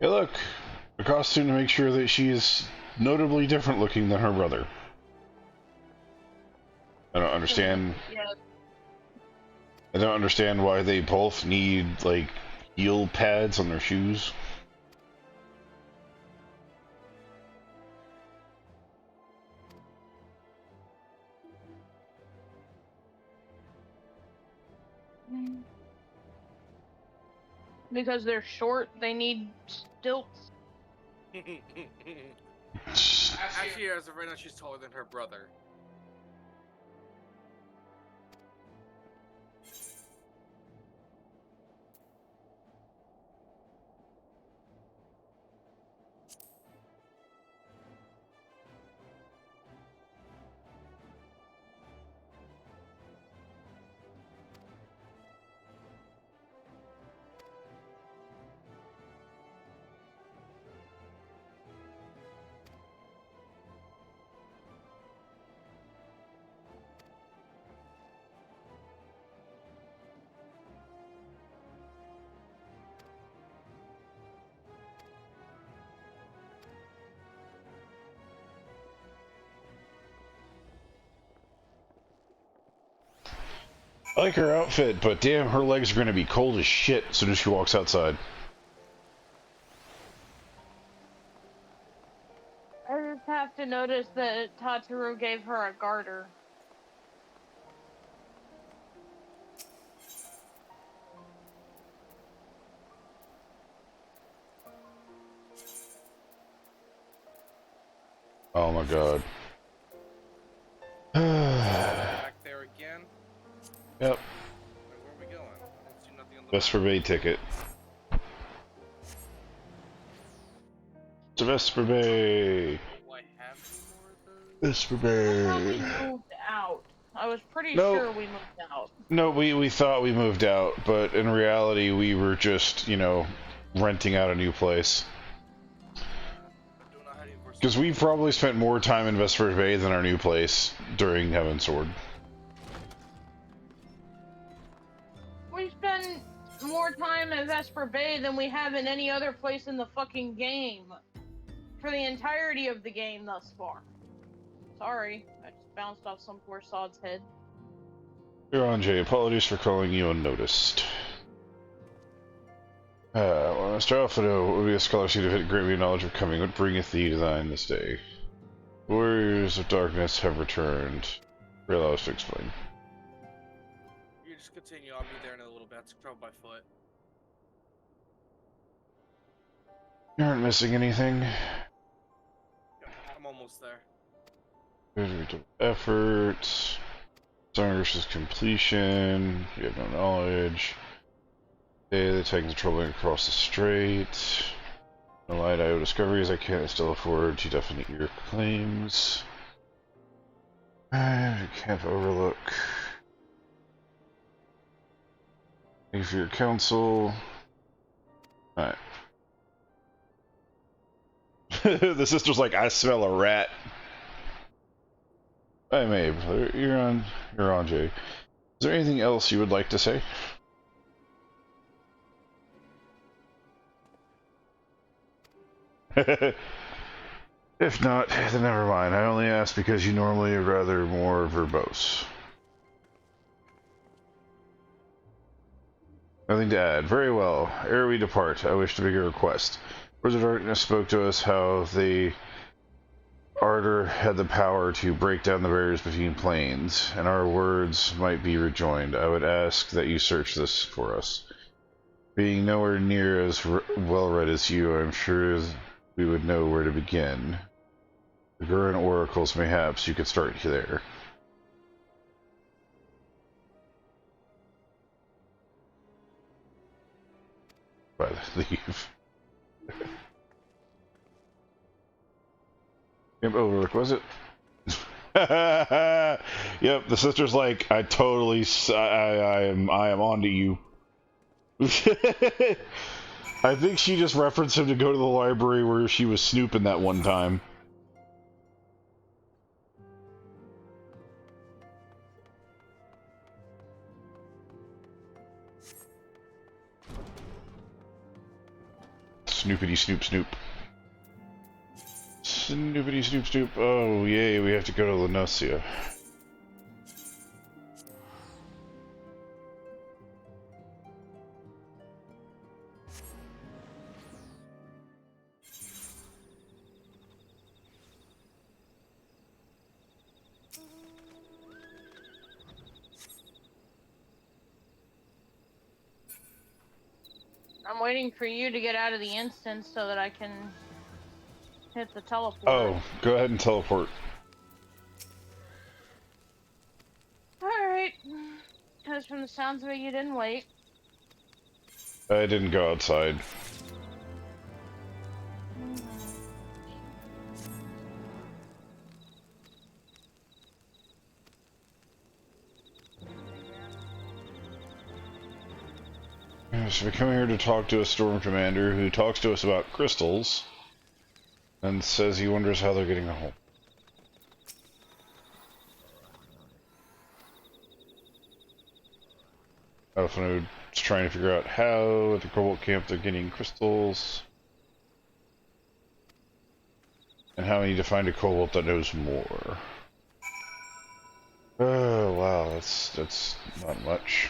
Hey, look, a costume to make sure that she is notably different looking than her brother. I don't understand. Yeah. I don't understand why they both need, like, heel pads on their shoes. Because they're short, they need stilts. Actually, as of right now, she's taller than her brother. I like her outfit, but damn, her legs are gonna be cold as shit as soon as she walks outside. I just have to notice that Tatsuro gave her a garter. Oh my god. Back there again. Yep. Where are we going? I don't see nothing on the Vesper map. Bay ticket. To Vesper Bay. Do I have any more of those? Vesper I thought we Bay. moved out. I was pretty No. sure we moved out. No, we thought we moved out, but in reality we were just, you know, renting out a new place. I don't know how to work. Because we probably spent more time in Vesper Bay than our new place during Heavensward. We spend more time at Vesper Bay than we have in any other place in the fucking game. For the entirety of the game thus far. Sorry, I just bounced off some poor sod's head. You're on, Jay. Apologies for calling you unnoticed. Well, Mr. Alphado, what would be a scholarship to hit great me knowledge of coming? What bringeth thee to thine this day? Warriors of darkness have returned. Allow us to explain. You just continue. I'll be there in a little bit. It's travel by foot. You aren't missing anything. Yeah, I'm almost there. Effort. Song versus completion. We have no knowledge. Okay, the Titans troubling across the strait. No light IO discoveries. I can't still afford to definite your claims. I can't overlook. Thank you for your counsel. Alright. The sister's like, I smell a rat. Hey, Mabe, you're on, Jay. Is there anything else you would like to say? If not, then never mind. I only ask because you normally are rather more verbose. Nothing to add. Very well. Ere we depart, I wish to make a request. Words of Darkness spoke to us how the Ardor had the power to break down the barriers between planes, and our words might be rejoined. I would ask that you search this for us. Being nowhere near as well-read as you, I'm sure we would know where to begin. The Gurren Oracles, mayhaps you could start there. But leave. Yep, overlook, was it? Yep, the sister's like, I totally, I am on to you. I think she just referenced him to go to the library where she was snooping that one time. Snoopity snoop snoop. Snoopity snoop snoop. Oh, yay, we have to go to Lenosia. I'm waiting for you to get out of the instance so that I can hit the teleport. Oh, go ahead and teleport. Alright. Because from the sounds of it, you didn't wait. I didn't go outside. So we come here to talk to a storm commander who talks to us about crystals and says he wonders how they're getting home. Alpha Node is trying to figure out how at the Cobalt camp they're getting crystals and how we need to find a Cobalt that knows more. Oh wow, that's not much.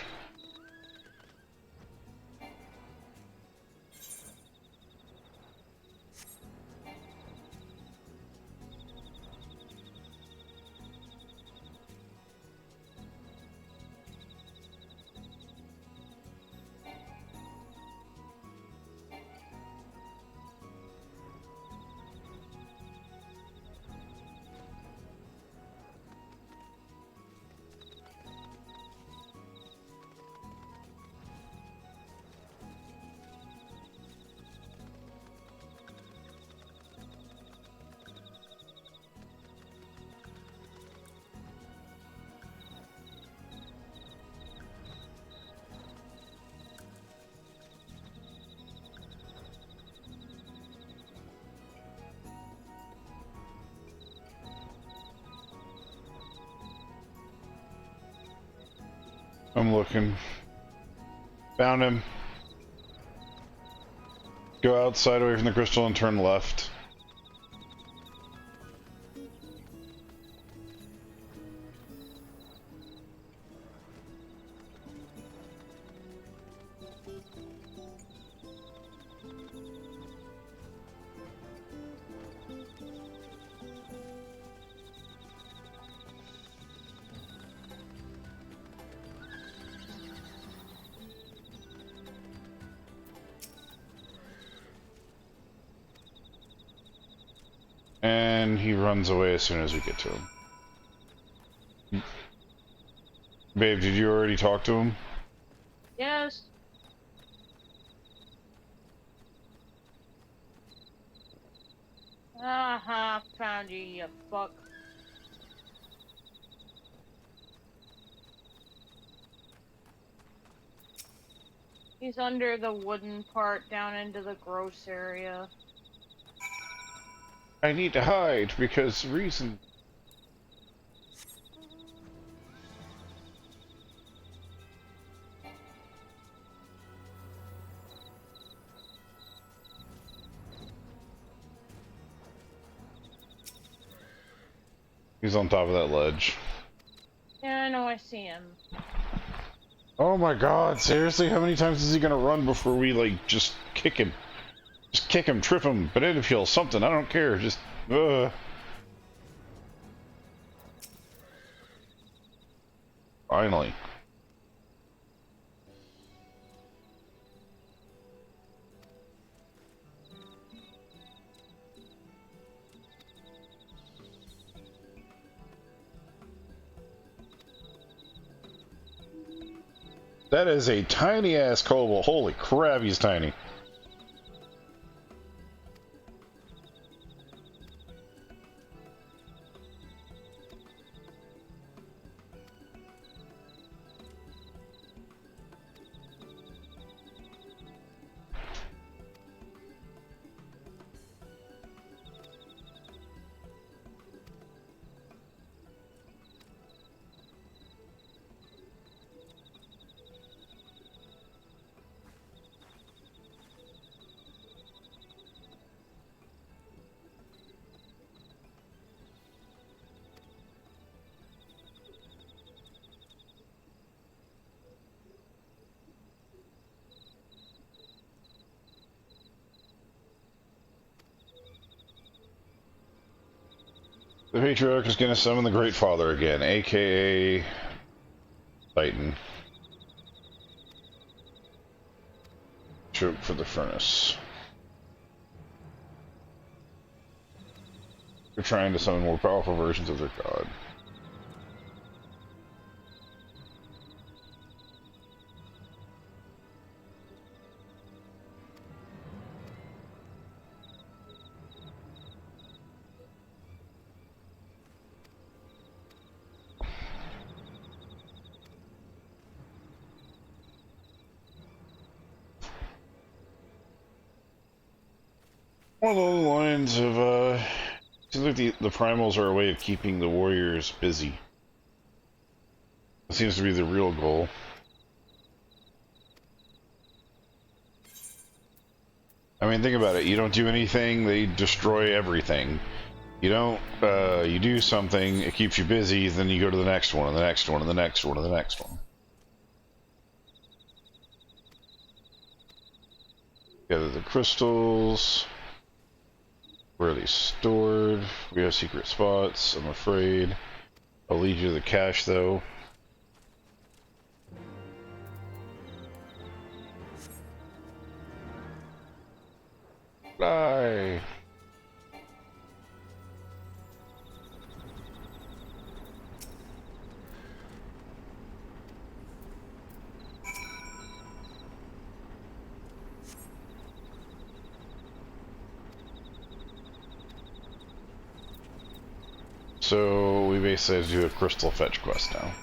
I'm looking. Found him. Go outside away from the crystal and turn left. And he runs away as soon as we get to him. Babe, did you already talk to him? Yes. Found you, you fuck. He's under the wooden part down into the gross area. I need to hide because reason. He's on top of that ledge. Yeah, I know, I see him. Oh my god, seriously? How many times is he gonna run before we, like, just kick him? Just kick him, trip him, banana peel, something, I don't care, just, Finally. That is a tiny ass cobalt. Holy crap, he's tiny. The Patriarch is going to summon the Great Father again, aka Titan. Choke for the furnace. They're trying to summon more powerful versions of their god. One along the lines of, seems like the primals are a way of keeping the warriors busy. That seems to be the real goal. I mean, think about it. You don't do anything, they destroy everything. You don't, you do something, it keeps you busy, then you go to the next one, and the next one, and the next one, and the next one. Gather the crystals. Where are they stored? We have secret spots, I'm afraid. I'll lead you to the cache, though. Die! So we basically have to do a crystal fetch quest now.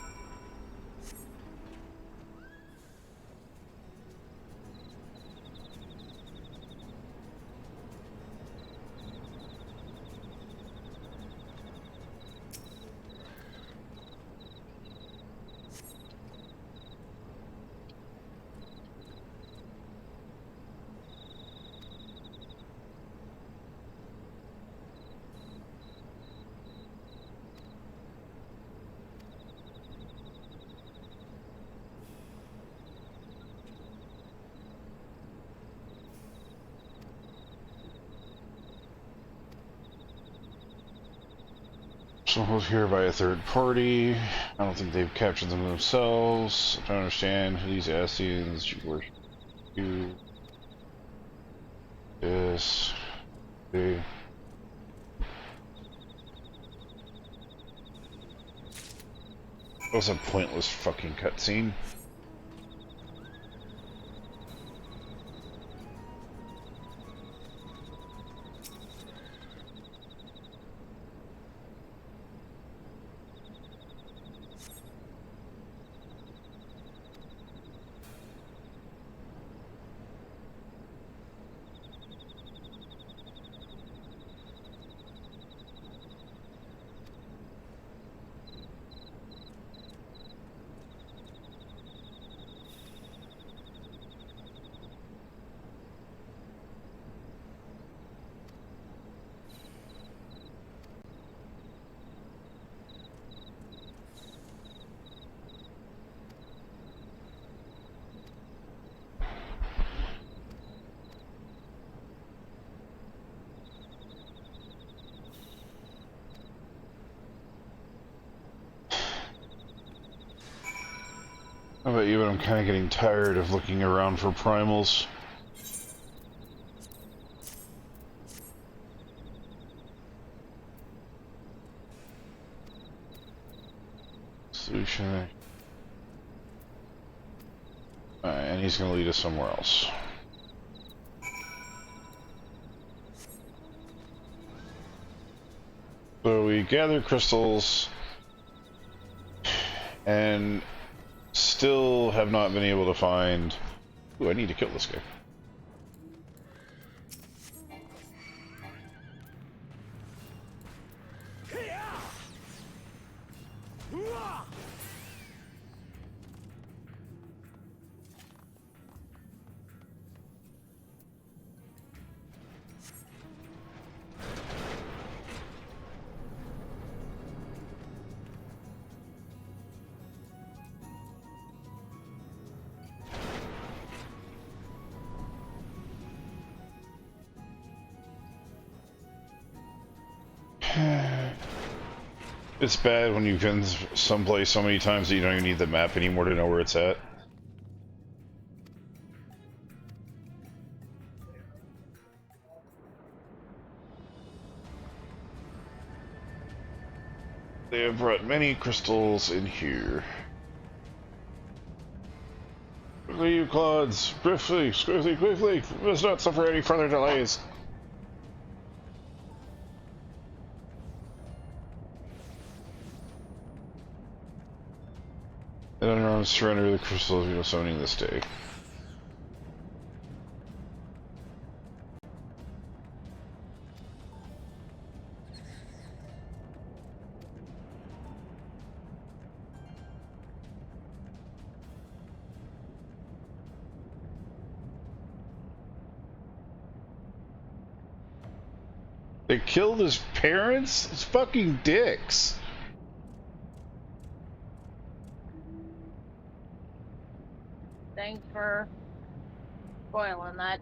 Someone's here by a third party. I don't think they've captured them themselves. I don't understand who these Asians you worship. You. Yes. They. That was a pointless fucking cutscene. How about you? But I'm kind of getting tired of looking around for primals. Solution. And he's going to lead us somewhere else. So we gather crystals and still have not been able to find... Ooh, I need to kill this guy. It's bad when you've been someplace so many times that you don't even need the map anymore to know where it's at. They have brought many crystals in here. Quickly, you clods! Swiftly, swiftly, quickly! We must not suffer any further delays. And then surrender the crystals we are summoning this day. They killed his parents? It's fucking dicks. Thanks for spoiling that.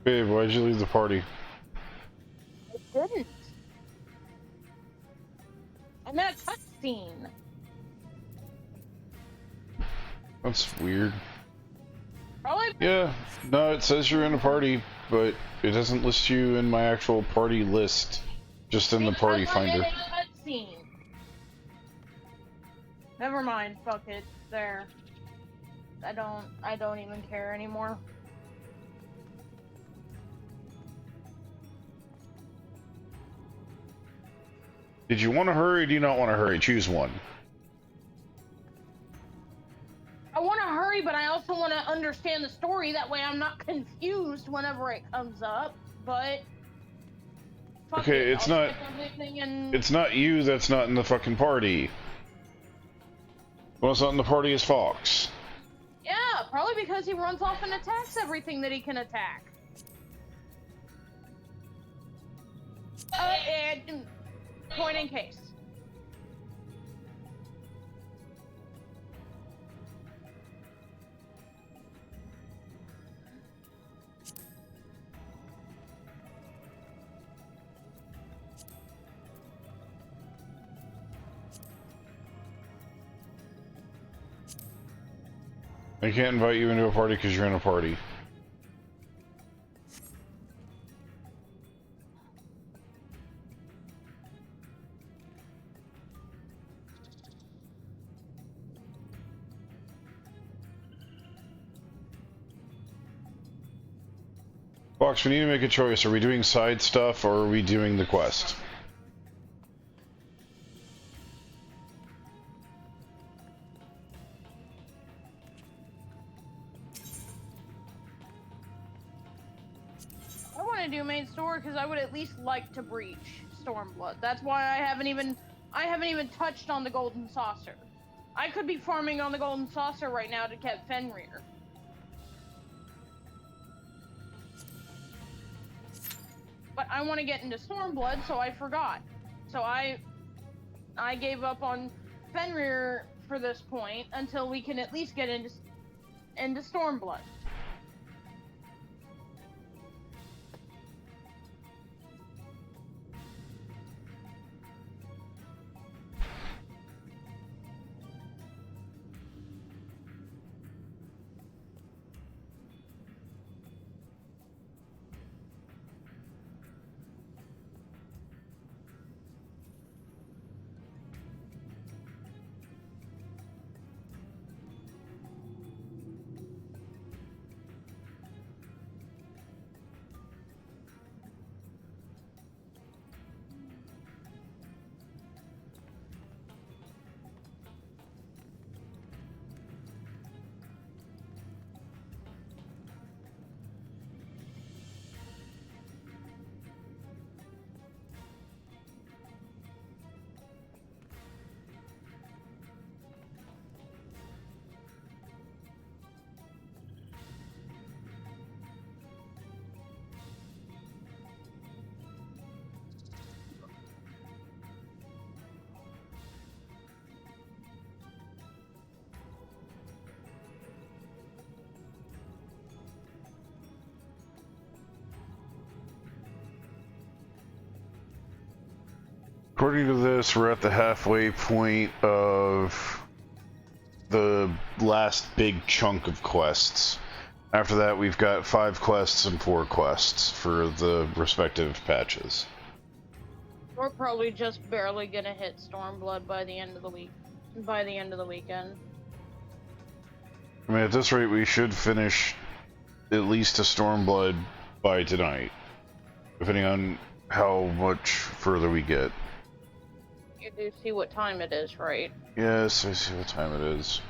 Babe, why'd you leave the party? I didn't. I'm in a cutscene. That's weird. Probably. Yeah, no, it says you're in a party, but it doesn't list you in my actual party list. Just in the party Because I'm finder. in a cutscene. Never mind. Fuck it. There. I don't even care anymore. Did you want to hurry or do you not want to hurry? Choose one. I want to hurry, but I also want to understand the story. That way I'm not confused whenever it comes up. But... fuck Okay, it, it's I'll not... check everything and... It's not you that's not in the fucking party. What's not in the party is Fox. Yeah, probably because he runs off and attacks everything that he can attack. And point in case. I can't invite you into a party because you're in a party. Fox, we need to make a choice. Are we doing side stuff or are we doing the quest? I want to do main story because I would at least like to breach Stormblood. That's why I haven't even touched on the Golden Saucer. I could be farming on the Golden Saucer right now to get Fenrir. But I want to get into Stormblood, so I forgot. So I gave up on Fenrir for this point until we can at least get into Stormblood. According to this, we're at the halfway point of the last big chunk of quests. After that, we've got 5 quests and 4 quests for the respective patches. We're probably just barely gonna hit Stormblood by the end of the weekend. I mean, at this rate, we should finish at least a Stormblood by tonight, depending on how much further we get. You do see what time it is, right? Yes, I see what time it is.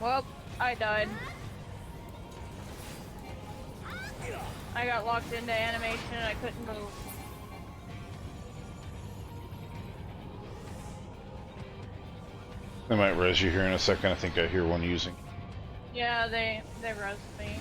Well, I died. I got locked into animation and I couldn't move. They might res you here in a second. I think I hear one using. Yeah, they roast me.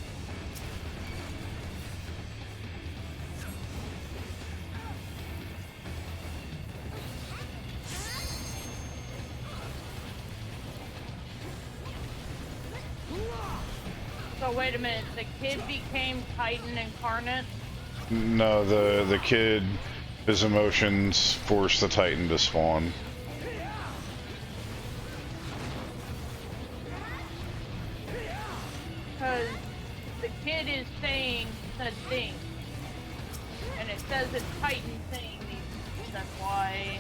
So wait a minute, the kid became Titan incarnate? No, the kid, his emotions force the Titan to spawn. Because the kid is saying said thing. And it says it's Titan saying these things. That's why.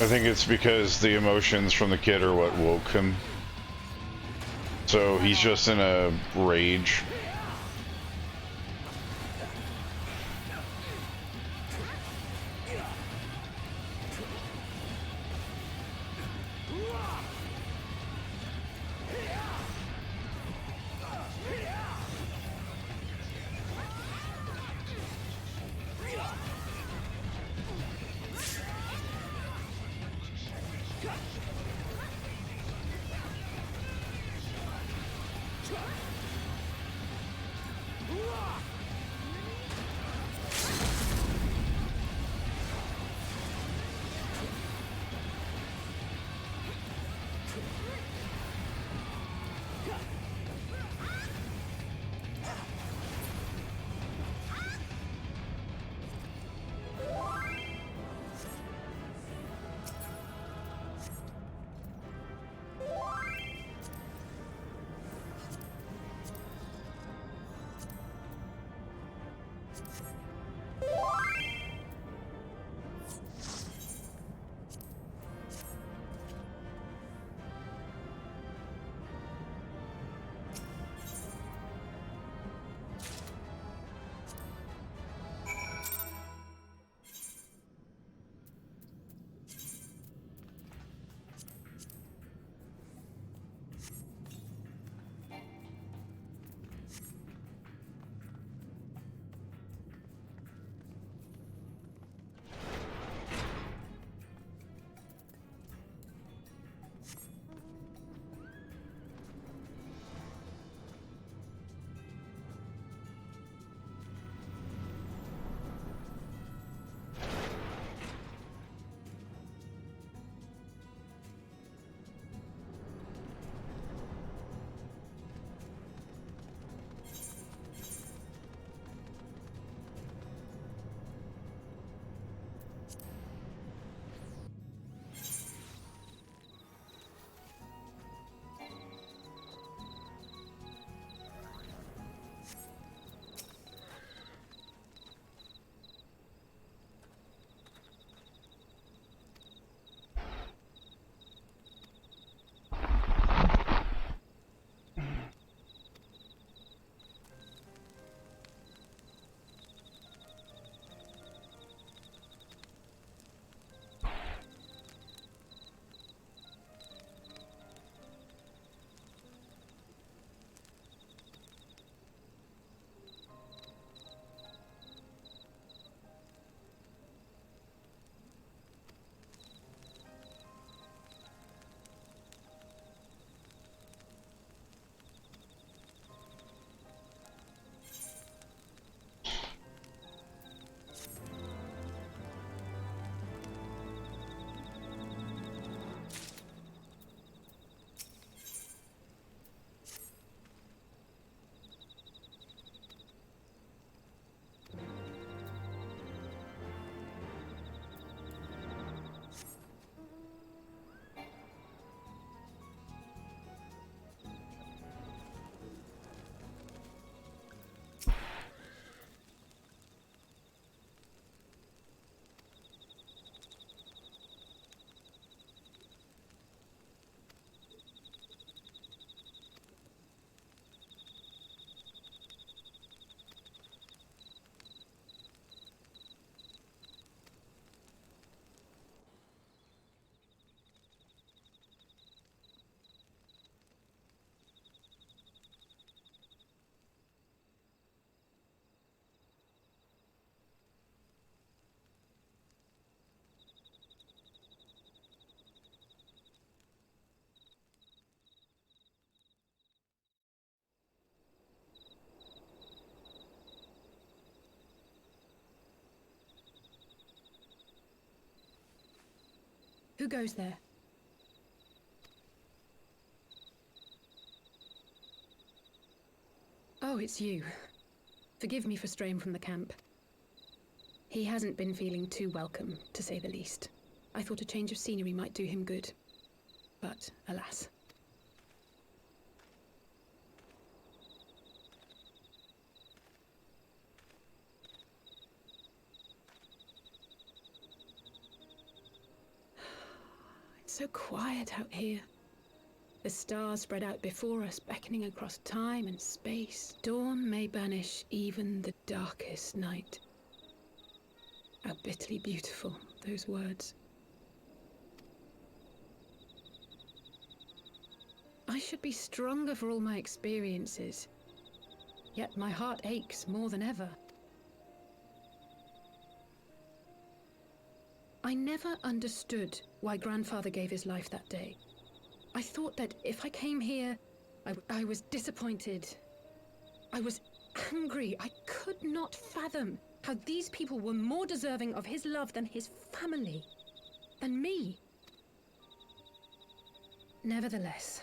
I think it's because the emotions from the kid are what woke him. So he's just in a rage. Who goes there? Oh, it's you. Forgive me for straying from the camp. He hasn't been feeling too welcome, to say the least. I thought a change of scenery might do him good. But, alas. It's so quiet out here. The stars spread out before us, beckoning across time and space. Dawn may banish even the darkest night. How bitterly beautiful, those words. I should be stronger for all my experiences, yet my heart aches more than ever. I never understood why Grandfather gave his life that day. I thought that if I came here, I was disappointed. I was angry. I could not fathom how these people were more deserving of his love than his family, than me. Nevertheless,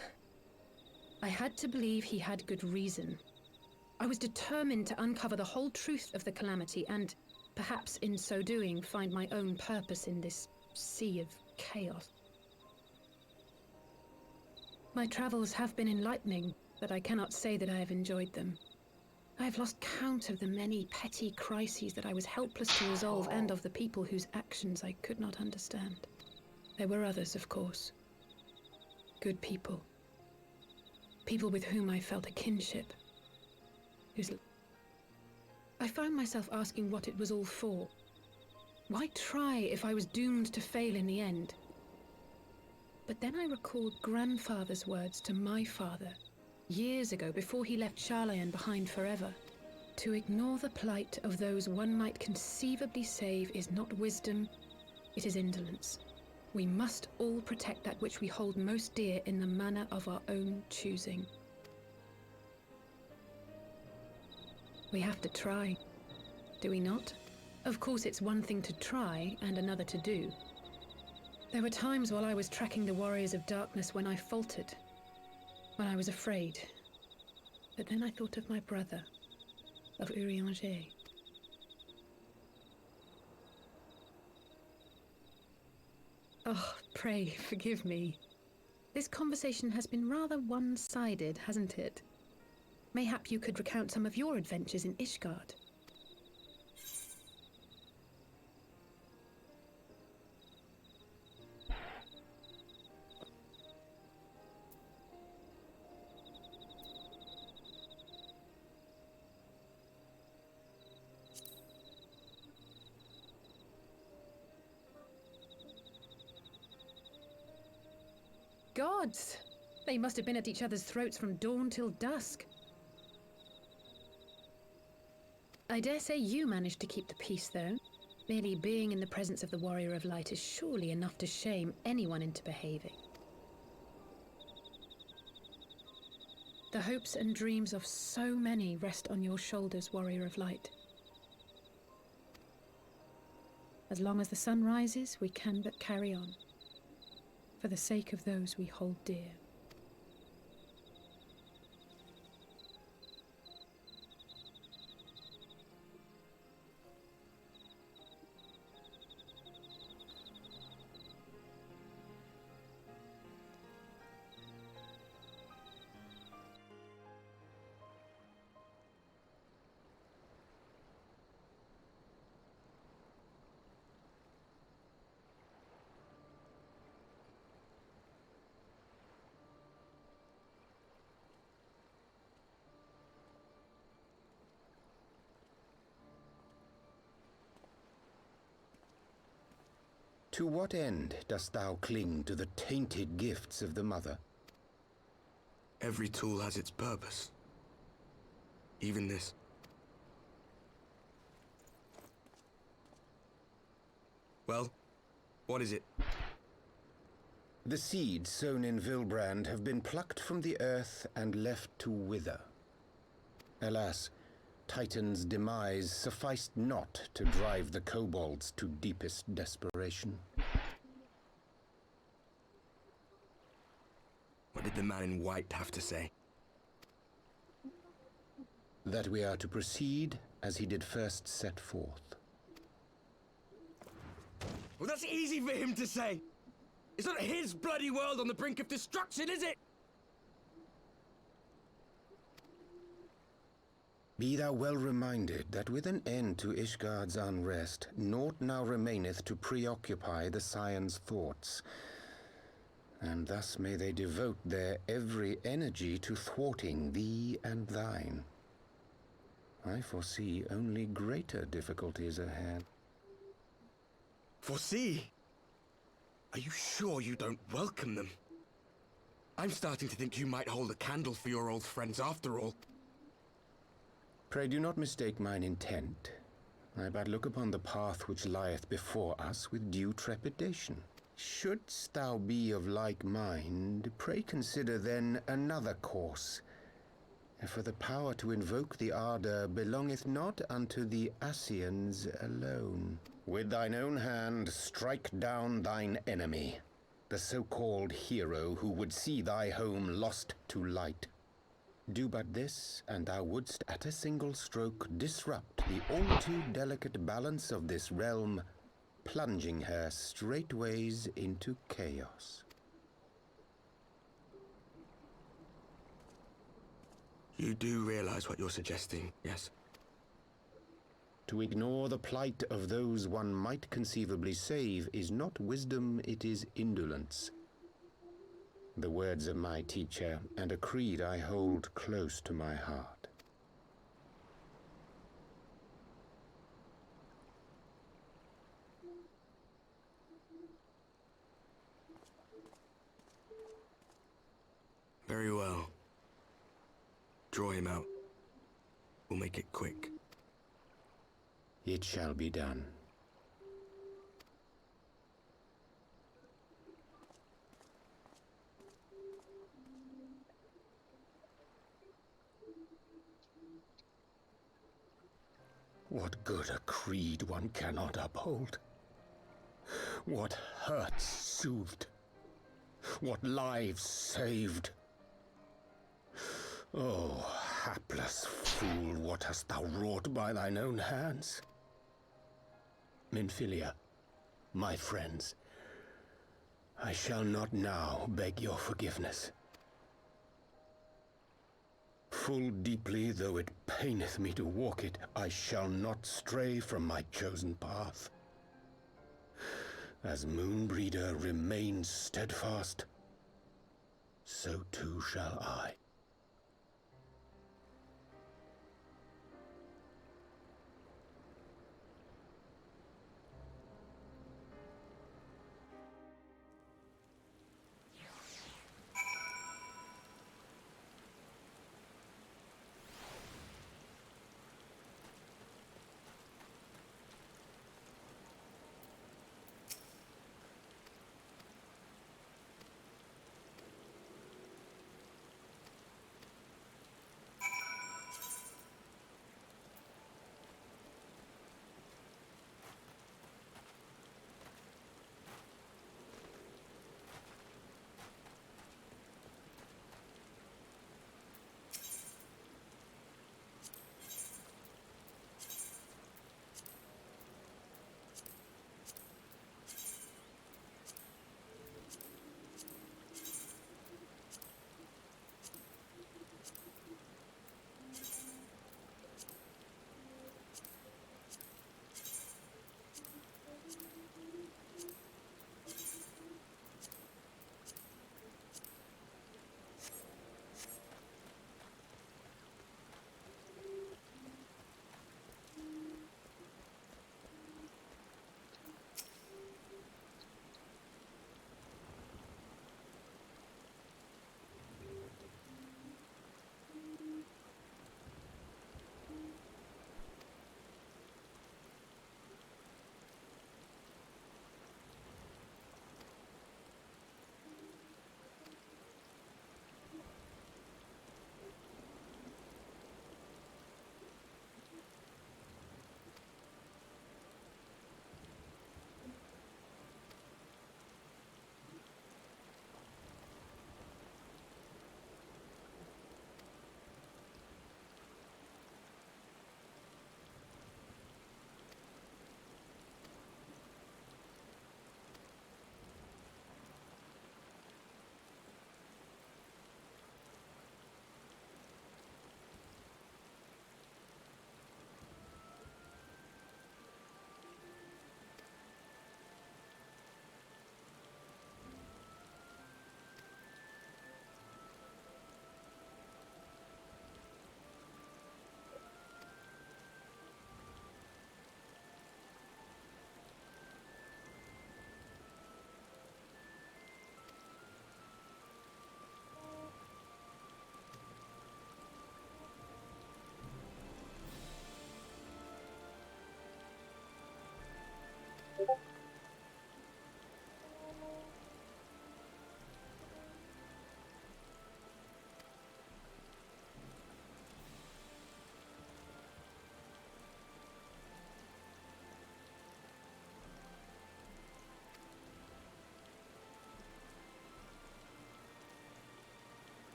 I had to believe he had good reason. I was determined to uncover the whole truth of the calamity and, perhaps in so doing, find my own purpose in this sea of chaos. My travels have been enlightening, but I cannot say that I have enjoyed them. I have lost count of the many petty crises that I was helpless to resolve and of the people whose actions I could not understand. There were others, of course. Good people. People with whom I felt a kinship. I found myself asking what it was all for. Why try if I was doomed to fail in the end? But then I recalled Grandfather's words to my father, years ago, before he left Charlayan behind forever. To ignore the plight of those one might conceivably save is not wisdom, it is indolence. We must all protect that which we hold most dear in the manner of our own choosing. We have to try, do we not? Of course, it's one thing to try and another to do. There were times while I was tracking the warriors of darkness when I faltered, when I was afraid. But then I thought of my brother, of Urianger. Oh, pray forgive me. This conversation has been rather one-sided, hasn't it? Mayhap you could recount some of your adventures in Ishgard. Gods! They must have been at each other's throats from dawn till dusk. I dare say you managed to keep the peace, though. Merely being in the presence of the Warrior of Light is surely enough to shame anyone into behaving. The hopes and dreams of so many rest on your shoulders, Warrior of Light. As long as the sun rises, we can but carry on, for the sake of those we hold dear. To what end dost thou cling to the tainted gifts of the Mother? Every tool has its purpose. Even this. Well, what is it? The seeds sown in Vilbrand have been plucked from the earth and left to wither. Alas, Titan's demise sufficed not to drive the kobolds to deepest desperation. did the man in white have to say? That we are to proceed as he did first set forth. Well, that's easy for him to say. It's not his bloody world on the brink of destruction, is it? Be thou well reminded that with an end to Ishgard's unrest, naught now remaineth to preoccupy the Scion's thoughts, and thus may they devote their every energy to thwarting thee and thine. I foresee only greater difficulties ahead. Foresee? Are you sure you don't welcome them? I'm starting to think you might hold a candle for your old friends after all. Pray do not mistake mine intent. I but look upon the path which lieth before us with due trepidation. Shouldst thou be of like mind, pray consider then another course. For the power to invoke the ardor belongeth not unto the Ascians alone. With thine own hand strike down thine enemy, the so-called hero who would see thy home lost to light. Do but this, and thou wouldst at a single stroke disrupt the all too delicate balance of this realm, plunging her straightways into chaos. You do realize what you're suggesting, yes? To ignore the plight of those one might conceivably save is not wisdom, it is indolence. The words of my teacher, and a creed I hold close to my heart. Very well. Draw him out. We'll make it quick. It shall be done. What good a creed one cannot uphold? What hurts soothed? What lives saved? Oh, hapless fool, what hast thou wrought by thine own hands? Minfilia, my friends, I shall not now beg your forgiveness. Full deeply though it paineth me to walk it, I shall not stray from my chosen path. As Moonbreeder remains steadfast, so too shall I.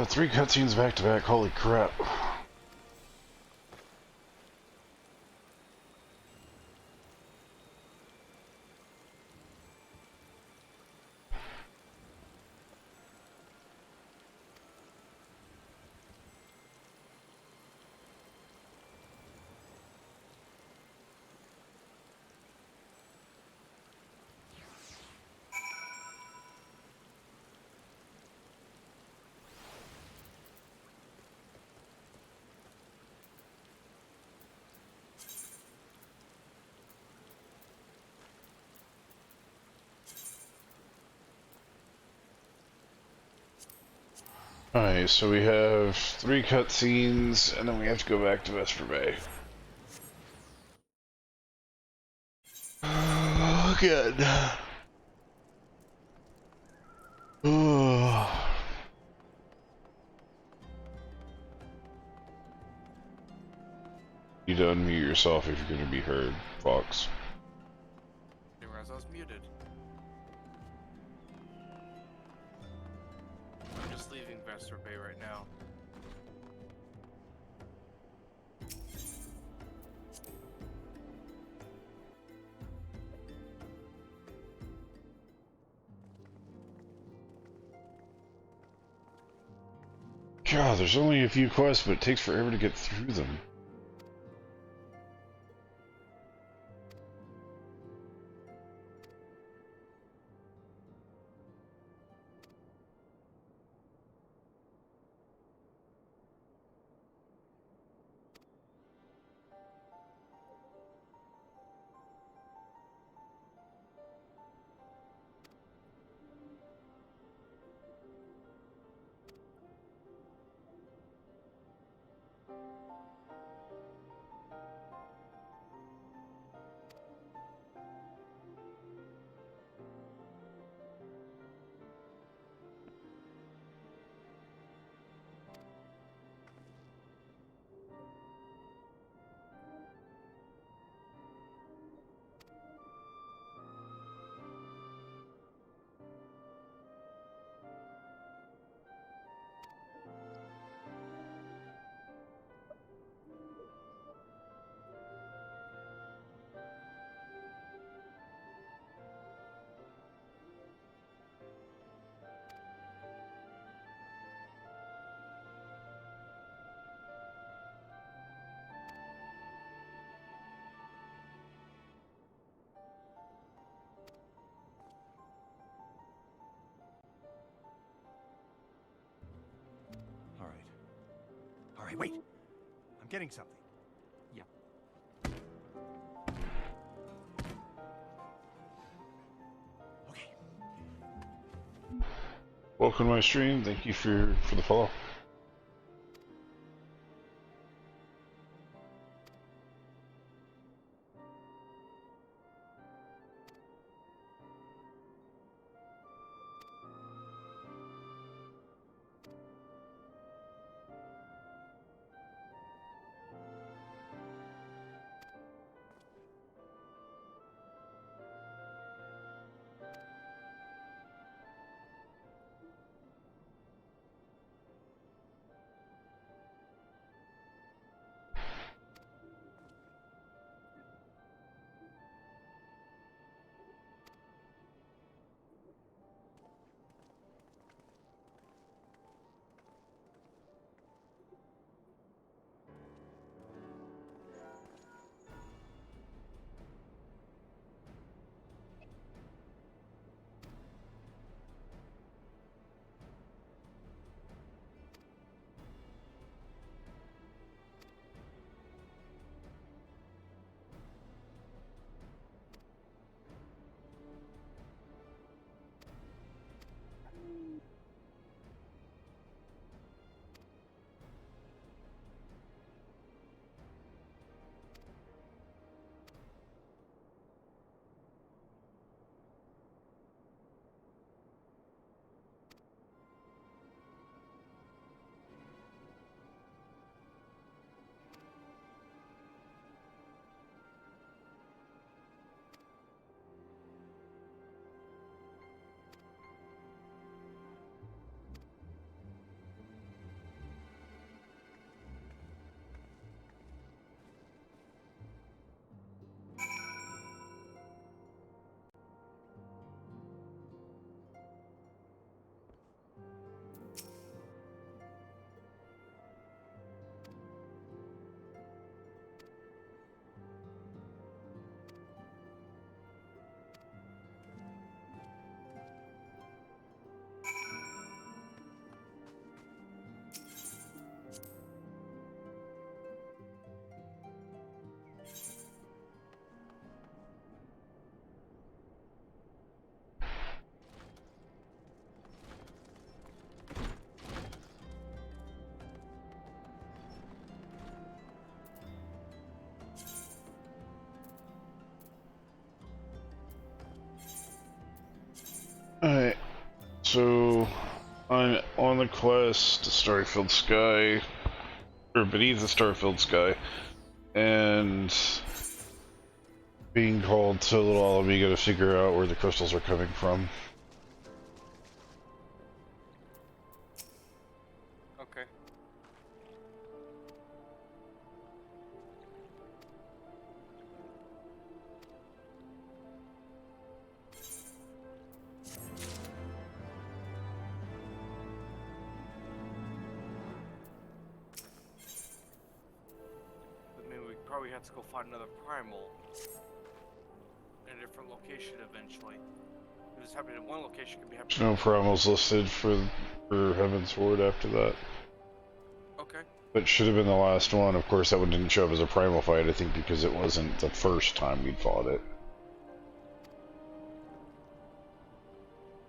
3 cutscenes back to back. Holy crap. Alright, so we have 3 cutscenes, and then we have to go back to Vesper Bay. Oh, good. You to unmute yourself if you're going to be heard, Fox. I didn't realize I was muted. I'm just leaving Vesper Bay right now. God, there's only a few quests, but it takes forever to get through them. All right, wait. I'm getting something. Yeah. Okay. Welcome to my stream. Thank you for the follow. Alright, so I'm on the quest to Starfield Sky, or beneath the Starfield Sky, and being called to Little Alameda to figure out where the crystals are coming from. Okay. I mean, we probably have to go find another primal in a different location eventually. If it's happening in one location, it could be happening. There's no primals listed for Heavensward after that. Okay. That should have been the last one. Of course, that one didn't show up as a primal fight, I think because it wasn't the first time we'd fought it.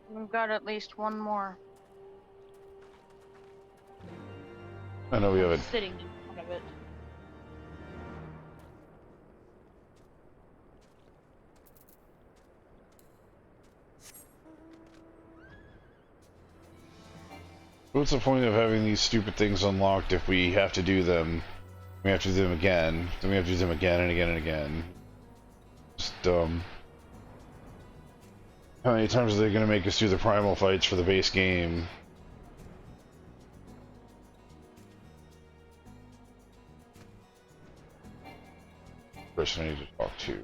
We've got at least one more. I know we have it. Sitting in front of it. What's the point of having these stupid things unlocked if we have to do them? We have to do them again, then we have to do them again and again and again. It's dumb. How many times are they going to make us do the primal fights for the base game? Person I need to talk to.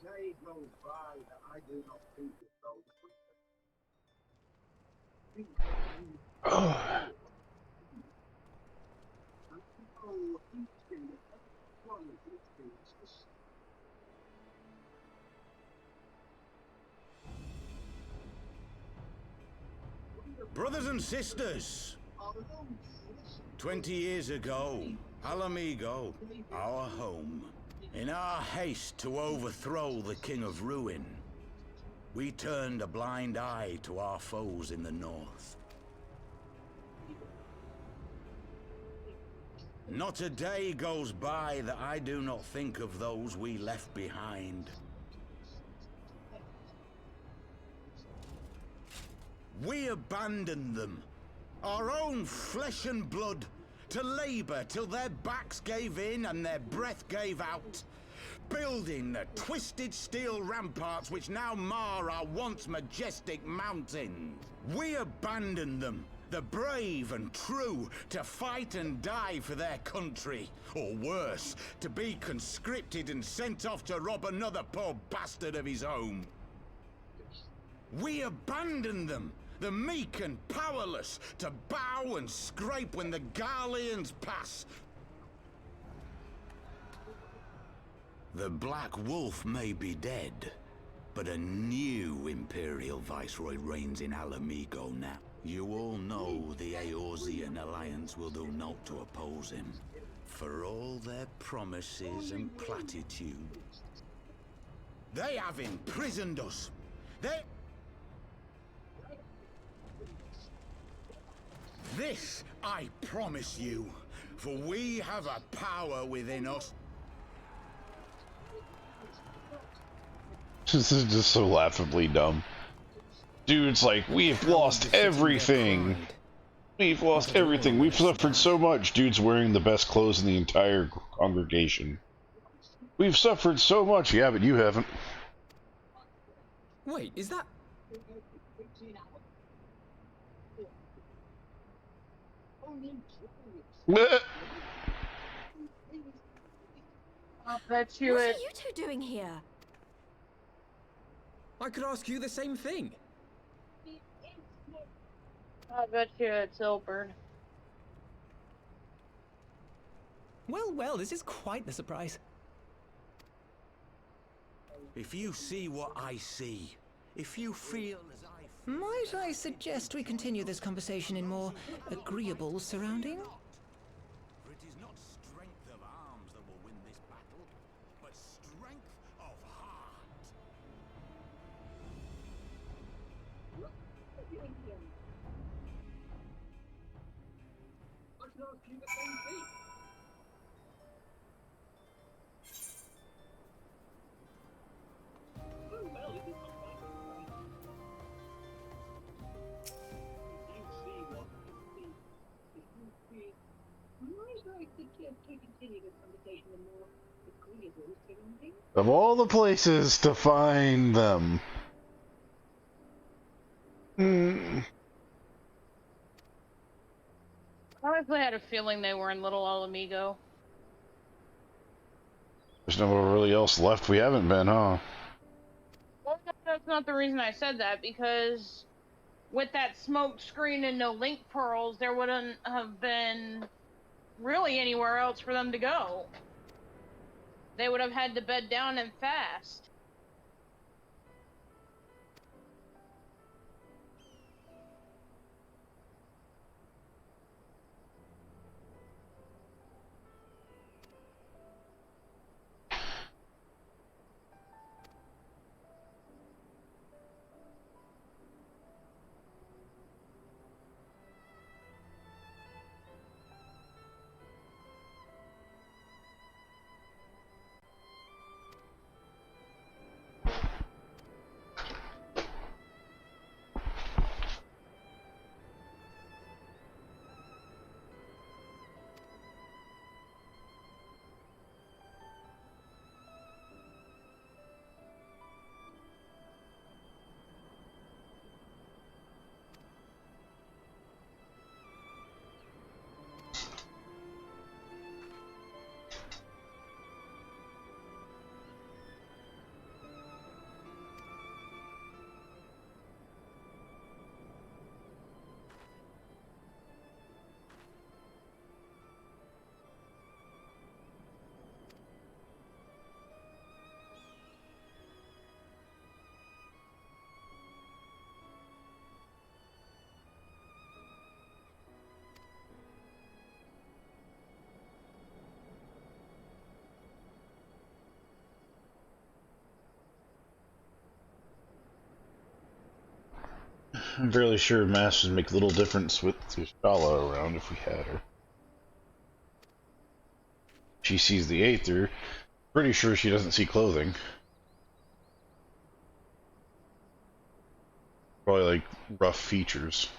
Day goes by that I do not think of those Brothers and sisters, 20 years ago, Alamigo, our home, in our haste to overthrow the King of Ruin, we turned a blind eye to our foes in the north. Not a day goes by that I do not think of those we left behind. We abandoned them, our own flesh and blood, to labour till their backs gave in and their breath gave out, building the twisted steel ramparts which now mar our once majestic mountains. We abandoned them, the brave and true, to fight and die for their country, or worse, to be conscripted and sent off to rob another poor bastard of his home. We abandoned them, the meek and powerless, to bow and scrape when the Garleans pass. The Black Wolf may be dead, but a new Imperial Viceroy reigns in Alamigo now. You all know the Eorzean Alliance will do naught to oppose him. For all their promises and platitudes, they have imprisoned us. This I promise you, for we have a power within us. This is just so laughably dumb. Dude's like, we've lost everything. We've lost everything. We've suffered so much. Dude's wearing the best clothes in the entire congregation. We've suffered so much. Yeah, but you haven't. Wait, is that... I'll bet you What are it. you two doing here? I could ask you the same thing. I bet you it's Ilberd. Well, well, this is quite the surprise. If you see what I see, if you feel as I feel... Might I suggest we continue this conversation in more agreeable surroundings? For it is not strength of arms that will win this battle, but strength of heart. I can ask you the same thing. Oh, well, it is not bad. You see what you see. If you see... Might I suggest we continue this conversation in more agreeable surroundings? Of all the places to find them. I honestly had a feeling they were in Little Alamigo. There's nowhere really else left we haven't been, huh? Well, that's not the reason I said that, because with that smoke screen and no link pearls, there wouldn't have been really anywhere else for them to go. They would have had to bed down and fast. I'm fairly sure Masters make little difference with T'Challa around if we had her. She sees the Aether. Pretty sure she doesn't see clothing. Probably like rough features.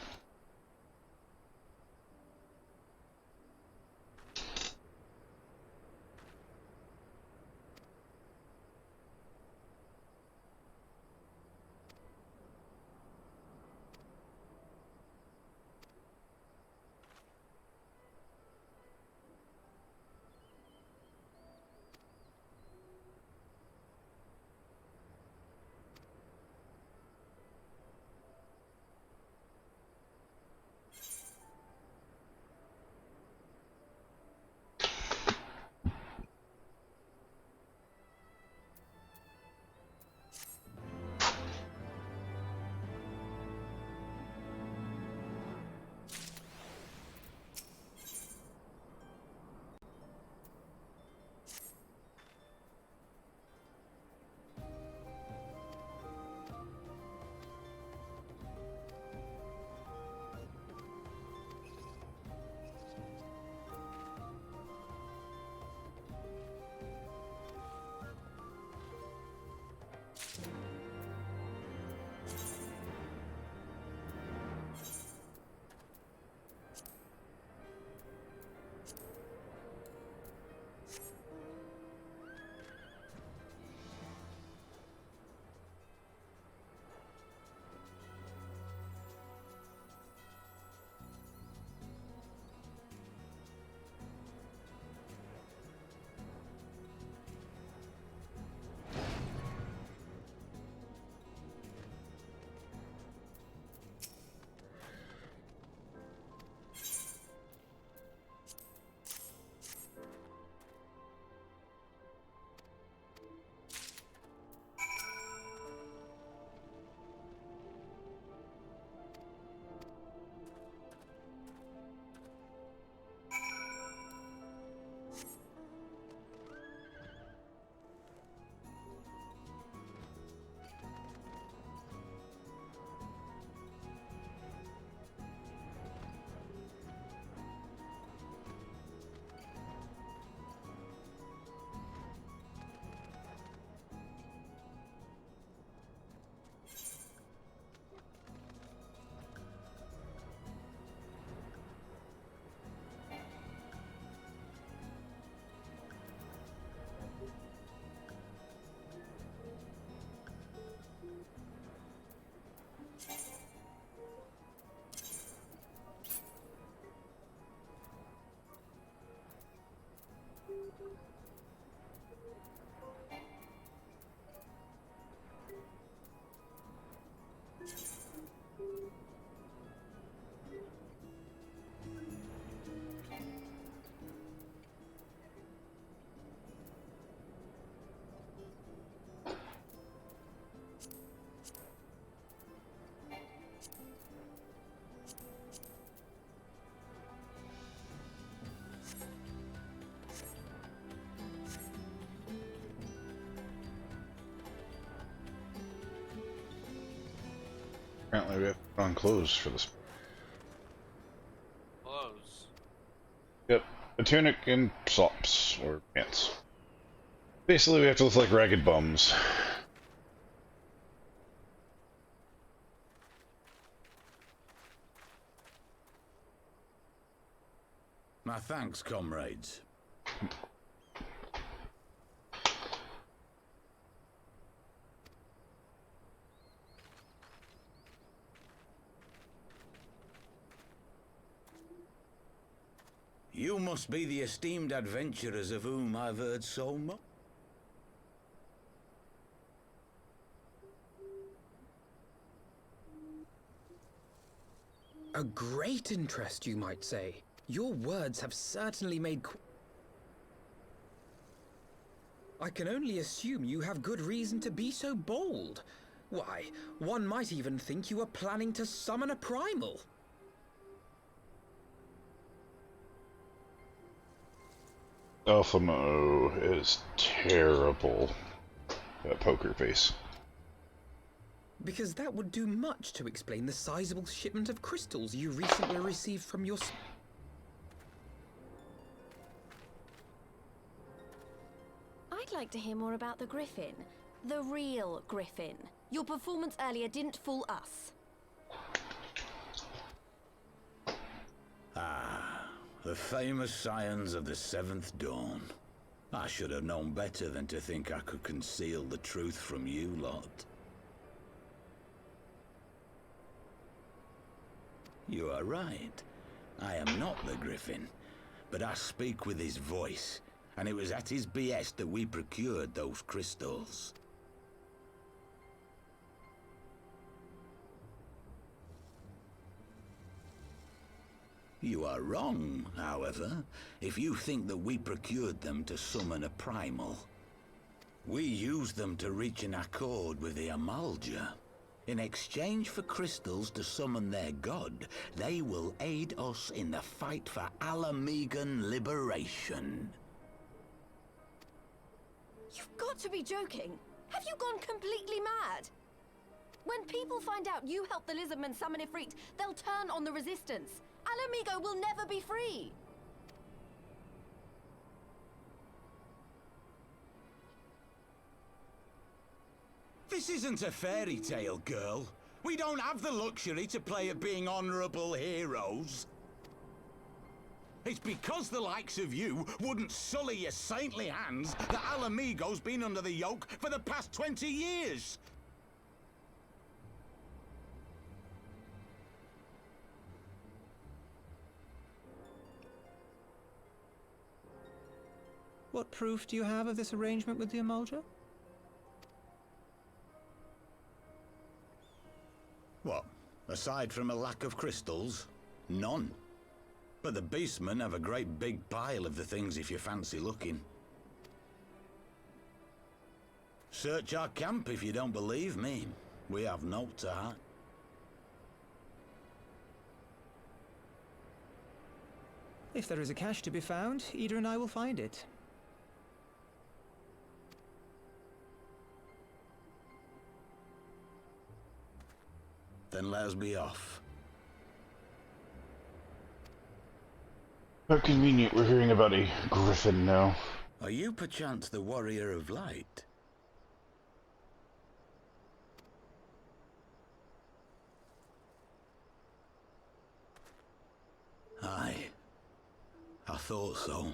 Apparently we have to put on clothes for this. Clothes. Yep, a tunic and socks, or pants. Basically we have to look like ragged bums. My thanks, comrades. You must be the esteemed adventurers of whom I've heard so much. A great interest, you might say. Your words have certainly made... I can only assume you have good reason to be so bold. Why, one might even think you are planning to summon a primal. Alphamo is terrible. That poker face. Because that would do much to explain the sizable shipment of crystals you recently received from your... I'd like to hear more about the Griffin. The real Griffin. Your performance earlier didn't fool us. Ah, the famous scions of the Seventh Dawn. I should have known better than to think I could conceal the truth from you lot. You are right. I am not the Griffin, but I speak with his voice, and it was at his behest that we procured those crystals. You are wrong, however, if you think that we procured them to summon a primal. We used them to reach an accord with the Amalja. In exchange for crystals to summon their god, they will aid us in the fight for Alamegan liberation. You've got to be joking. Have you gone completely mad? When people find out you helped the Lizardmen summon Ifrit, they'll turn on the Resistance. Alamigo will never be free. This isn't a fairy tale, girl. We don't have the luxury to play at being honorable heroes. It's because the likes of you wouldn't sully your saintly hands that Alamigo's been under the yoke for the past 20 years. What proof do you have of this arrangement with the Amalja? What? Aside from a lack of crystals? None. But the beastmen have a great big pile of the things if you fancy looking. Search our camp if you don't believe me. We have naught to hide. If there is a cache to be found, Ida and I will find it. Then let us be off. How convenient we're hearing about a griffin now. Are you perchance the warrior of light? Aye. I thought so.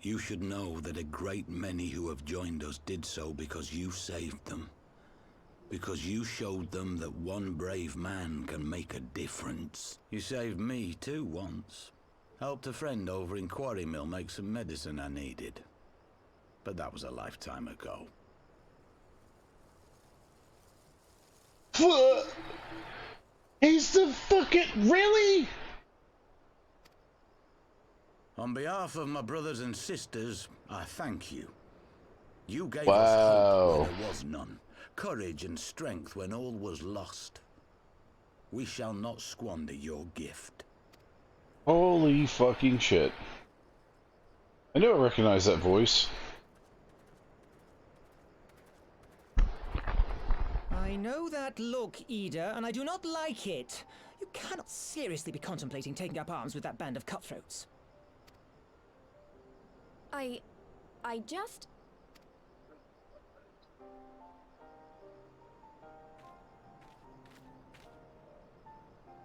You should know that a great many who have joined us did so because you saved them. Because you showed them that one brave man can make a difference. You saved me too once. Helped a friend over in Quarry Mill make some medicine I needed. But that was a lifetime ago. What? He's the fucking... Really? On behalf of my brothers and sisters, I thank you. You gave Wow. us hope when there was none. Courage and strength when all was lost. We shall not squander your gift. Holy fucking shit. I knew I recognized that voice. I I know that look, Ida, and I do not like it. You cannot seriously be contemplating taking up arms with that band of cutthroats. I just...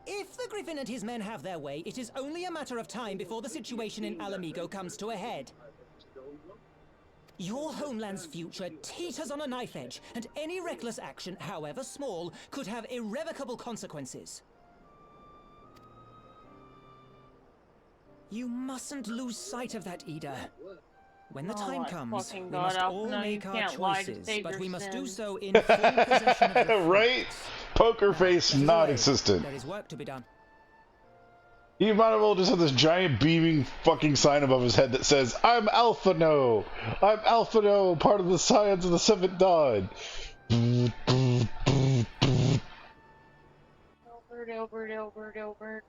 If the Griffin and his men have their way, it is only a matter of time before the situation in Alamigo comes to a head. Your homeland's future teeters on a knife edge, and any reckless action, however small, could have irrevocable consequences. You mustn't lose sight of that, Ida. When the time comes, we must all make our choices, but we must do so in full possession of the right? Poker face not existent. There is work to be done. He might as well just have this giant beaming fucking sign above his head that says, I'm Alphano! I'm Alphano, part of the Scions of the Seventh Dawn! Albert.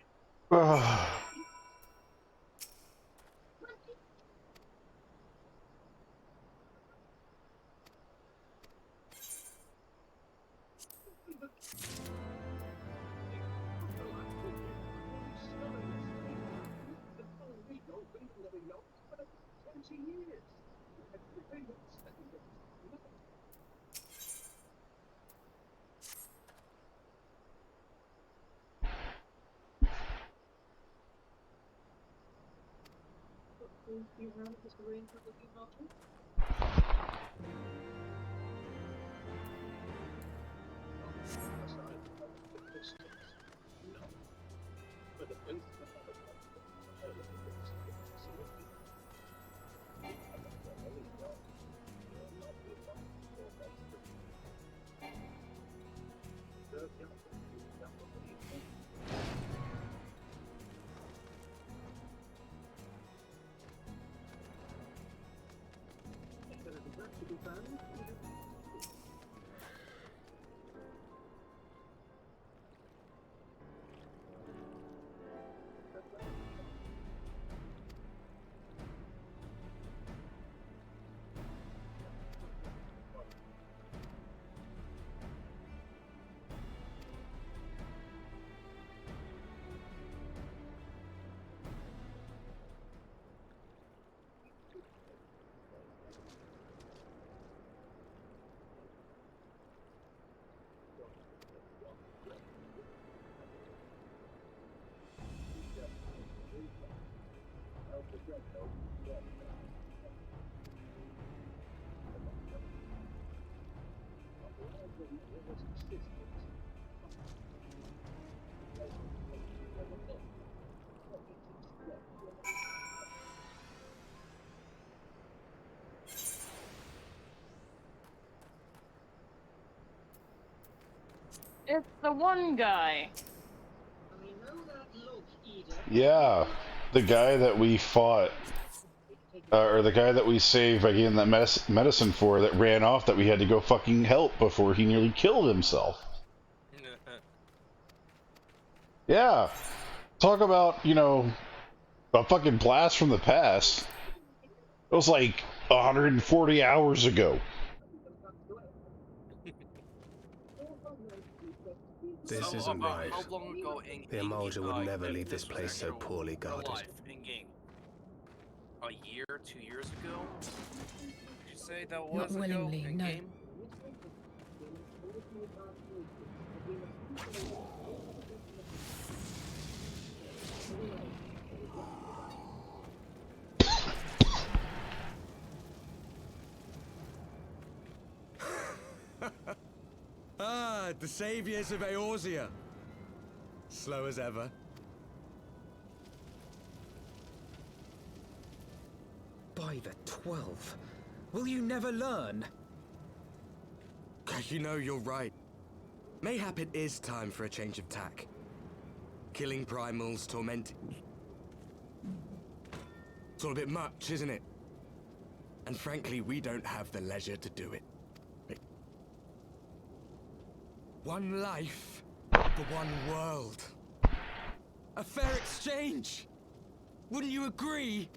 It's the one guy. Yeah, the guy that we fought, or the guy that we saved by getting that medicine for that ran off that we had to go fucking help before he nearly killed himself. Yeah, talk about, you know, a fucking blast from the past. It was like 140 hours ago. This isn't right. The Emulger would never leave this place so poorly guarded. A year, 2 years ago? Did you say that was Not willingly, no. game? Ah, the saviors of Eorzea. Slow as ever. By the 12, will you never learn? You know, you're right. Mayhap it is time for a change of tack. Killing primals, tormenting... It's all a bit much, isn't it? And frankly, we don't have the leisure to do it. One life for one world. A fair exchange! Wouldn't you agree?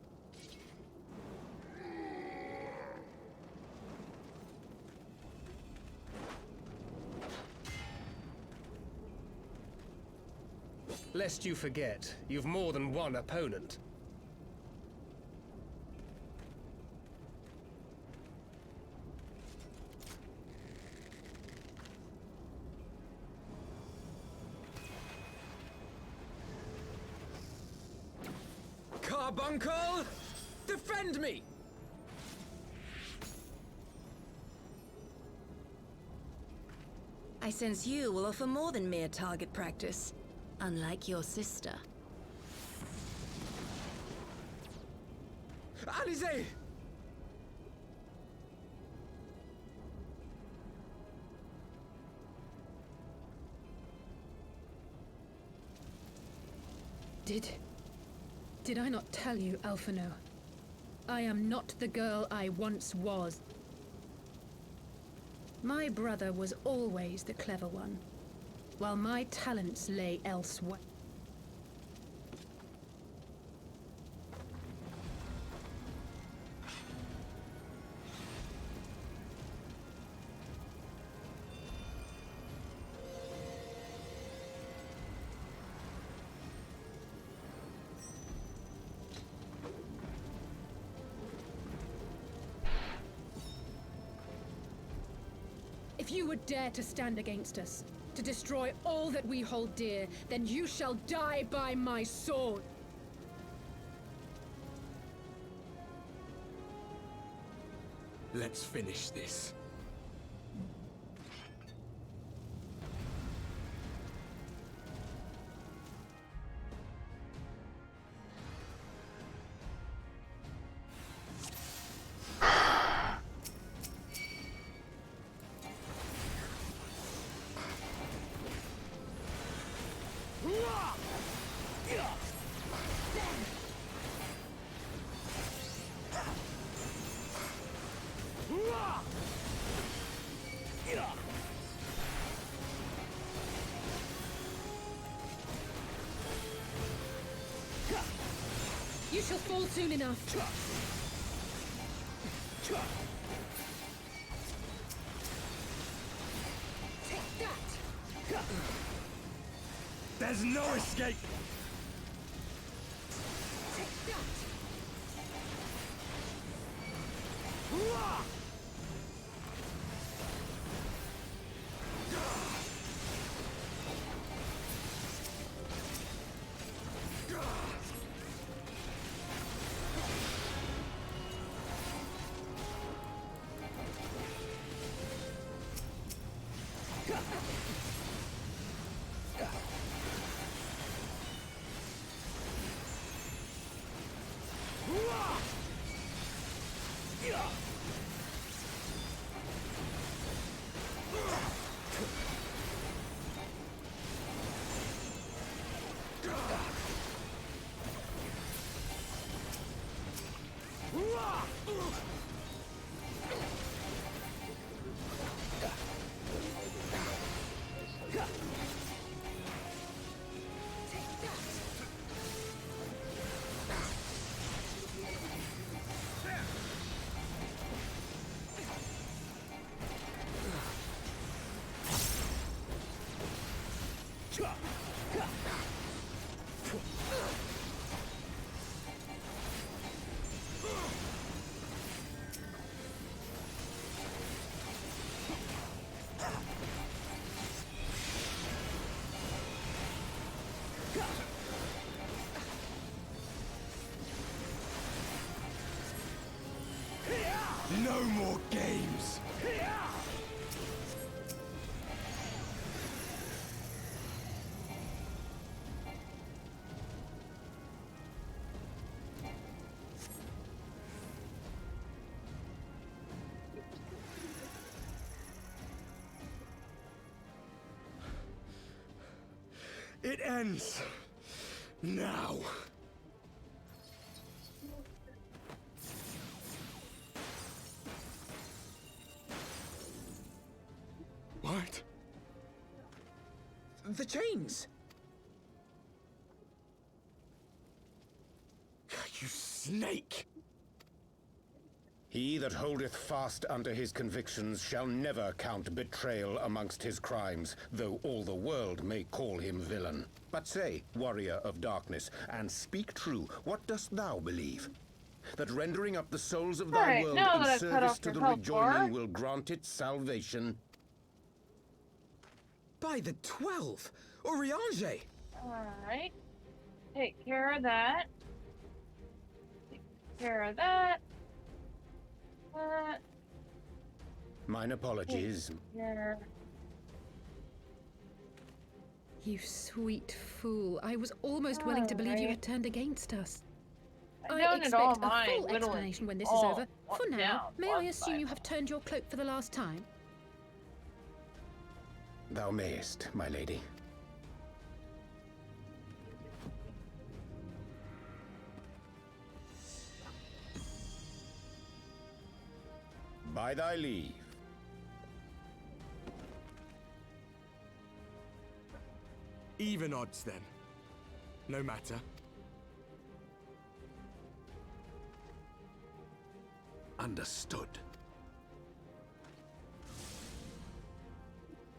Lest you forget, you've more than one opponent. Carbuncle! Defend me! I sense you will offer more than mere target practice, unlike your sister. Alizé! Did I not tell you, Alphino? I am not the girl I once was. My brother was always the clever one, while my talents lay elsewhere. If you would dare to stand against us, to destroy all that we hold dear, then you shall die by my sword. Let's finish this. You shall fall soon enough. Take that! There's no escape! Take that! No more games! It ends now. What? The chains! You snake! He that holdeth fast unto his convictions shall never count betrayal amongst his crimes, though all the world may call him villain. But say, warrior of darkness, and speak true, what dost thou believe? That rendering up the souls of thy world in service to the rejoining will grant it salvation? By the 12! Oriange! Alright. Take care of that. Take care of that. Mine apologies. Yeah. You sweet fool. I was almost willing to believe you had turned against us. I expect a full explanation when this is over. For now, may I assume you have turned your cloak for the last time? Thou mayest, my lady. By thy leave. Even odds, then. No matter. Understood.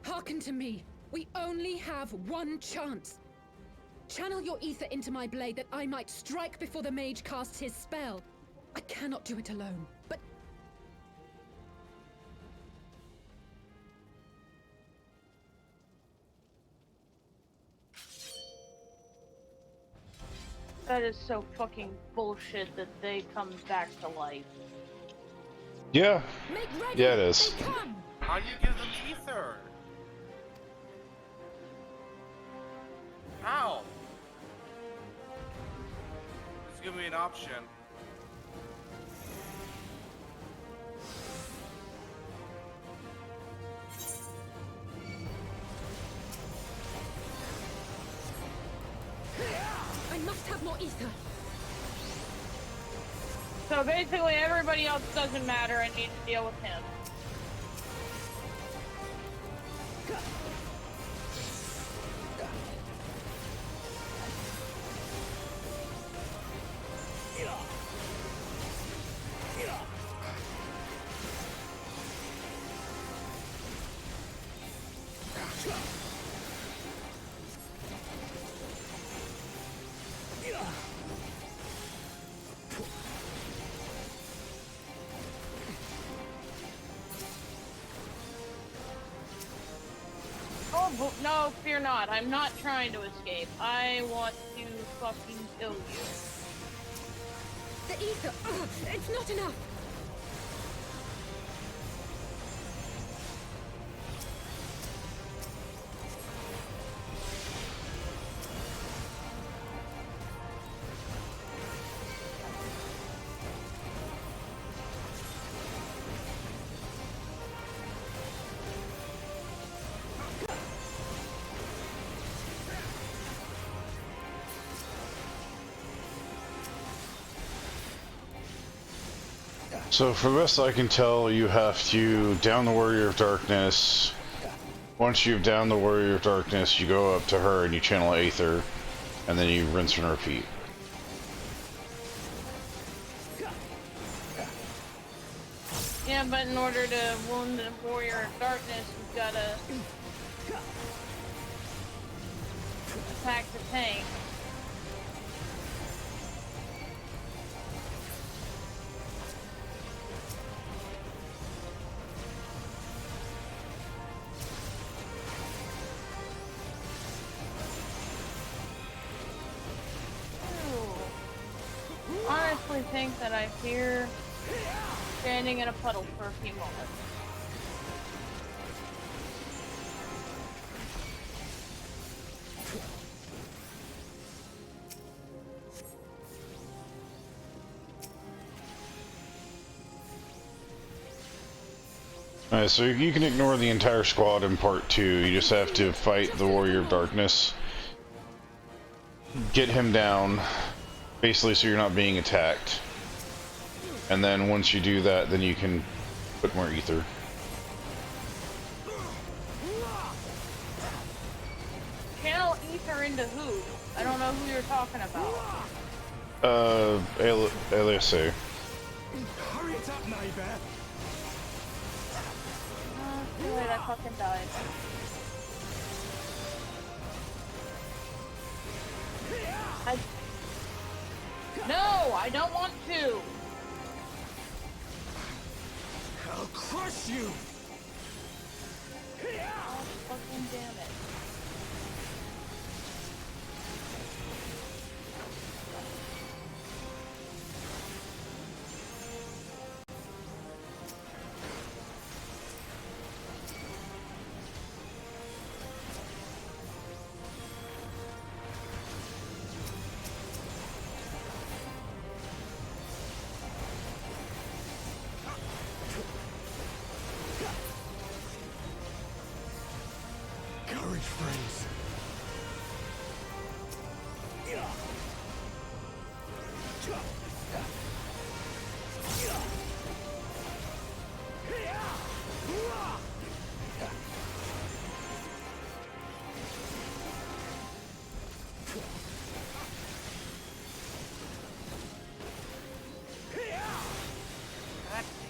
Hearken to me. We only have one chance. Channel your ether into my blade that I might strike before the mage casts his spell. I cannot do it alone, but... That is so fucking bullshit that they come back to life. Yeah. Yeah, it is. How do you give them ether? How? Just give me an option. I must have more ether. So basically everybody else doesn't matter and need to deal with him. Oh, no, fear not. I'm not trying to escape. I want to fucking kill you. The ether! Ugh, it's not enough! So, for the best I can tell, you have to down the Warrior of Darkness. Once you've downed the Warrior of Darkness, you go up to her and you channel Aether, and then you rinse and repeat. Yeah, but in order to wound the Warrior of Darkness, you've gotta attack the tank. I think that I fear standing in a puddle for a few moments. Alright, so you can ignore the entire squad in part 2. You just have to fight the Warrior of Darkness. Get him down. Basically, so you're not being attacked. And then once you do that, then you can put more ether. Channel ether into who? I don't know who you're talking about. Aliasse. Hurry it What's up, neighbor? Too late, I fucking died. No, I don't want to! I'll crush you! Oh, fucking damn it. Courage, friends. God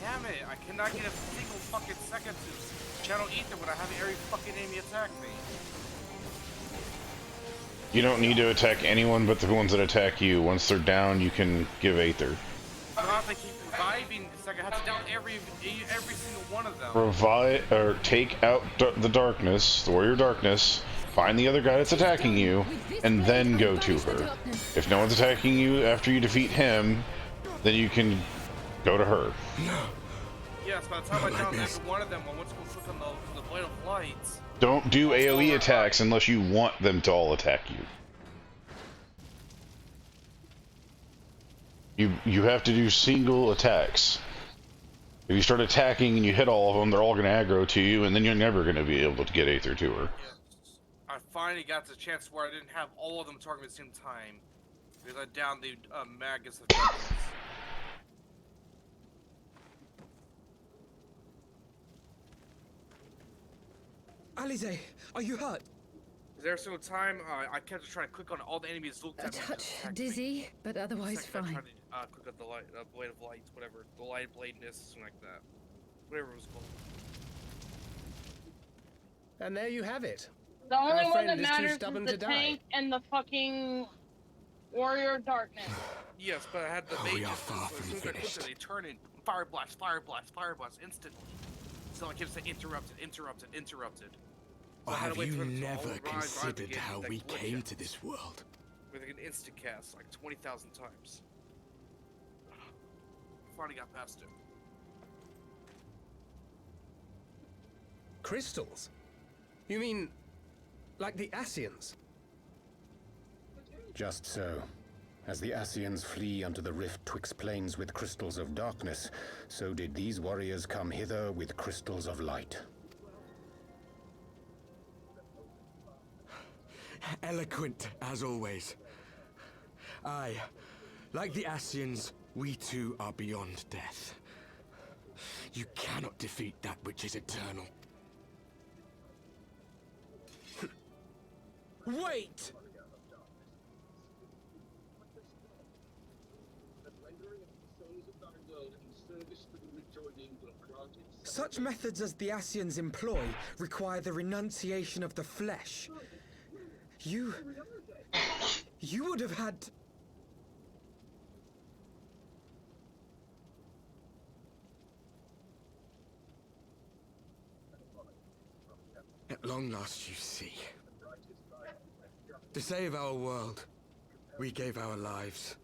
damn it! I cannot get a single fucking second to channel ether when I have every fucking enemy attack me. You don't need to attack anyone but the ones that attack you. Once they're down, you can give Aether. I don't have to keep reviving because I have to down every single one of them. Revive or take out the darkness, the warrior darkness. Find the other guy that's attacking you, and then go to her. If no one's attacking you after you defeat him, then you can go to her. Yes, by the time I down every one of them, I want to go click on the blade of lights. Don't do AoE attacks unless you want them to all attack you. You have to do single attacks. If you start attacking and you hit all of them, they're all going to aggro to you, and then you're never going to be able to get Aether to her. Yes. I finally got the chance where I didn't have all of them targeting at the same time. Because I downed the Magus of Darkness. Alize, are you hurt? There was a time I kept trying to click on all the enemies looked at me. A touch dizzy, but otherwise fine. I tried to click on the light, blade of light, whatever, the light bladeness, something like that, whatever it was called. And there you have it. The only Our one that friend is too matters is stubborn the to die. tank and the fucking warrior of darkness. Yes, but I had the we mages, are far so as from soon as I clicked it, they turn in fire blast, instantly. So I kept saying interrupted. So I had Have to wait you for it to never all rise considered again, how like we glitch came it. to this world? With like an instant cast, like 20,000 times. Finally got past it. Crystals? You mean, like the Ascians? Just so. As the Ascians flee unto the rift twixt planes with crystals of darkness, so did these warriors come hither with crystals of light. Eloquent, as always. Aye, like the Ascians, we too are beyond death. You cannot defeat that which is eternal. Wait! Such methods as the Ascians employ require the renunciation of the flesh. You would have had... At long last, you see. To save our world, we gave our lives.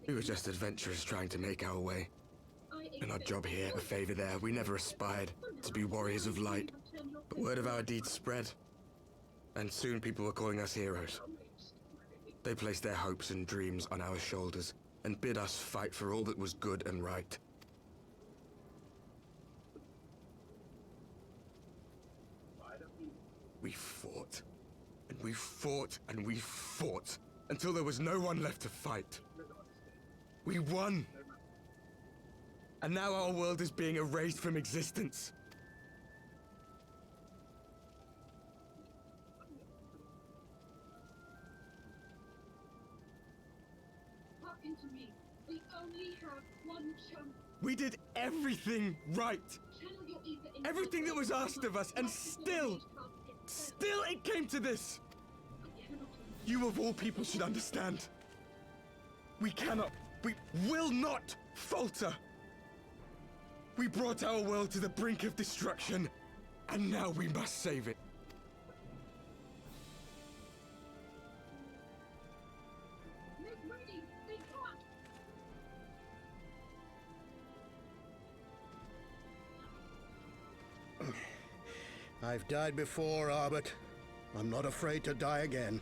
We were just adventurers trying to make our way. In our job here, a favor there, we never aspired to be warriors of light. But word of our deeds spread, and soon people were calling us heroes. They placed their hopes and dreams on our shoulders, and bid us fight for all that was good and right. We fought, and we fought, and we fought, until there was no one left to fight. We won! And now our world is being erased from existence. We did everything right. Everything that was asked of us, and still it came to this. You of all people should understand. We will not falter. We brought our world to the brink of destruction, and now we must save it. I've died before, Arbet. I'm not afraid to die again.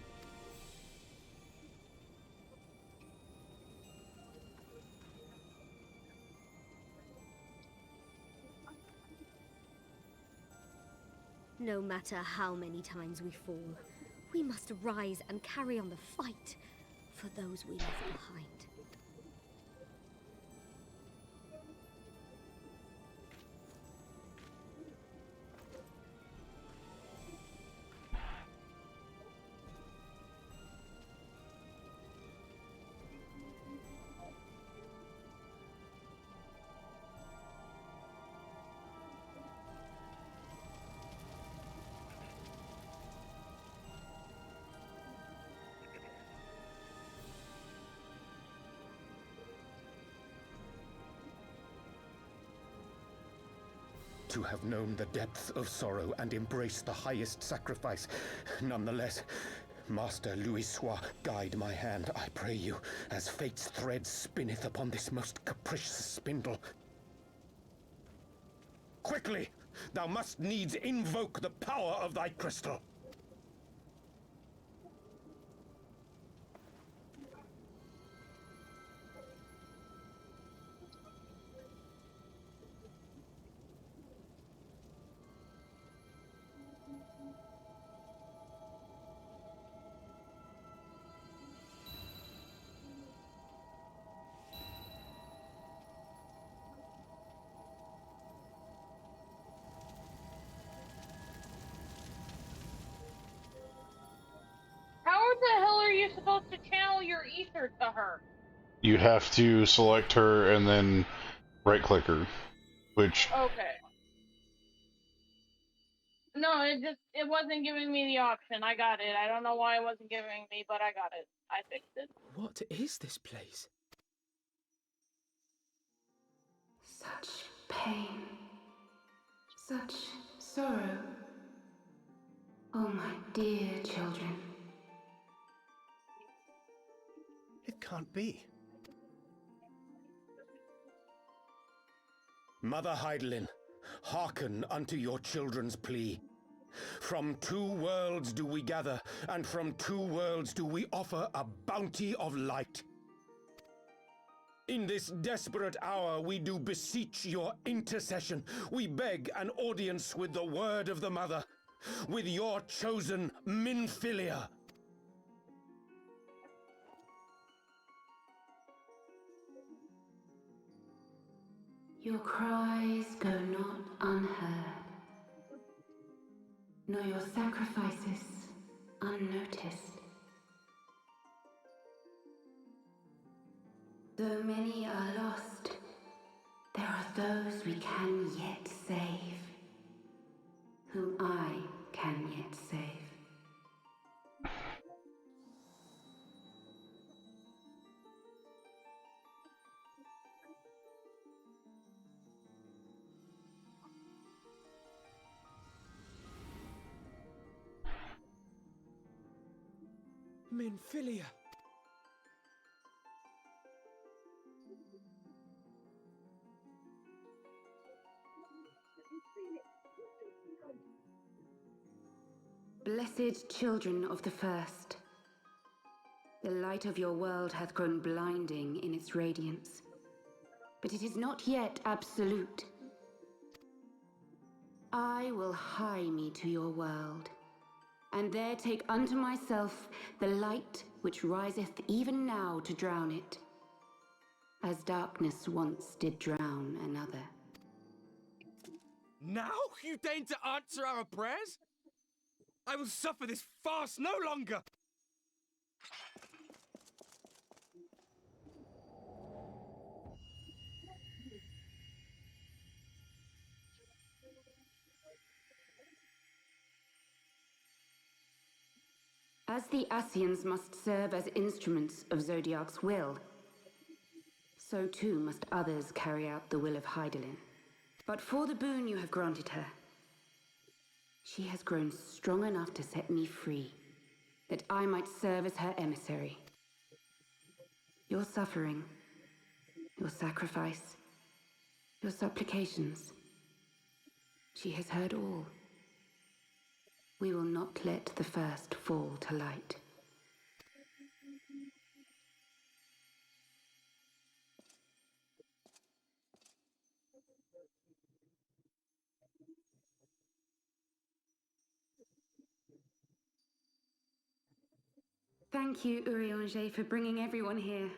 No matter how many times we fall, we must rise and carry on the fight for those we left behind. To have known the depth of sorrow and embraced the highest sacrifice. Nonetheless, Master Louis-Sois, guide my hand, I pray you, as fate's thread spinneth upon this most capricious spindle. Quickly! Thou must needs invoke the power of thy crystal. How the hell are you supposed to channel your ether to her? You have to select her and then right-click her, which... Okay. No, it wasn't giving me the option. I got it. I don't know why it wasn't giving me, but I got it. I fixed it. What is this place? Such pain. Such sorrow. Oh, my dear children. It can't be. Mother Heidelin, hearken unto your children's plea. From two worlds do we gather, and from two worlds do we offer a bounty of light. In this desperate hour we do beseech your intercession. We beg an audience with the word of the Mother, with your chosen Minfilia. Your cries go not unheard, nor your sacrifices unnoticed. Though many are lost, there are those we can yet save, whom I can yet save. Minfilia. Blessed children of the first, the light of your world hath grown blinding in its radiance, but it is not yet absolute. I will hie me to your world, and there take unto myself the light which riseth even now to drown it, as darkness once did drown another. Now you deign to answer our prayers? I will suffer this farce no longer! As the Ascians must serve as instruments of Zodiark's will, so too must others carry out the will of Hydaelyn. But for the boon you have granted her, she has grown strong enough to set me free, that I might serve as her emissary. Your suffering, your sacrifice, your supplications, she has heard all. We will not let the first fall to light. Thank you, Urianger, for bringing everyone here.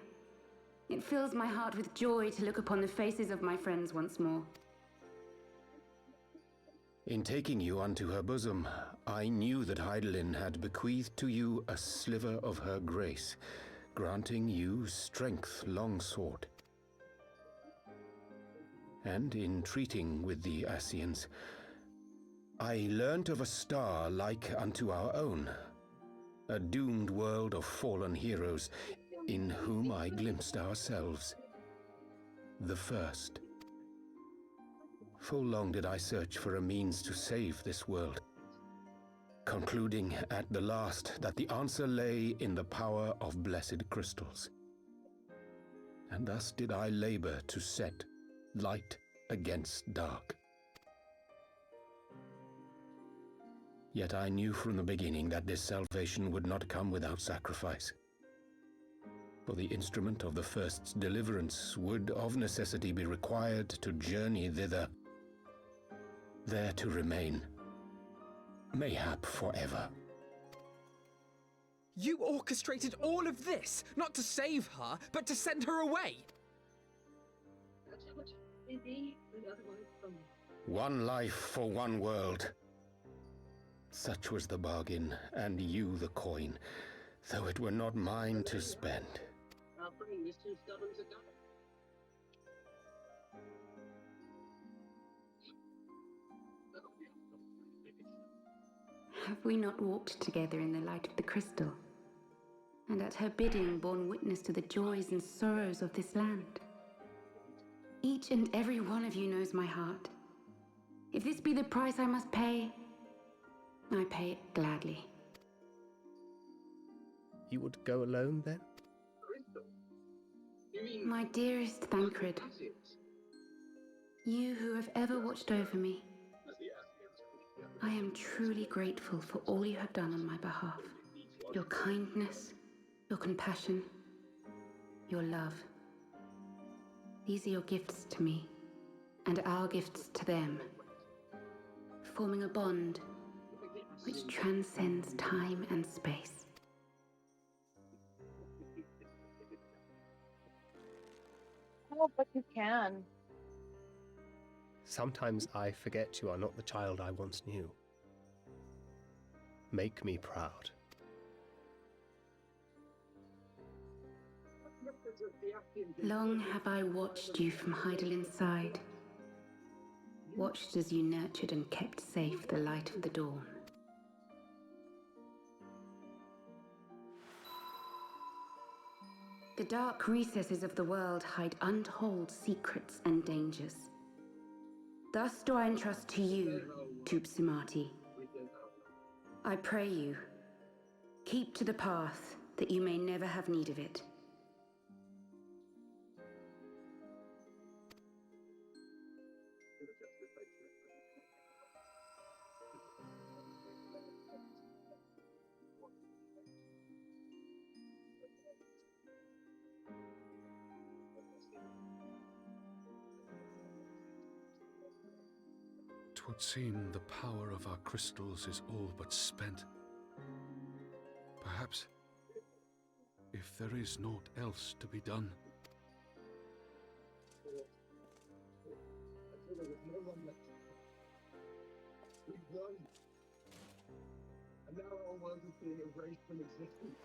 It fills my heart with joy to look upon the faces of my friends once more. In taking you unto her bosom, I knew that Hydaelyn had bequeathed to you a sliver of her grace, granting you strength long sought. And in treating with the Ascians, I learnt of a star like unto our own, a doomed world of fallen heroes, in whom I glimpsed ourselves, the first. Full long did I search for a means to save this world, concluding at the last that the answer lay in the power of blessed crystals. And thus did I labor to set light against dark. Yet I knew from the beginning that this salvation would not come without sacrifice. For the instrument of the first's deliverance would of necessity be required to journey thither, there to remain, mayhap forever. You orchestrated all of this, not to save her, but to send her away! One life for one world. Such was the bargain, and you the coin, though it were not mine to spend. Our friend is too stubborn to go. Have we not walked together in the light of the crystal, and at her bidding borne witness to the joys and sorrows of this land? Each and every one of you knows my heart. If this be the price I must pay, I pay it gladly. You would go alone, then? My dearest Thancred, you who have ever watched over me, I am truly grateful for all you have done on my behalf. Your kindness, your compassion, your love. These are your gifts to me, and our gifts to them, forming a bond which transcends time and space. Oh, but you can. Sometimes I forget you are not the child I once knew. Make me proud. Long have I watched you from Hydaelyn's side, watched as you nurtured and kept safe the light of the dawn. The dark recesses of the world hide untold secrets and dangers. Thus do I entrust to you, Tupsimati. I pray you, keep to the path that you may never have need of it. Twould seem the power of our crystals is all but spent. Perhaps, if there is naught else to be done. We've won. And now our world is being erased from existence.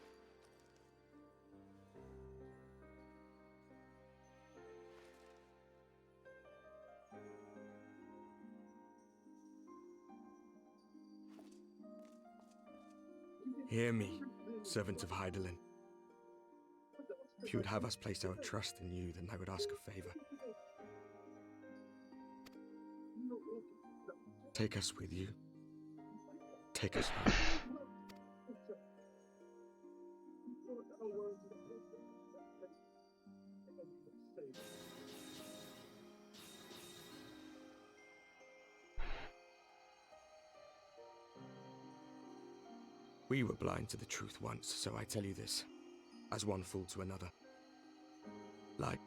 Hear me, servant of Hydaelyn. If you would have us place our trust in you, then I would ask a favor. Take us with you. Take us home. We were blind to the truth once, so I tell you this, as one fool to another. Light,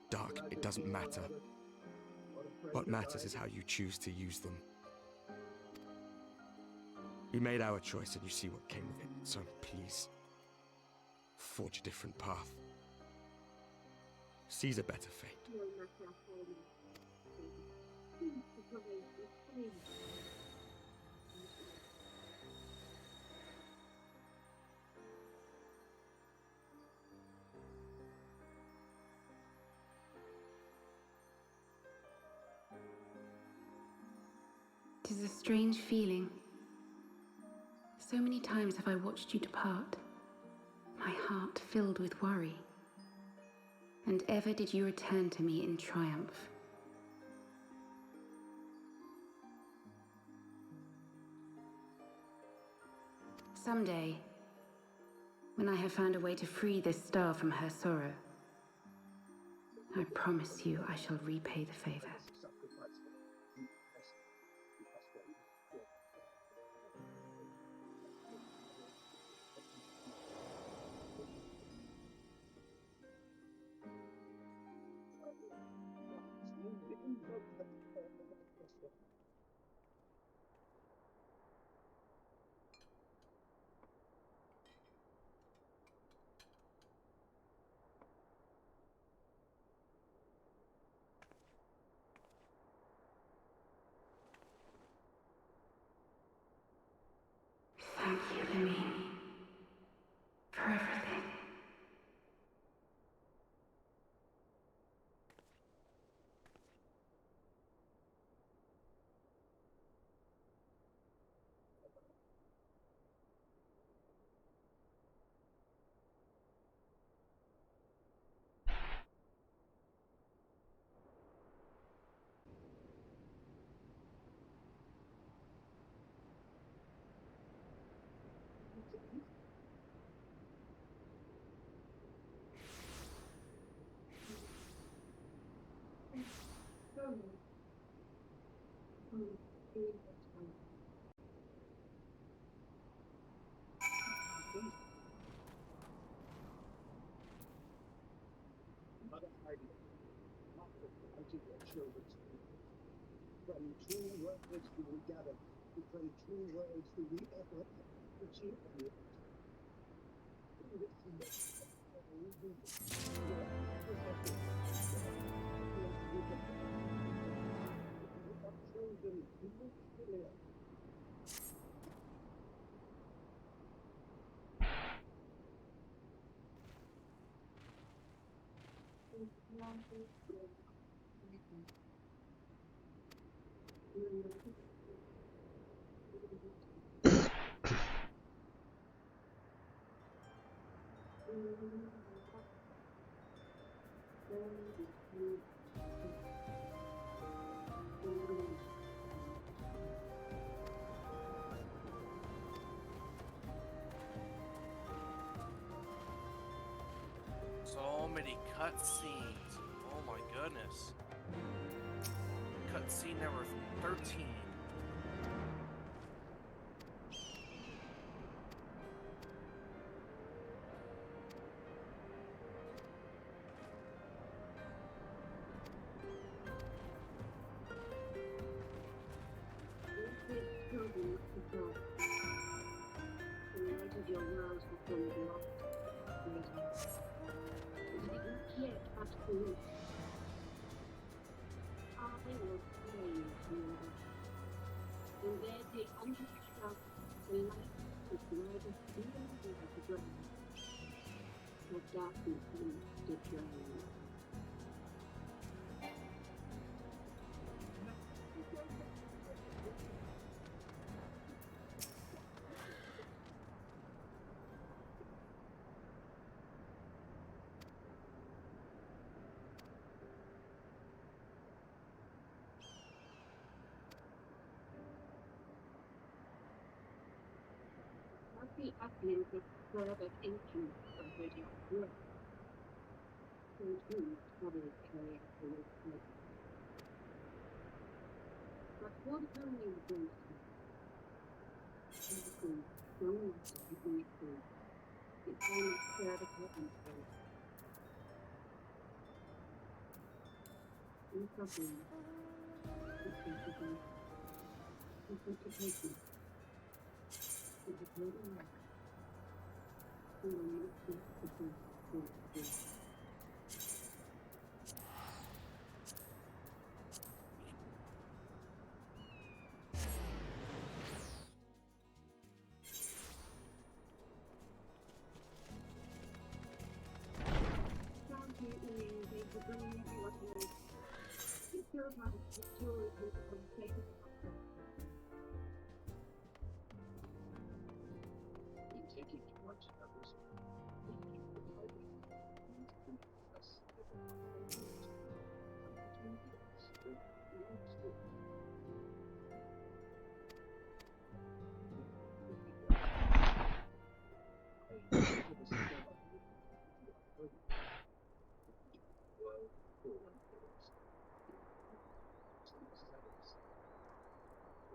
dark, it doesn't matter. What matters is how you choose to use them. We made our choice and you see what came of it, so please, forge a different path. Seize a better fate. It is a strange feeling. So many times have I watched you depart, my heart filled with worry. And ever did you return to me in triumph. Someday, when I have found a way to free this star from her sorrow, I promise you I shall repay the favor. Thank you, Lemmy, for everything. From true words we will gather, from true words we will ever achieve. So many cutscenes. Oh my goodness. Cutscene number 13. The Athlins have further instruments of Zodiac's will. So too others carry out the will of Heidel. But what can you do? Everything goes to be equal. It's only theoretical and fair. In suffering, it's possible. It's education. It's a great life. We will not be the first.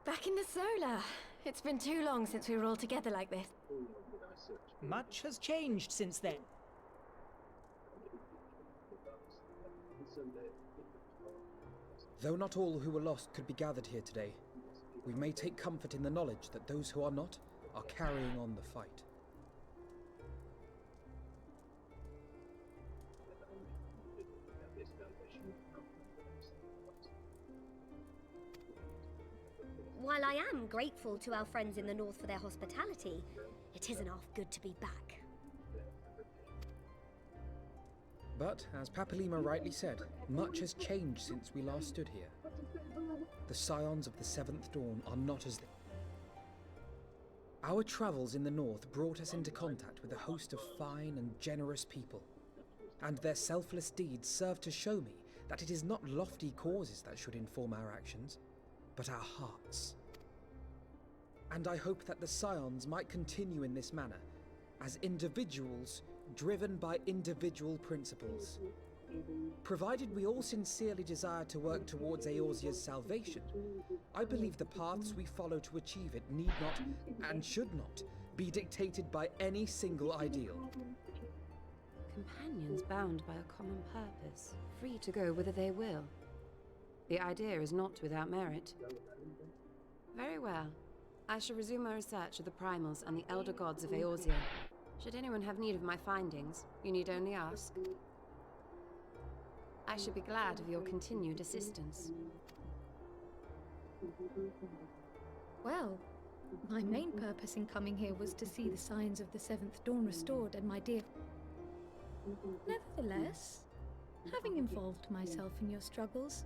Back in the solar. It's been too long since we were all together like this. Much has changed since then. Though not all who were lost could be gathered here today, we may take comfort in the knowledge that those who are not are carrying on the fight. While I am grateful to our friends in the north for their hospitality, it isn't half good to be back. But, as Papalima rightly said, much has changed since we last stood here. The scions of the Seventh Dawn are not as they... Our travels in the north brought us into contact with a host of fine and generous people, and their selfless deeds serve to show me that it is not lofty causes that should inform our actions, but our hearts. And I hope that the scions might continue in this manner, as individuals driven by individual principles. Provided we all sincerely desire to work towards Eorzea's salvation, I believe the paths we follow to achieve it need not, and should not, be dictated by any single ideal. Companions bound by a common purpose, free to go whither they will. The idea is not without merit. Very well. I shall resume my research of the primals and the elder gods of Eorzea. Should anyone have need of my findings, you need only ask. I should be glad of your continued assistance. Well, my main purpose in coming here was to see the signs of the Seventh Dawn restored and my dear... Nevertheless, having involved myself in your struggles,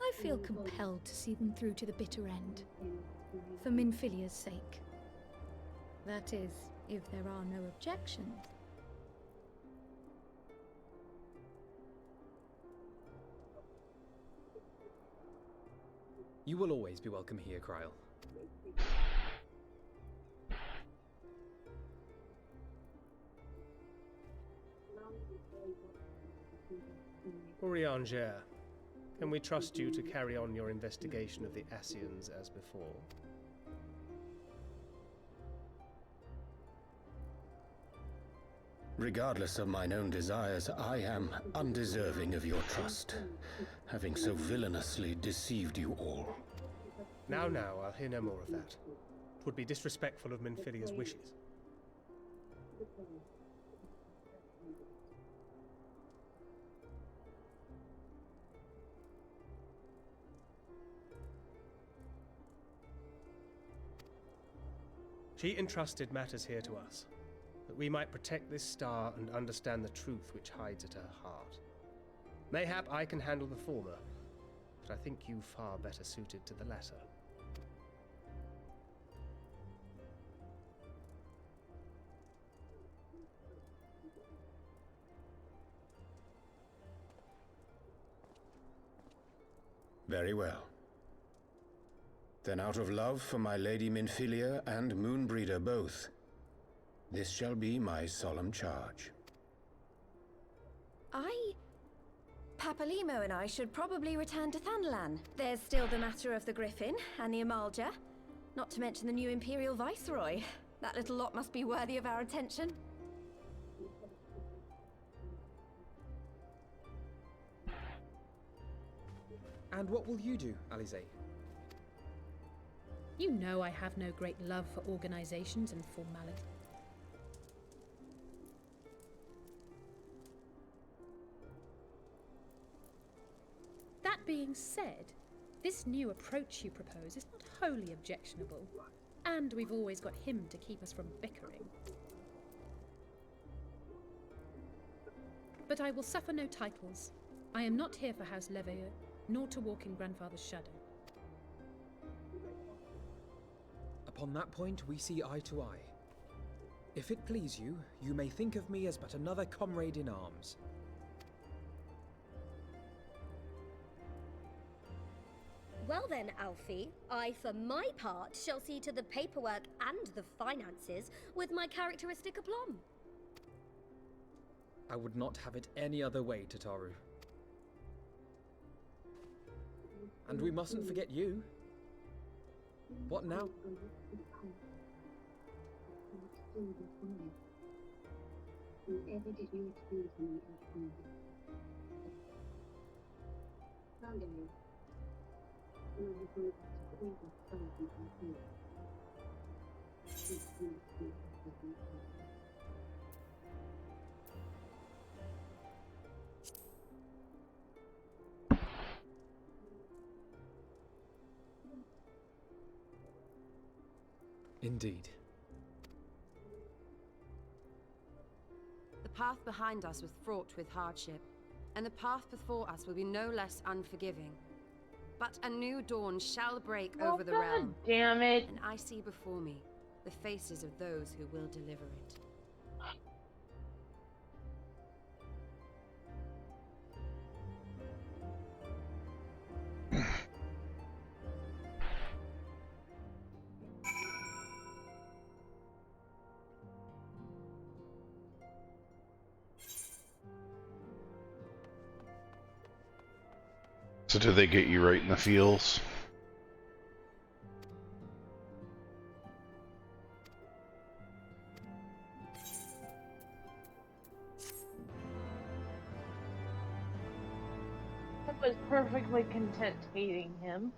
I feel compelled to see them through to the bitter end. For Minfilia's sake. That is, if there are no objections. You will always be welcome here, Kryl. Urianger, can we trust you to carry on your investigation of the Ascians as before? Regardless of mine own desires, I am undeserving of your trust, having so villainously deceived you all. Now, I'll hear no more of that. 'Twould be disrespectful of Minfilia's wishes. She entrusted matters here to us, that we might protect this star and understand the truth which hides at her heart. Mayhap I can handle the former, but I think you far better suited to the latter. Very well. Then out of love for my Lady Minfilia and Moonbreeder both, This shall be my solemn charge. Papalimo and I should probably return to Thanalan. There's still the matter of the Griffin and the Amalja, not to mention the new Imperial Viceroy. That little lot must be worthy of our attention. And what will you do, Alize? You know I have no great love for organizations and formality. That being said, this new approach you propose is not wholly objectionable, and we've always got him to keep us from bickering. But I will suffer no titles. I am not here for House Leveilleur, nor to walk in Grandfather's shadow. Upon that point, we see eye to eye. If it please you, you may think of me as but another comrade in arms. Well then, Alfie, I, for my part, shall see to the paperwork and the finances with my characteristic aplomb. I would not have it any other way, Tataru. And we mustn't forget you. What now? Indeed. The path behind us was fraught with hardship, and the path before us will be no less unforgiving. But a new dawn shall break over the realm. Damn it. And I see before me the faces of those who will deliver it. So did they get you right in the feels? I was perfectly content hating him.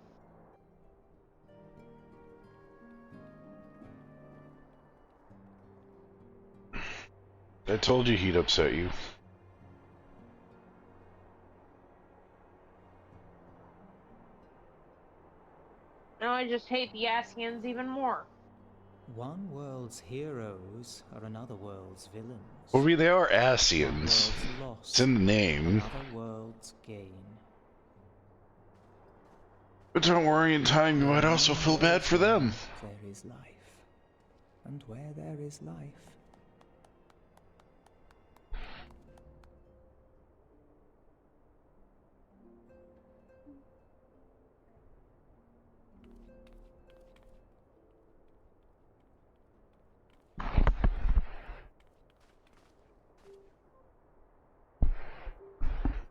I told you he'd upset you. Now I just hate the Asians even more. One world's heroes are another world's villains. Well, they are Asians. It's in the name. Another world's gain. But don't worry, in time you might also feel bad for them. There is life. And where there is life,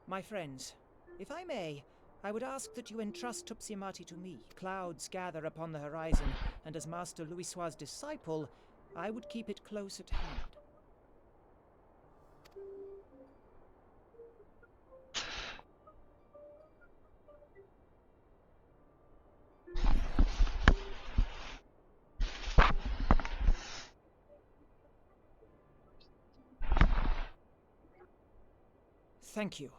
my friends, if I may, I would ask that you entrust Tupsimati to me. Clouds gather upon the horizon, and as Master Louisoix's disciple, I would keep it close at hand. Thank you.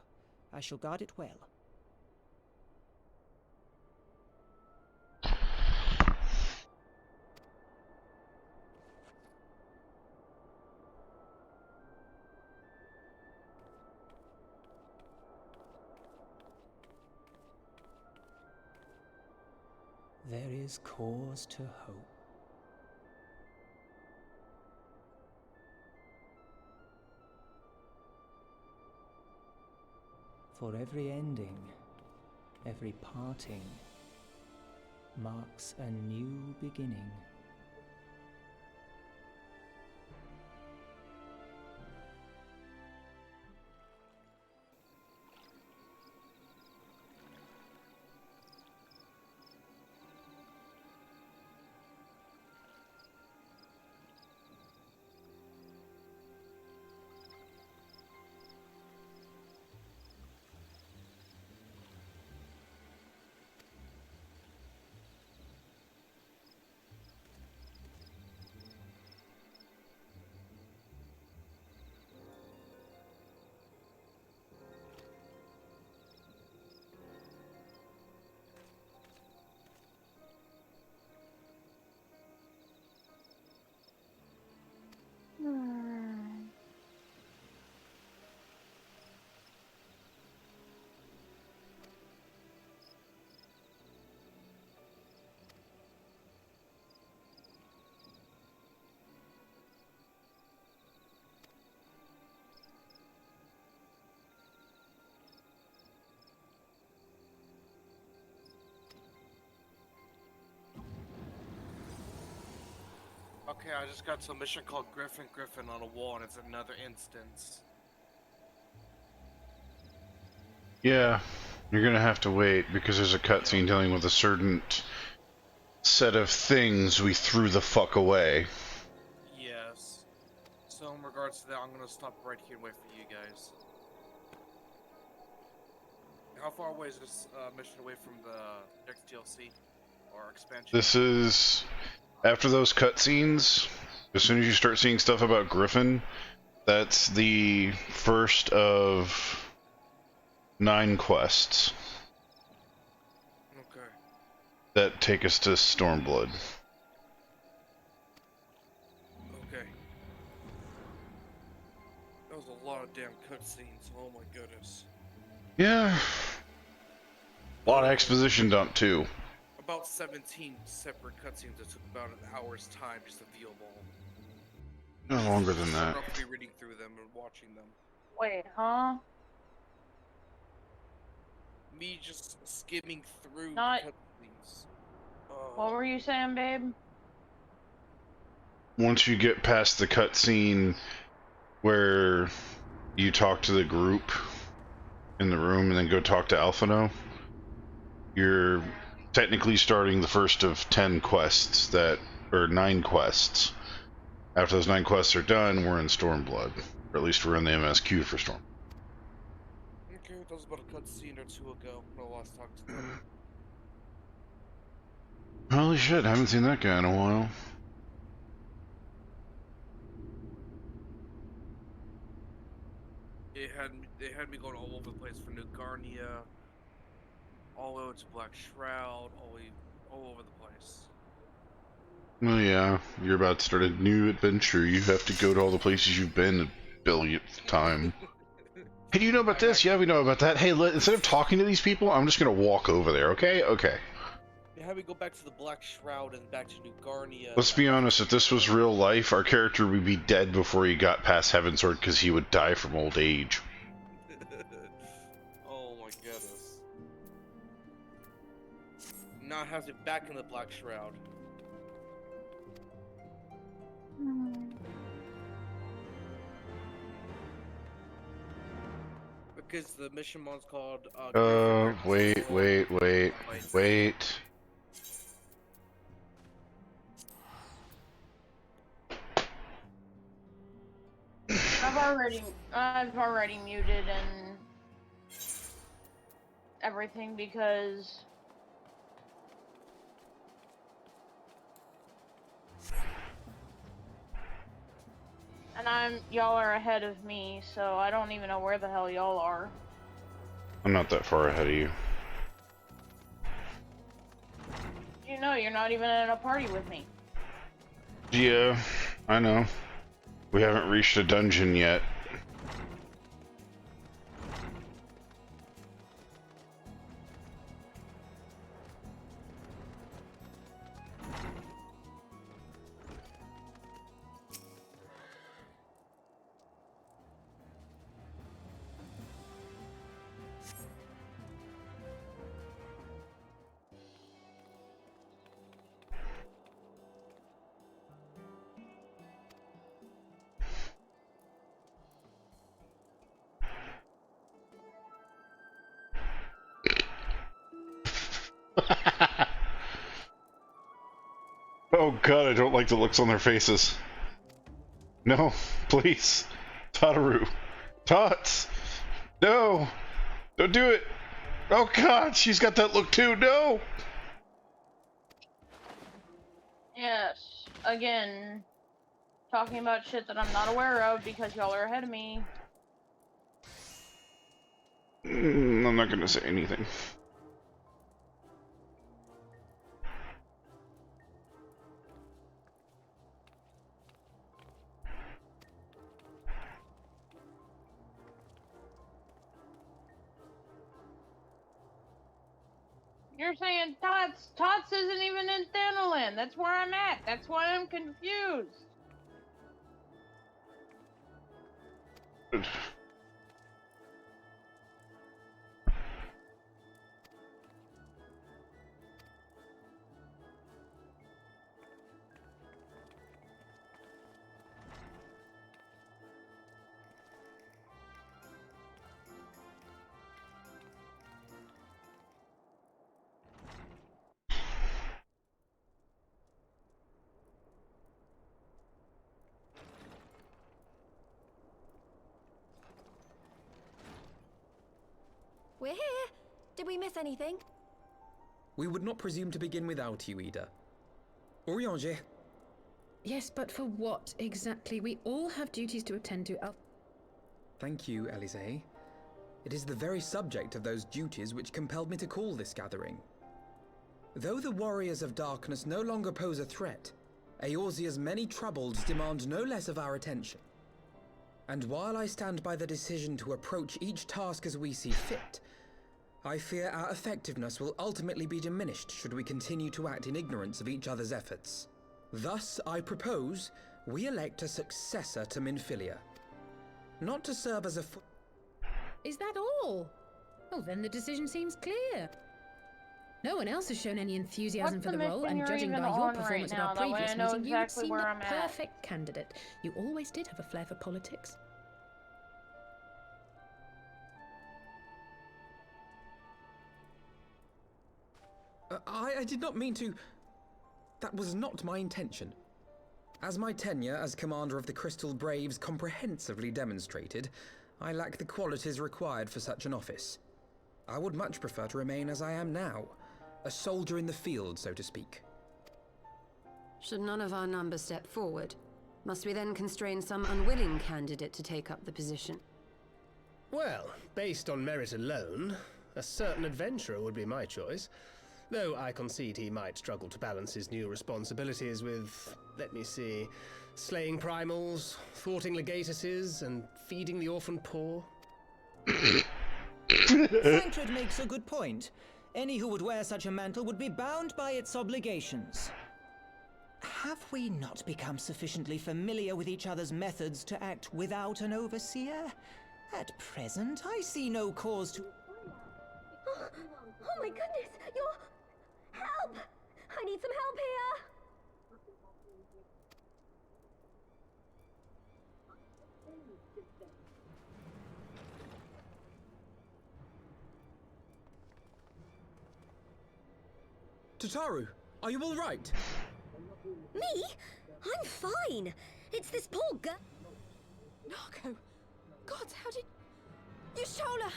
I shall guard it well. There is cause to hope. For every ending, every parting, marks a new beginning. Okay, I just got some mission called Griffin on a wall, and it's another instance. Yeah, you're gonna have to wait because there's a cutscene dealing with a certain set of things we threw the fuck away. Yes. So in regards to that, I'm gonna stop right here and wait for you guys. How far away is this mission away from the next DLC or expansion? This is after those cutscenes. As soon as you start seeing stuff about Griffin, that's the first of 9 quests. Okay. That take us to Stormblood. Okay. That was a lot of damn cutscenes. Oh my goodness. Yeah. A lot of exposition dump too. About 17 separate cutscenes that took about an hour's time just to view them all. No longer than that. Roughly reading through them and watching them. Wait, huh? Me just skimming through Not- cutscenes. What were you saying, babe? Once you get past the cutscene where you talk to the group in the room and then go talk to Alphino, you're technically starting the first of 10 quests or 9 quests. After those 9 quests are done, we're in Stormblood. Or at least we're in the MSQ for Storm. Okay, that was about a cutscene or 2 ago when I last talked to them. Holy shit, I haven't seen that guy in a while. They had me going all over the place for New Garnia, all over to Black Shroud, all over the place. Well, yeah, you're about to start a new adventure. You have to go to all the places you've been a billionth time. Hey, do you know about this? Yeah, we know about that. Hey, instead of talking to these people, I'm just gonna walk over there, okay? Okay. They had me go back to the Black Shroud and back to New Garnia. Let's be honest, if this was real life, our character would be dead before he got past Heavensward because he would die from old age. Oh my goodness. Now I have to back in the Black Shroud. Because the mission mod's called Wait. I've already muted and everything because y'all are ahead of me, so I don't even know where the hell y'all are. I'm not that far ahead of you. You know, you're not even in a party with me. Yeah, I know. We haven't reached a dungeon yet. Oh god, I don't like the looks on their faces. No, please. Tataru. Tots! No! Don't do it! Oh god, she's got that look too, no! Yes, again, talking about shit that I'm not aware of because y'all are ahead of me. I'm not gonna say anything. You're saying Tots? Tots isn't even in Thanalan. That's where I'm at. That's why I'm confused. Did we miss anything? We would not presume to begin without you, Ida. Orianger. Yes, but for what exactly? We all have duties to attend to. Thank you, Elise. It is the very subject of those duties which compelled me to call this gathering. Though the warriors of darkness no longer pose a threat, Eorzea's many troubles demand no less of our attention. And while I stand by the decision to approach each task as we see fit, I fear our effectiveness will ultimately be diminished should we continue to act in ignorance of each other's efforts. Thus, I propose we elect a successor to Minfilia. Not to serve as a Is that all? Well, then the decision seems clear. No one else has shown any enthusiasm for the role, and judging by your performance at our previous meeting, you would seem the perfect candidate. You always did have a flair for politics. I did not mean to... That was not my intention. As my tenure as commander of the Crystal Braves comprehensively demonstrated, I lack the qualities required for such an office. I would much prefer to remain as I am now, a soldier in the field, so to speak. Should none of our numbers step forward, must we then constrain some unwilling candidate to take up the position? Well, based on merit alone, a certain adventurer would be my choice. Though I concede he might struggle to balance his new responsibilities with, let me see, slaying primals, thwarting legatuses, and feeding the orphan poor. Thancred makes a good point. Any who would wear such a mantle would be bound by its obligations. Have we not become sufficiently familiar with each other's methods to act without an overseer? At present, I see no cause to... Oh my goodness! You're... Help! I need some help here! Tataru, are you all right? Me? I'm fine. It's this poor girl. Narco. God, how did... Yashola!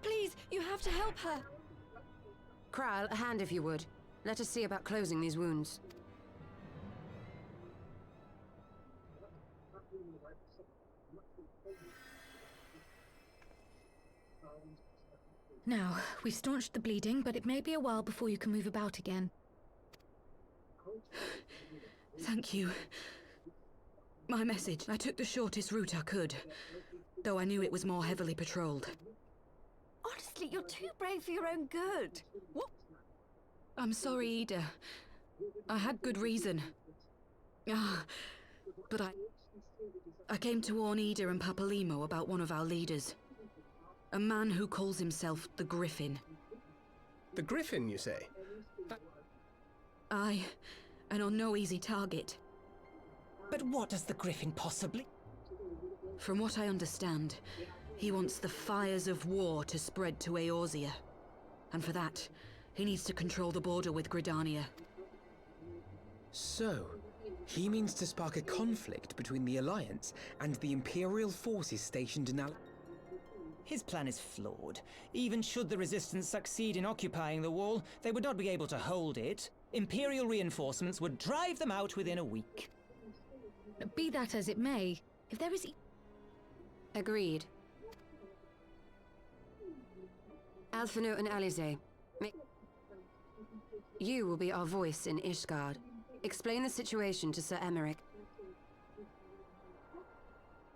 Please, you have to help her. Kral, a hand if you would. Let us see about closing these wounds. Now, we've staunched the bleeding, but it may be a while before you can move about again. Thank you. My message. I took the shortest route I could, though I knew it was more heavily patrolled. Honestly, you're too brave for your own good. What? I'm sorry, Ida. I had good reason. But I came to warn Ida and Papalimo about one of our leaders. A man who calls himself the Griffin. The Griffin, you say? Aye, and on no easy target. But what does the Griffin possibly... From what I understand, he wants the fires of war to spread to Eorzea. And for that, he needs to control the border with Gridania. So, he means to spark a conflict between the Alliance and the Imperial forces stationed in His plan is flawed. Even should the Resistance succeed in occupying the wall, they would not be able to hold it. Imperial reinforcements would drive them out within a week. Be that as it may, if there is... Agreed. Alphino and Alize, you will be our voice in Ishgard. Explain the situation to Sir Emmerich.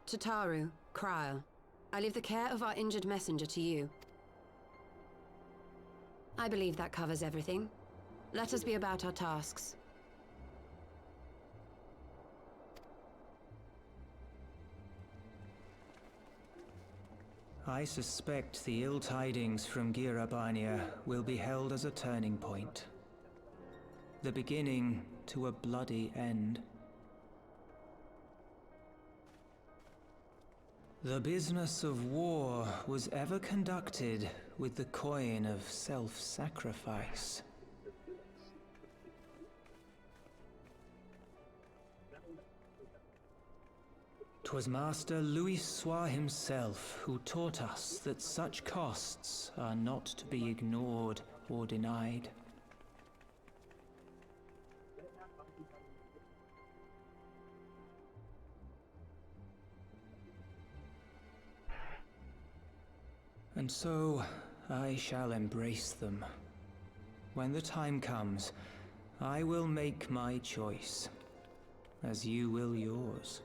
Tataru, Krile, I leave the care of our injured messenger to you. I believe that covers everything. Let us be about our tasks. I suspect the ill tidings from Girabania will be held as a turning point. The beginning to a bloody end. The business of war was ever conducted with the coin of self-sacrifice. 'Twas Master Louisoix himself who taught us that such costs are not to be ignored or denied. And so, I shall embrace them. When the time comes, I will make my choice, as you will yours.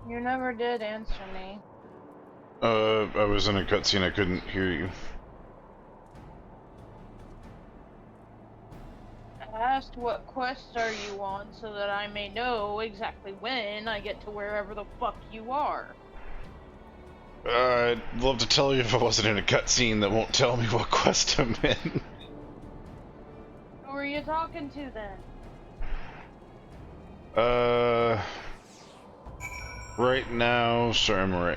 You never did answer me. I was in a cutscene, I couldn't hear you. I asked what quest are you on so that I may know exactly when I get to wherever the fuck you are. I'd love to tell you if I wasn't in a cutscene that won't tell me what quest I'm in. Who are you talking to then? Right now, Sarmaric.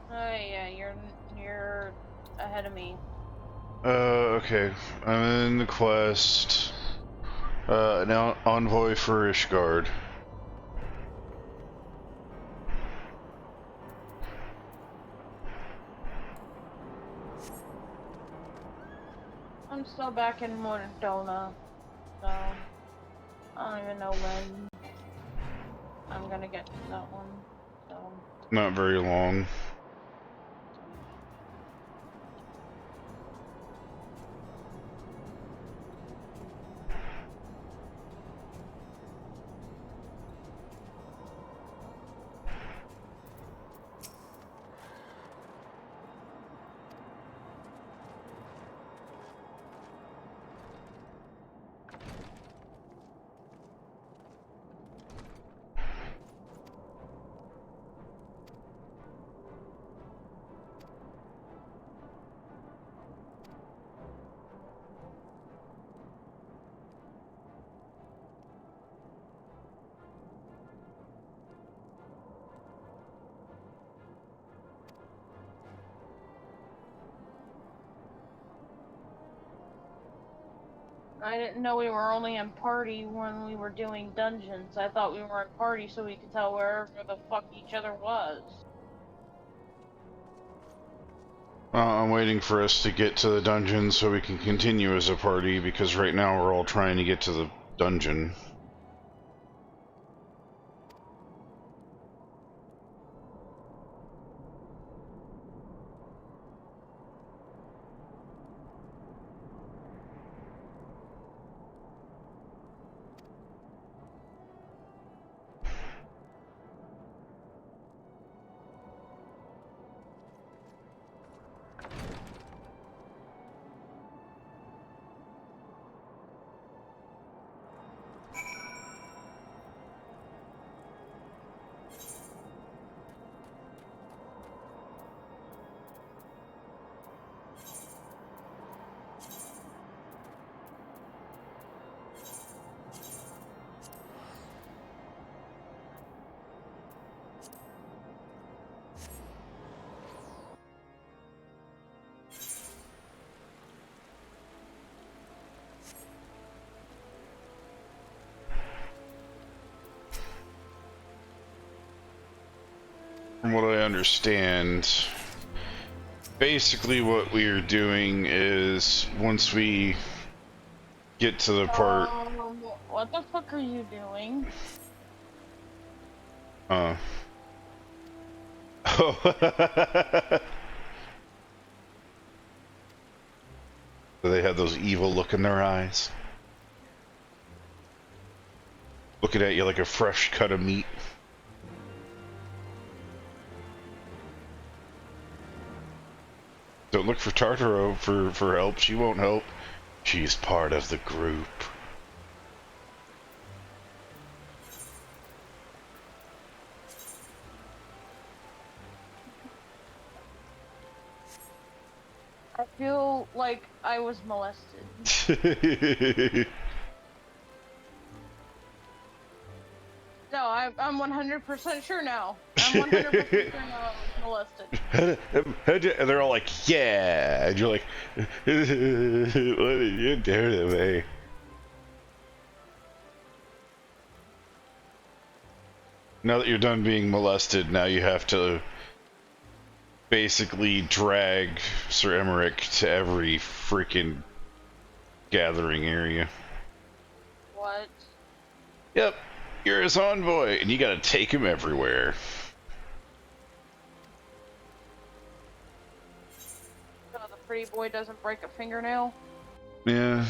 Oh yeah, you're ahead of me. Okay. I'm in the quest. Now envoy for Ishgard. I'm still back in Mordona, so I don't even know when I'm gonna get to that one. So. Not very long. I didn't know we were only in party when we were doing dungeons. I thought we were in party so we could tell wherever the fuck each other was. I'm waiting for us to get to the dungeon so we can continue as a party, because right now we're all trying to get to the dungeon. From what I understand, basically what we are doing is once we get to the part... What the fuck are you doing? Oh. They have those evil look in their eyes. Looking at you like a fresh cut of meat. Don't look for Tartaro for help. She won't help. She's part of the group. I feel like I was molested. No, I'm 100% sure now. I'm 100% sure now I was molested. And they're all like, yeah. And you're like, what did you do to me? Now that you're done being molested, now you have to basically drag Sir Emmerich to every freaking gathering area. What? Yep. You're his envoy, and you gotta take him everywhere. So the pretty boy doesn't break a fingernail? Yeah.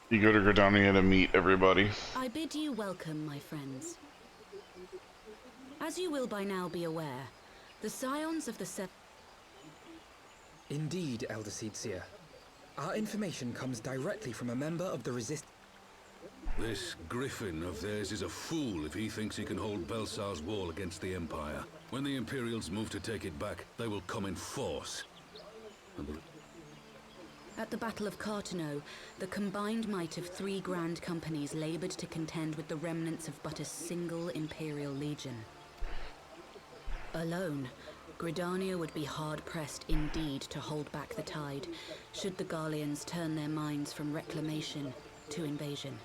You go to Gridania to meet everybody. I bid you welcome, my friends. As you will by now be aware, the scions of the Seven... Indeed, Elder Seedseer. Our information comes directly from a member of the Resistance. This Griffin of theirs is a fool if he thinks he can hold Belsar's wall against the Empire. When the Imperials move to take it back, they will come in force. At the Battle of Cartano, the combined might of 3 grand companies labored to contend with the remnants of but a single Imperial legion. Alone, Gridania would be hard-pressed indeed to hold back the tide, should the Garleans turn their minds from reclamation to invasion.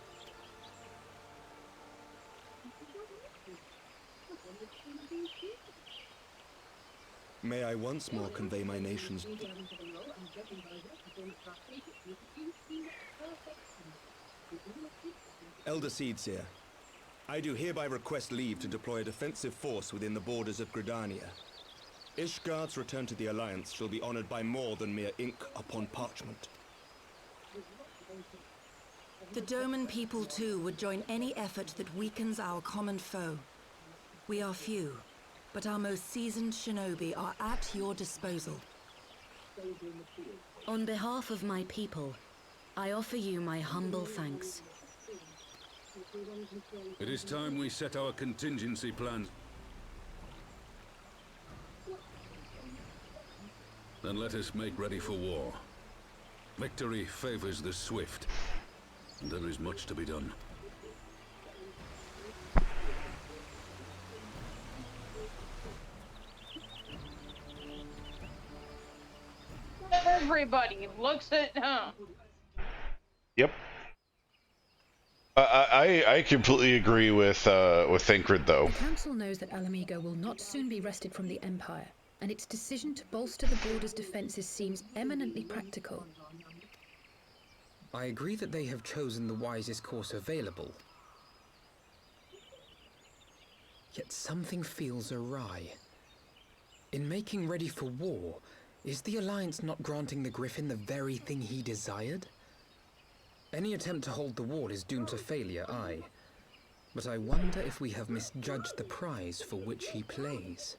May I once more convey my nation's... Elder Seedseer, I do hereby request leave to deploy a defensive force within the borders of Gridania. Ishgard's return to the Alliance shall be honored by more than mere ink upon parchment. The Doman people, too, would join any effort that weakens our common foe. We are few, but our most seasoned shinobi are at your disposal. On behalf of my people, I offer you my humble thanks. It is time we set our contingency plans. Then let us make ready for war. Victory favors the swift, and there is much to be done. everybody looks at him. Yep. I completely agree with Thancred, though. The Council knows that Alamigo will not soon be wrested from the Empire, and its decision to bolster the border's defenses seems eminently practical. I agree that they have chosen the wisest course available. Yet something feels awry. In making ready for war, is the Alliance not granting the Griffin the very thing he desired? Any attempt to hold the wall is doomed to failure, aye. But I wonder if we have misjudged the prize for which he plays.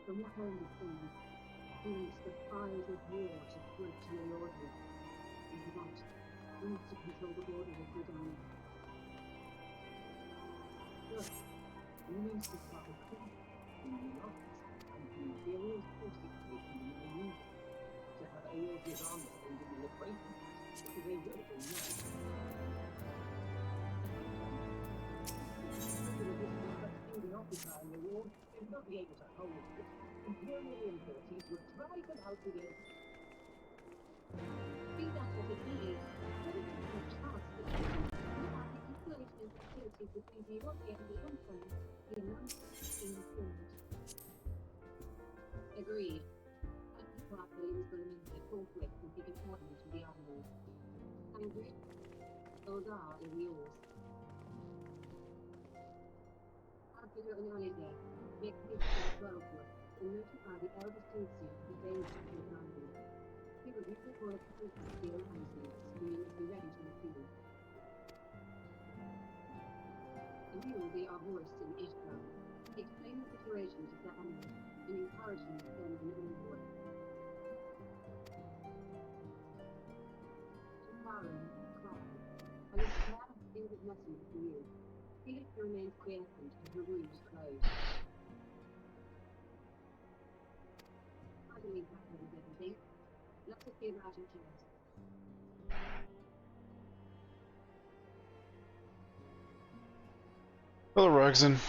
From what I understand, he wants the fires of war to spread to Eorzea, and for that, he needs to control the border with Gridana. First, he needs to start a coup in the office and the Imperial forces taken in the region to have Eorzea's army under the equation, because they will be necessary. The occupying the wall and not be able to hold it. Imperial forces would drive them out with it. Be that as it may, what is the chance that you have the installation of facilities between the Eorzea and the Empire, the Alliance is being formed. Agreed. I think Blackberry was going to be forthwith and give an ordinance to the Admiral. Angry? Those are yours. Consider an holiday. Make this to 12 work, and notify the elder Cynthia of the danger to the garden. He will use the call of the Alliance mates, and you must be ready to receive. And you will be our voice in Ishtar. Explain the situation to the Admiral, and encourage him to send an envoy. To Baron, Cloud, I will prepare a field of messenger for you. Felix remains quiescent and her room is closed. I believe that covers everything. Let's just get out of chairs. Hello, Roxanne.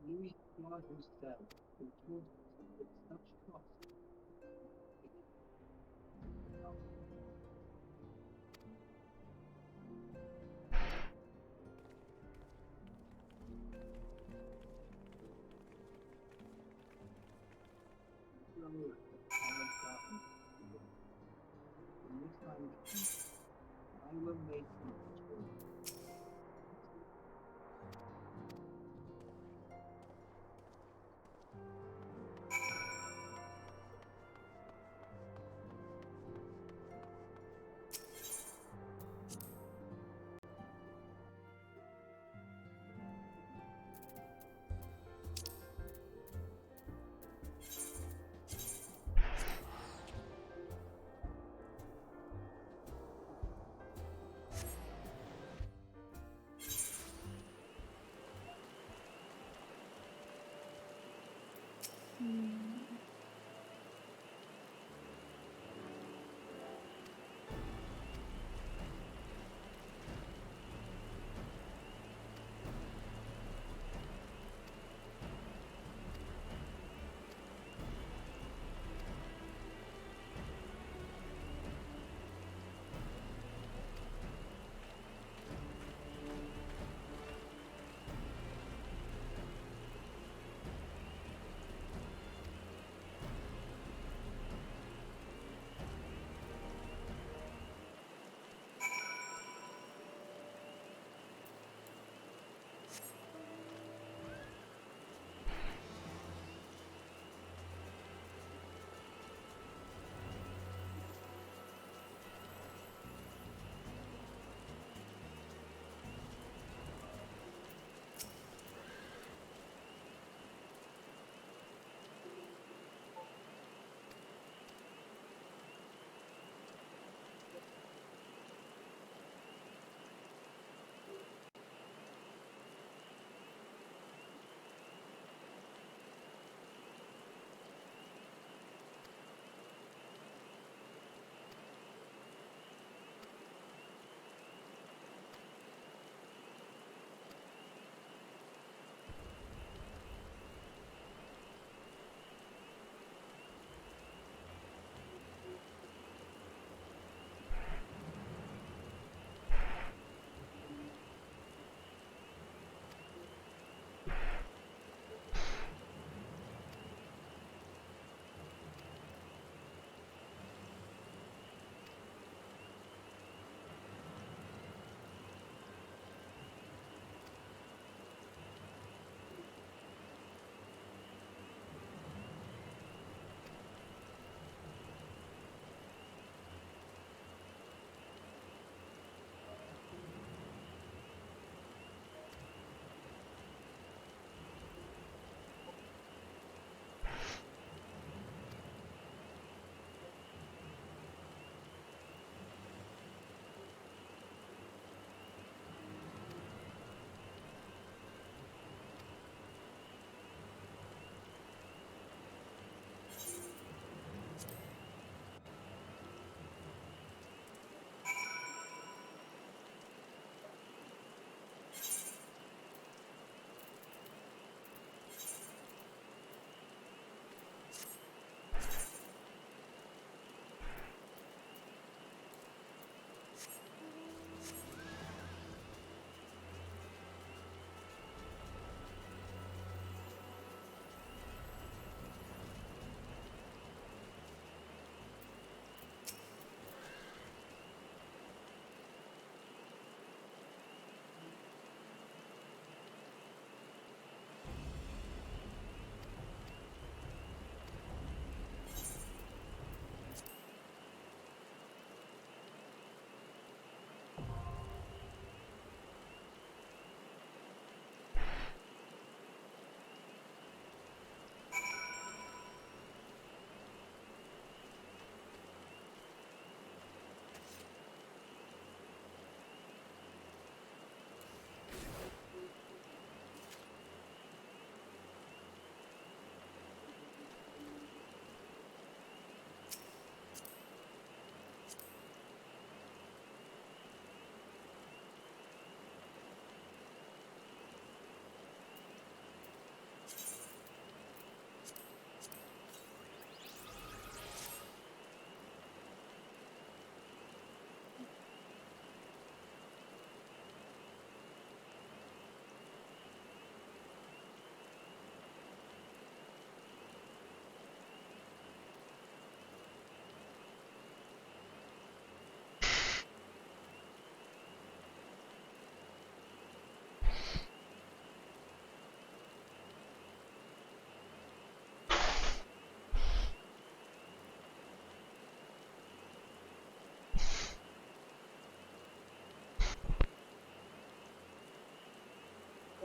Louis God himself, who taught us with such cost. I will make you.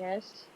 Yes.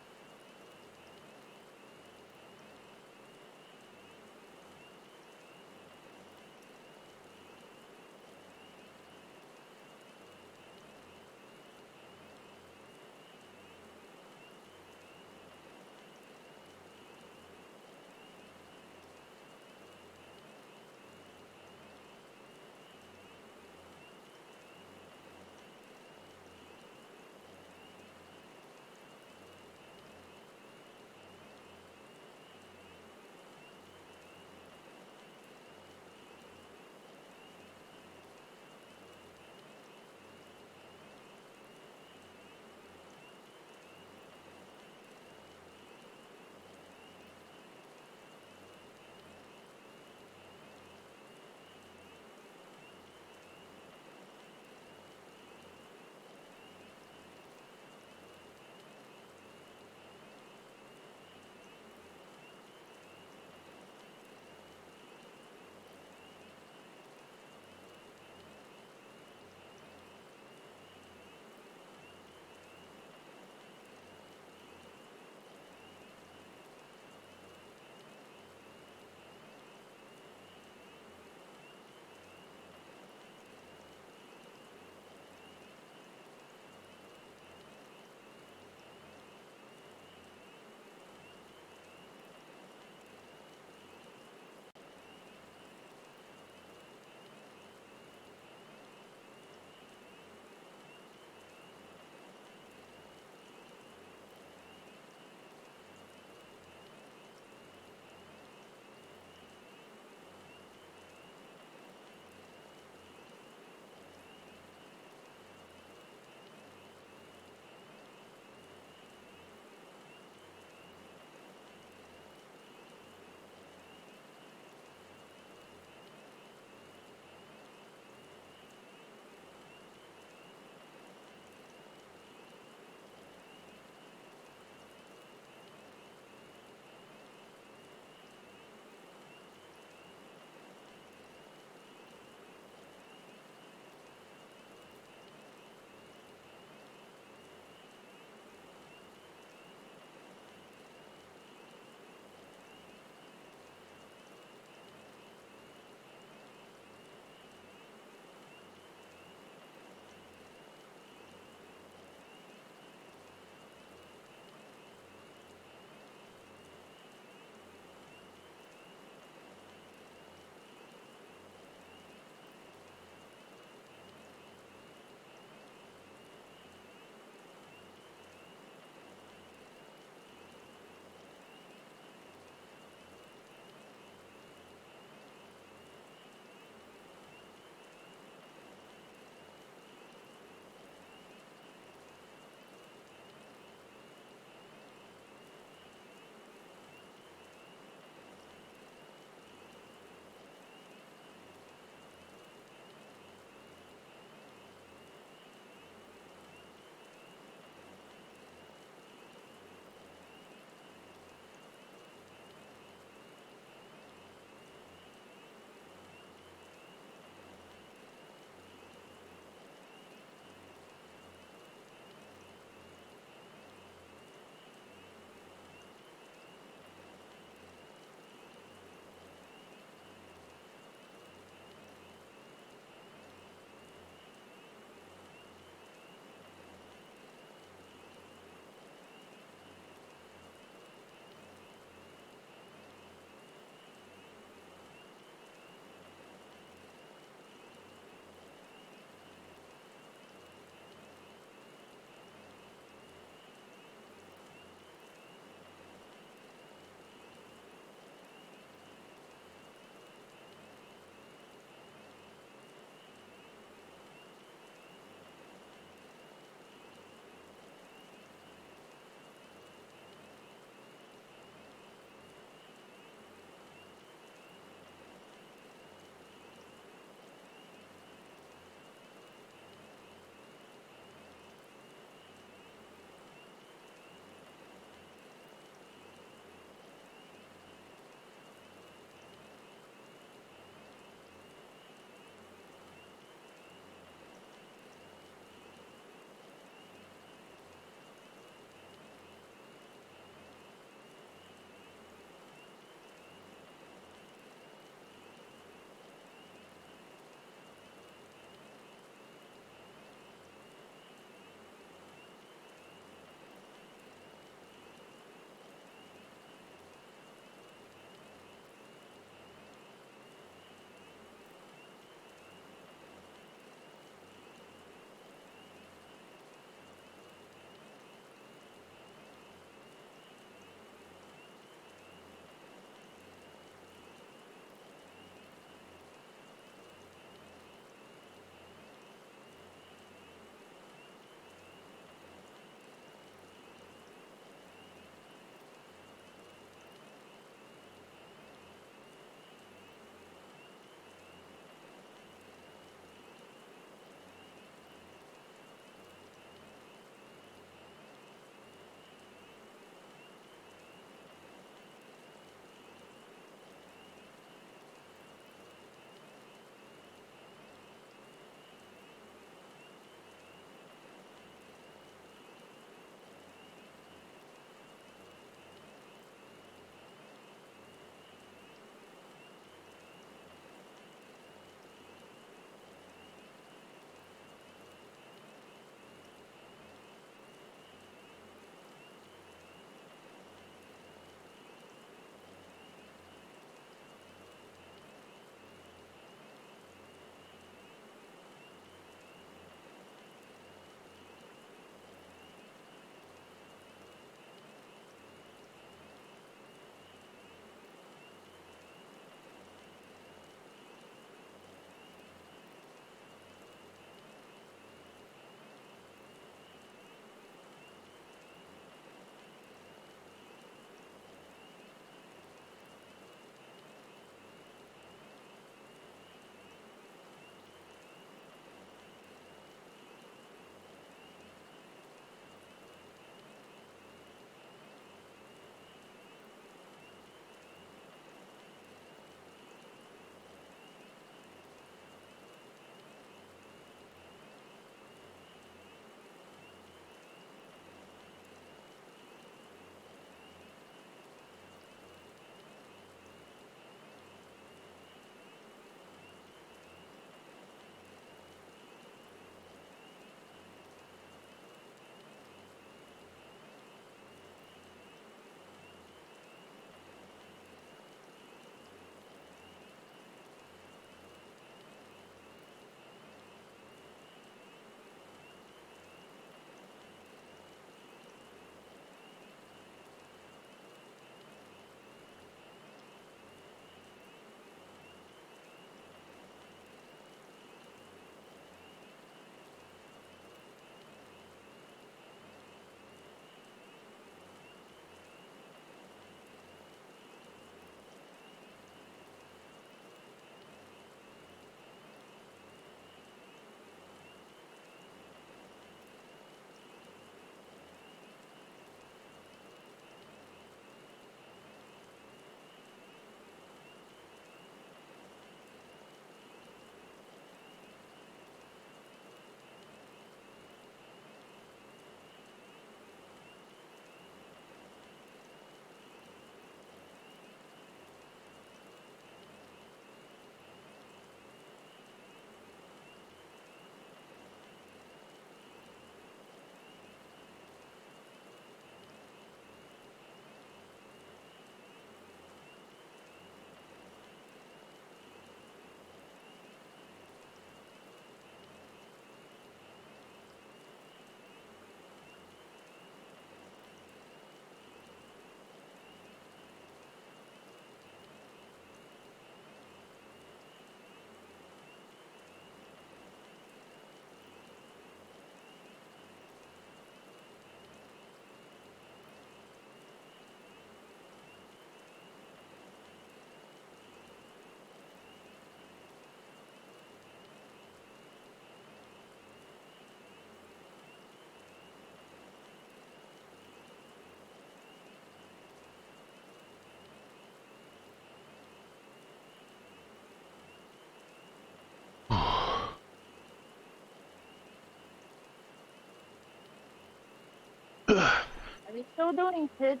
we still doing kids?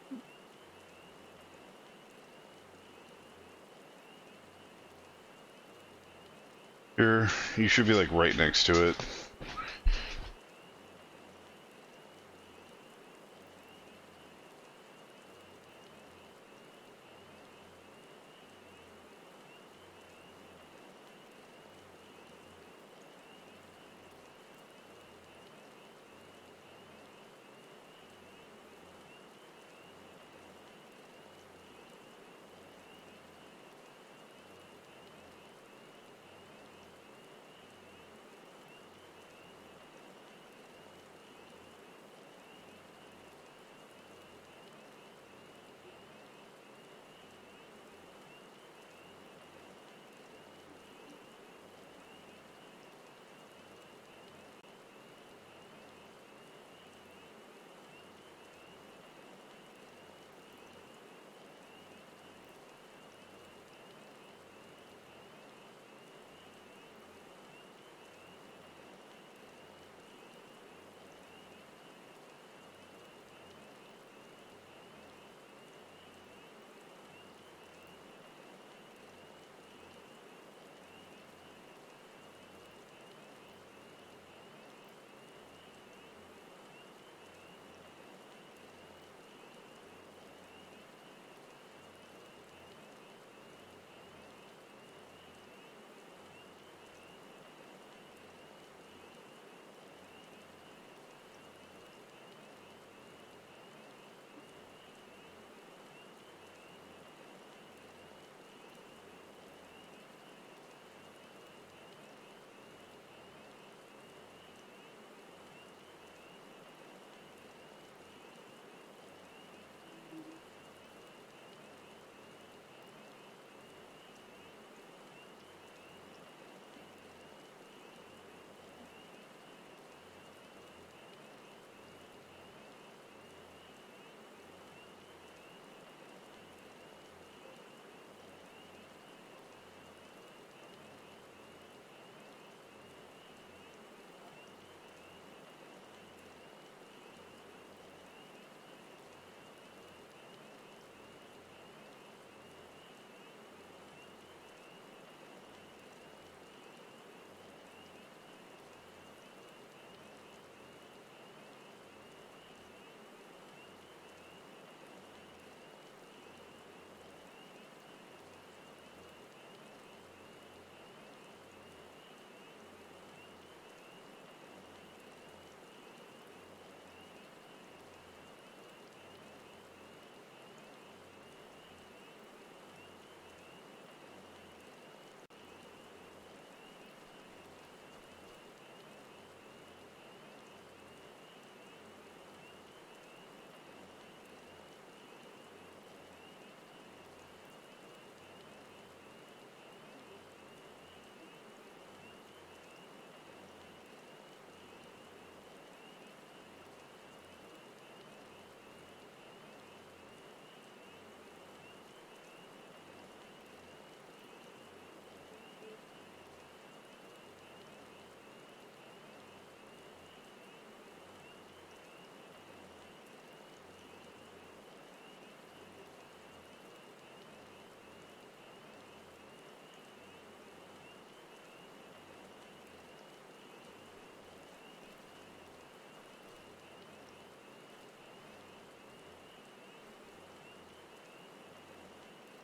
You should be like right next to it.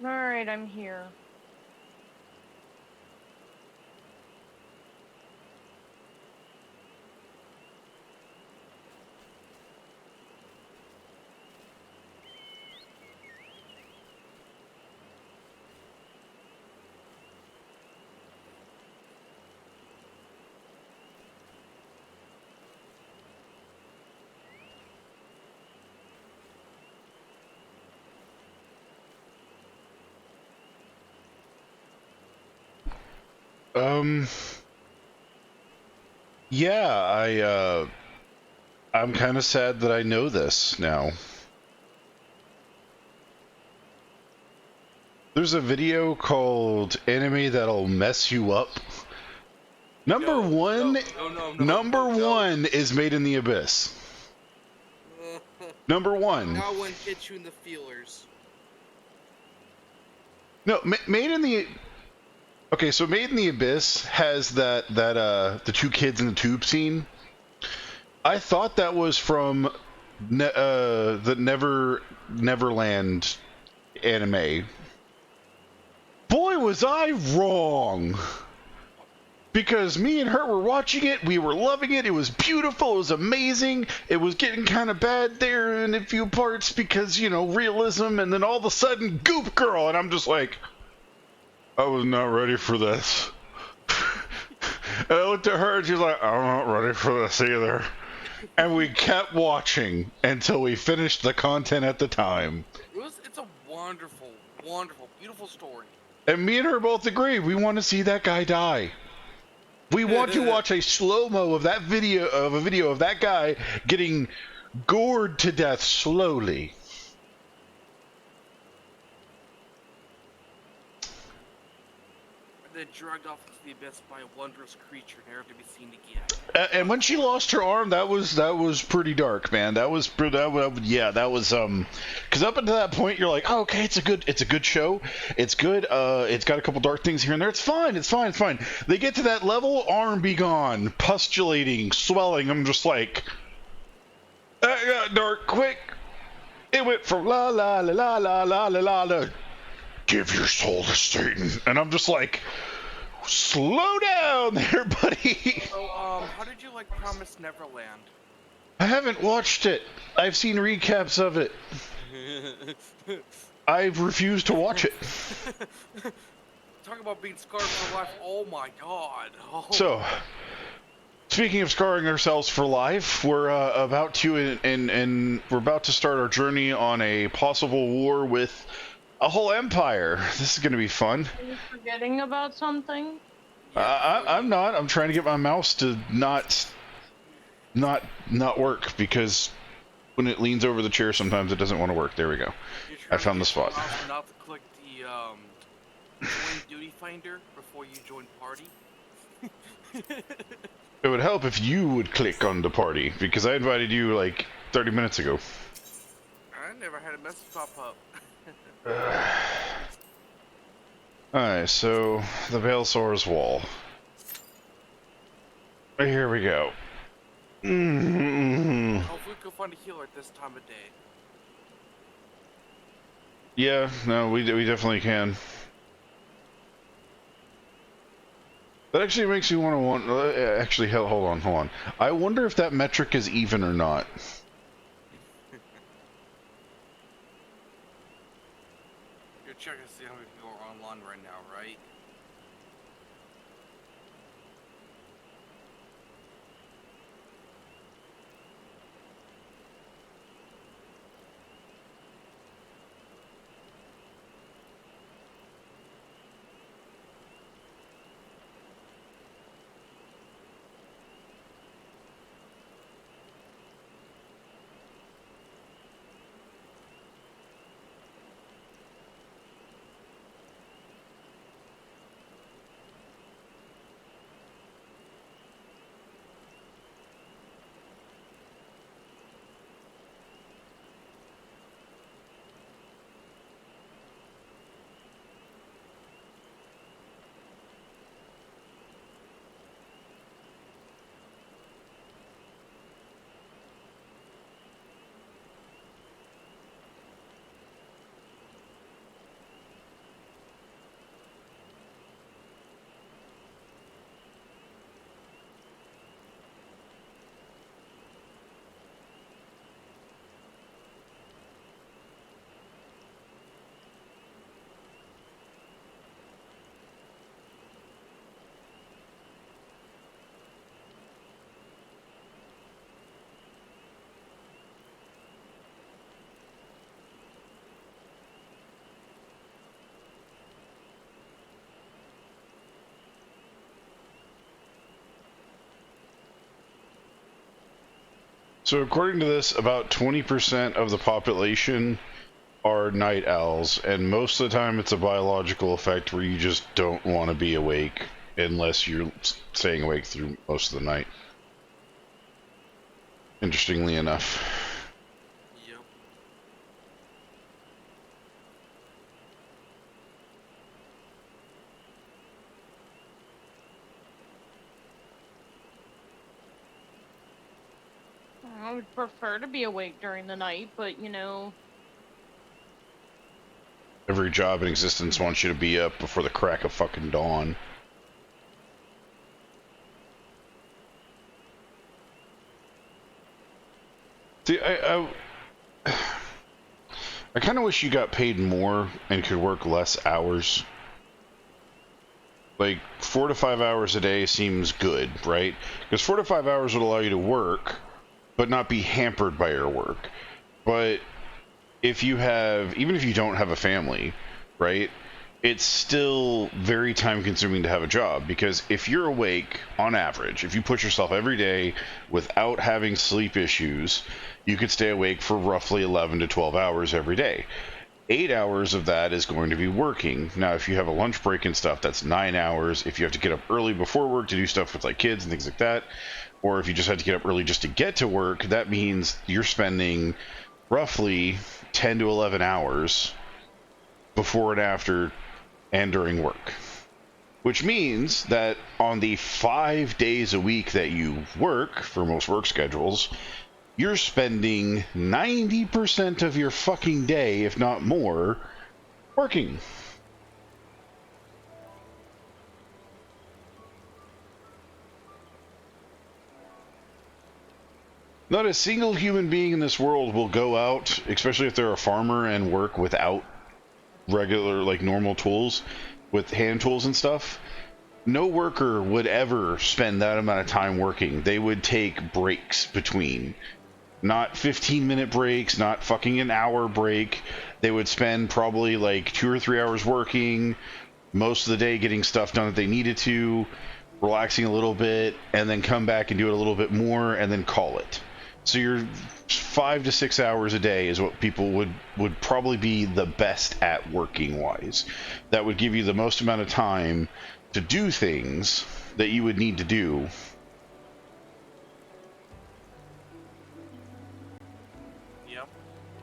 Alright, I'm here. Yeah, I'm kind of sad that I know this now. There's a video called Anime That'll Mess You Up. Number one is Made in the Abyss. Number one. That one hits you in the feelers. No, Made in the... Okay, so Made in the Abyss has the two kids in the tube scene. I thought that was from the Neverland anime. Boy, was I wrong! Because me and her were watching it, we were loving it, it was beautiful, it was amazing, it was getting kind of bad there in a few parts because, you know, realism, and then all of a sudden, Goop Girl, and I'm just like, I was not ready for this. And I looked at her, and she's like, I'm not ready for this either. And we kept watching until we finished the content at the time. It's a wonderful, wonderful, beautiful story. And me and her both agree, we want to see that guy die. We want to watch a slow-mo of that video, of a video of that guy getting gored to death slowly. Then dragged off into the abyss by a wondrous creature never to be seen again. And when she lost her arm, that was pretty dark, man. That was because up until that point you're like, oh, okay, it's a good show. It's good. It's got a couple dark things here and there. It's fine. They get to that level, arm be gone, pustulating, swelling. I'm just like, that got dark quick. It went from la la la la la la la la. Give your soul to Satan, and I'm just like, slow down there, buddy. So, how did you like Promised Neverland? I haven't watched it. I've seen recaps of it. I've refused to watch it. Talk about being scarred for life. Oh my god. Oh. So, speaking of scarring ourselves for life, we're about to we're about to start our journey on a possible war with a whole empire. This is going to be fun. Are you forgetting about something? I'm not. I'm trying to get my mouse to not work because when it leans over the chair, sometimes it doesn't want to work. There we go. I found the spot. Not to click the join duty finder before you join party. It would help if you would click on the party because I invited you like 30 minutes ago. I never had a message pop up. Alright, so the Baelsor's wall. Here we go. Hopefully we can find a healer at this time of day. Yeah, no, we definitely can. That actually makes me want. Actually, hold on. I wonder if that metric is even or not. Check to see how many people are online right now, right? So according to this, about 20% of the population are night owls, and most of the time it's a biological effect where you just don't want to be awake unless you're staying awake through most of the night. Interestingly enough. Yep. would prefer to be awake during the night, but you know... Every job in existence wants you to be up before the crack of fucking dawn. See, I kind of wish you got paid more and could work less hours. Like, 4 to 5 hours a day seems good, right? Because 4 to 5 hours would allow you to work, but not be hampered by your work. But if you have, even if you don't have a family, right, it's still very time consuming to have a job, because if you're awake on average, if you push yourself every day without having sleep issues, you could stay awake for roughly 11 to 12 hours every day. 8 hours of that is going to be working. Now, if you have a lunch break and stuff, that's 9 hours. If you have to get up early before work to do stuff with like kids and things like that, or if you just have to get up early just to get to work, that means you're spending roughly 10 to 11 hours before and after and during work. Which means that on the 5 days a week that you work, for most work schedules, you're spending 90% of your fucking day, if not more, working. Not a single human being in this world will go out, especially if they're a farmer, and work without regular, like, normal tools, with hand tools and stuff. No worker would ever spend that amount of time working. They would take breaks between. Not 15-minute breaks, not fucking an hour break. They would spend probably like 2 or 3 hours working, most of the day getting stuff done that they needed to, relaxing a little bit, and then come back and do it a little bit more, and then call it. So your 5 to 6 hours a day is what people would probably be the best at working-wise. That would give you the most amount of time to do things that you would need to do.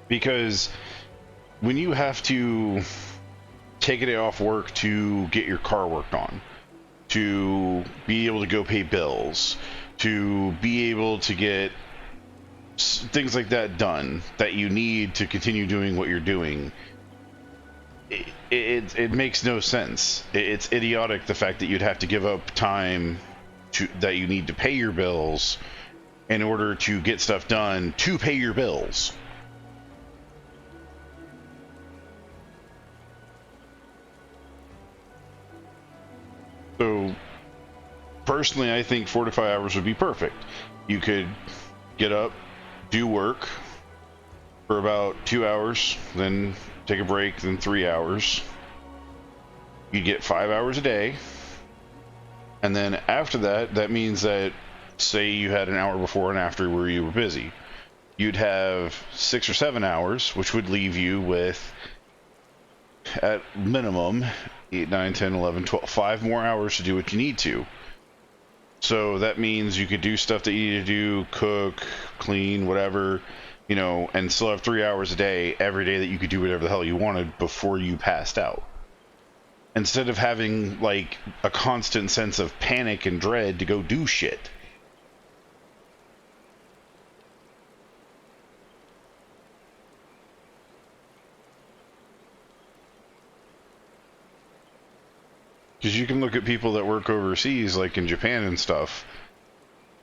Because when you have to take a day off work to get your car worked on, to be able to go pay bills, to be able to get things like that done that you need to continue doing what you're doing, it makes no sense. It's idiotic, the fact that you'd have to give up time that you need to pay your bills in order to get stuff done to pay your bills. So, personally, I think 4 to 5 hours would be perfect. You could get up, do work for about 2 hours, then take a break, then 3 hours. You'd get 5 hours a day. And then after that, that means that, say you had an hour before and after where you were busy. You'd have 6 or 7 hours, which would leave you with, at minimum, 8, 9, 10, 11, 12, 5 more hours to do what you need to. So that means you could do stuff that you need to do, cook, clean, whatever, you know, and still have 3 hours a day, every day that you could do whatever the hell you wanted before you passed out. Instead of having, like, a constant sense of panic and dread to go do shit. Because you can look at people that work overseas, like in Japan and stuff,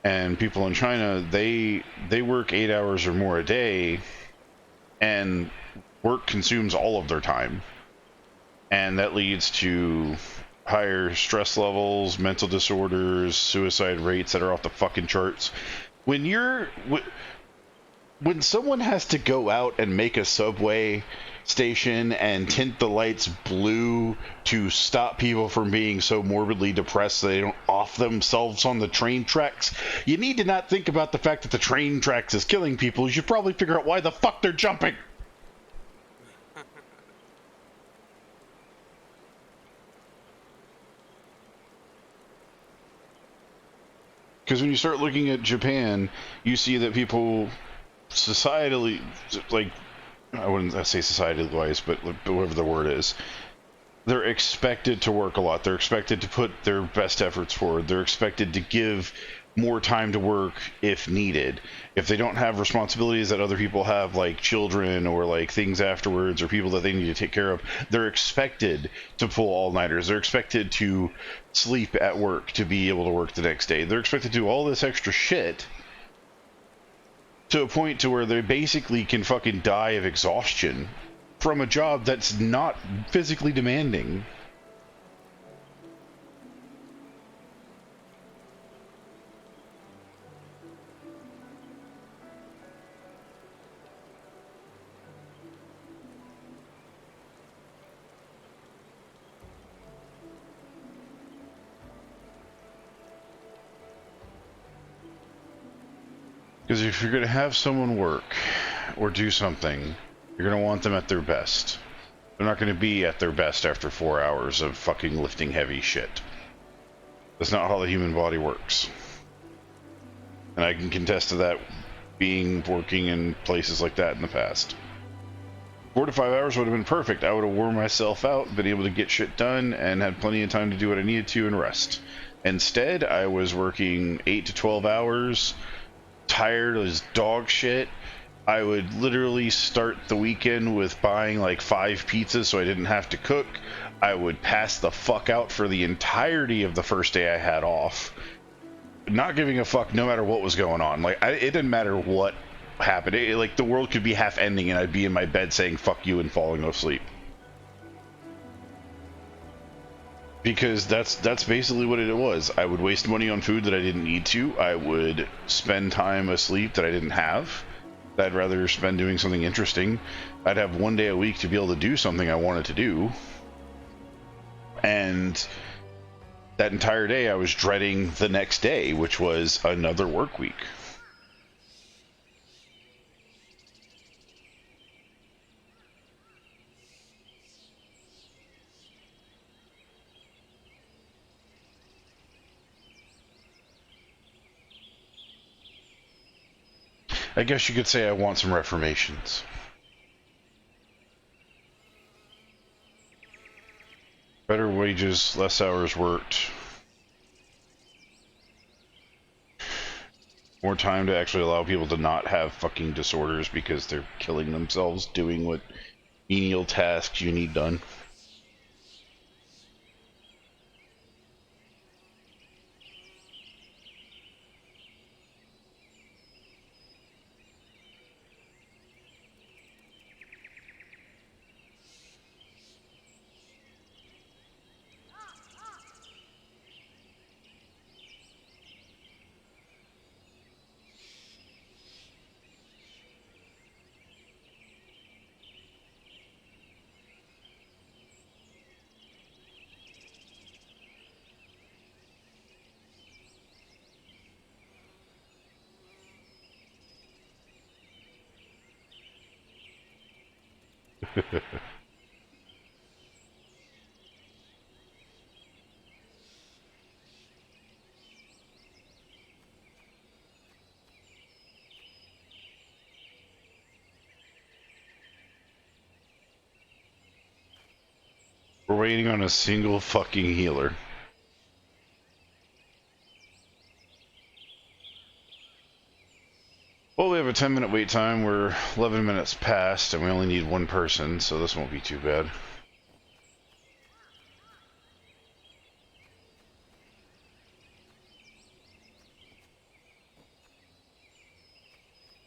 and people in China, they work 8 hours or more a day, and work consumes all of their time. And that leads to higher stress levels, mental disorders, suicide rates that are off the fucking charts. When someone has to go out and make a subway station and tint the lights blue to stop people from being so morbidly depressed so they don't off themselves on the train tracks, you need to not think about the fact that the train tracks is killing people. You should probably figure out why the fuck they're jumping. Because when you start looking at Japan, you see that people societally, like, I wouldn't say societally-wise, but whatever the word is, they're expected to work a lot. They're expected to put their best efforts forward. They're expected to give more time to work if needed. If they don't have responsibilities that other people have, like children or like things afterwards or people that they need to take care of, they're expected to pull all-nighters. They're expected to sleep at work to be able to work the next day. They're expected to do all this extra shit to a point to where they basically can fucking die of exhaustion from a job that's not physically demanding. Because if you're going to have someone work or do something, you're going to want them at their best. They're not going to be at their best after 4 hours of fucking lifting heavy shit. That's not how the human body works. And I can contest to that working in places like that in the past. 4 to 5 hours would have been perfect. I would have worn myself out, been able to get shit done, and had plenty of time to do what I needed to and rest. Instead, I was working 8 to 12 hours, tired as dog shit. I would literally start the weekend with buying like 5 pizzas so I didn't have to cook. I would pass the fuck out for the entirety of the first day I had off, not giving a fuck no matter what was going on. Like, it didn't matter what happened. Like, the world could be half ending and I'd be in my bed saying fuck you and falling asleep. Because that's basically what it was. I would waste money on food that I didn't need to. I would spend time asleep that I didn't have. I'd rather spend doing something interesting. I'd have 1 day a week to be able to do something I wanted to do. And that entire day I was dreading the next day, which was another work week. I guess you could say I want some reformations. Better wages, less hours worked. More time to actually allow people to not have fucking disorders because they're killing themselves doing what menial tasks you need done. We're waiting on a single fucking healer. Well, we have a 10-minute wait time. We're 11 minutes past, and we only need one person, so this won't be too bad.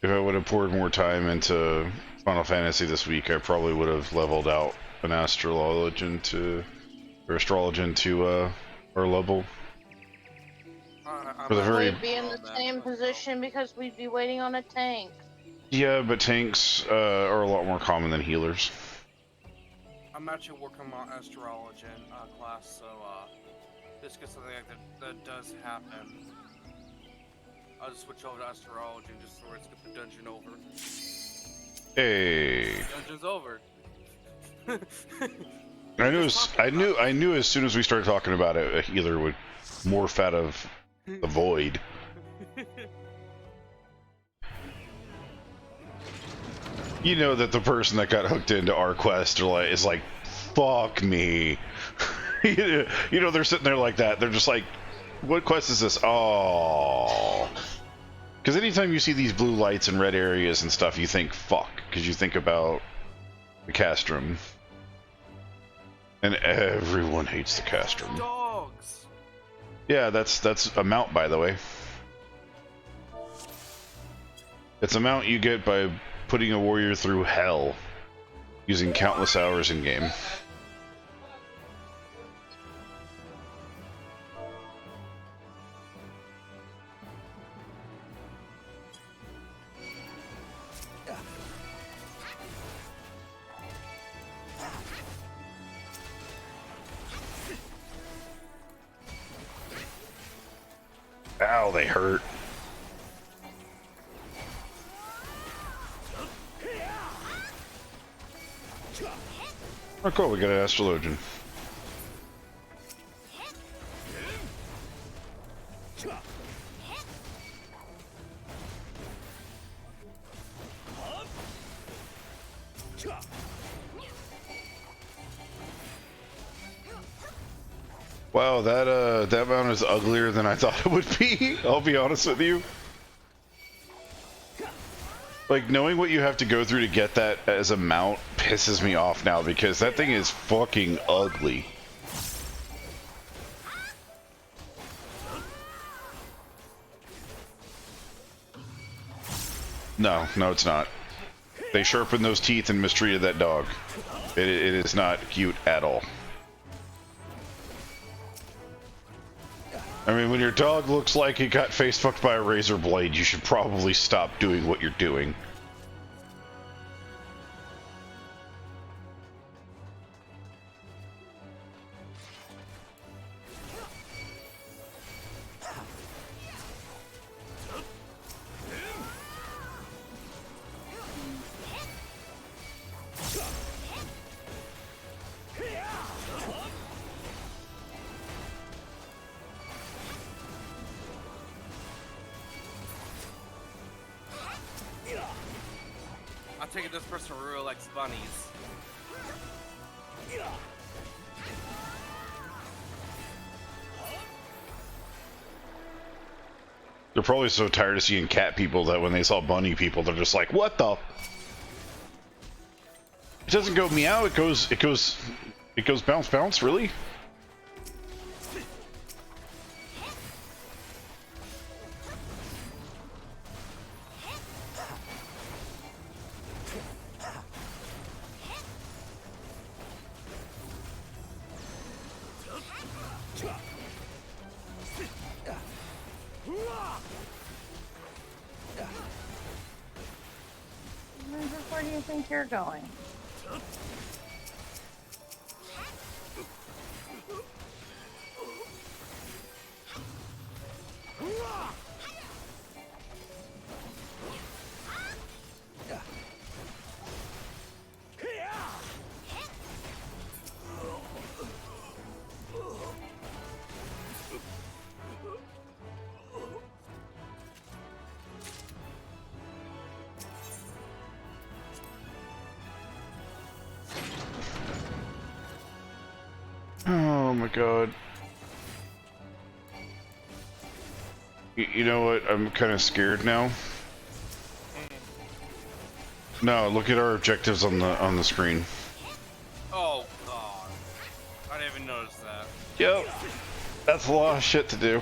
If I would have poured more time into Final Fantasy this week, I probably would have leveled out an astrologian to our level. For the very... We'd be in the same position because we'd be waiting on a tank. Yeah, but tanks are a lot more common than healers. I'm actually working on astrologian class, so this gets something like that does happen. I'll just switch over to astrology and just sort of skip the dungeon over. Hey. Dungeon's over. I knew as soon as we started talking about it, a healer would morph out of the void. You know that the person that got hooked into our quest is like, fuck me. You know, they're sitting there like that. They're just like, What quest is this? Oh. Because anytime you see these blue lights and red areas and stuff, you think, fuck. Because you think about the castrum. And everyone hates the castrum. Dogs. Yeah, that's a mount, by the way. It's a mount you get by putting a warrior through hell, using countless hours in game. Ow, they hurt. Oh, cool, we got an astrologian. Wow, that mount is uglier than I thought it would be. I'll be honest with you. Like, knowing what you have to go through to get that as a mount pisses me off now, because that thing is fucking ugly. No, it's not. They sharpened those teeth and mistreated that dog. It is not cute at all. I mean, when your dog looks like it got face fucked by a razor blade, you should probably stop doing what you're doing. I take it this person really likes bunnies. They're probably so tired of seeing cat people that when they saw bunny people, they're just like, "What the?" It doesn't go meow. It goes bounce bounce. Really? Where do you think you're going? Oh my god. You know what? I'm kind of scared now. No, look at our objectives on the screen. Oh god. I didn't even notice that. Yep. That's a lot of shit to do.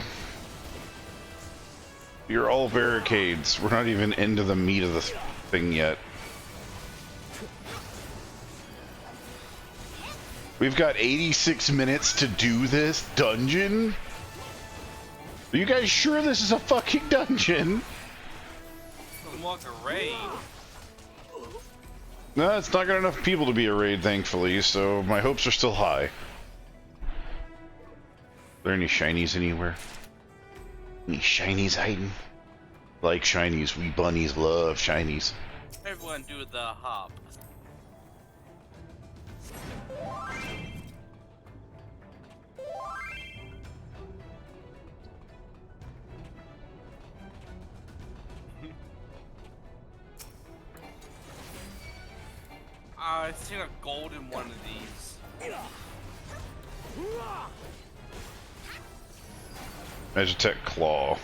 You're all barricades. We're not even into the meat of the thing yet. We've got 86 minutes to do this dungeon? Are you guys sure this is a fucking dungeon? It's like a raid. No, it's not got enough people to be a raid, thankfully, so my hopes are still high. Are there any shinies anywhere? Any shinies hiding? Like shinies, we bunnies love shinies. Everyone do the hop. I've seen a golden one of these. Magitech Claw.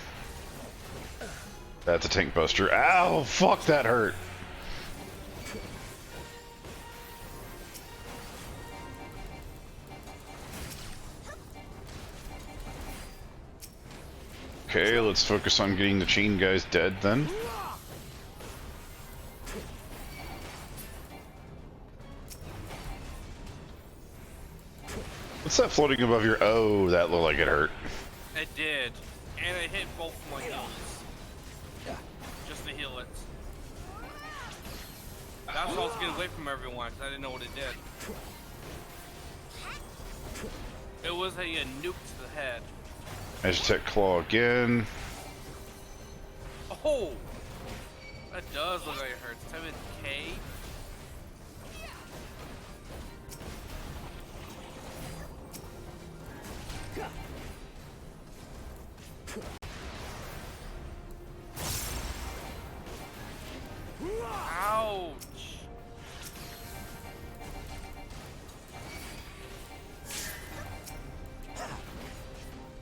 That's a tank buster. Ow! Fuck, that hurt. Okay, let's focus on getting the chain guys dead then. What's that floating above your... Oh, that looked like it hurt. It did. And it hit both of my heels. Just to heal it. That's why I was getting away from everyone, because I didn't know what it did. It was a nuke to the head. Magitech Claw again. Oh! That does look like it hurts. 7K? Ouch!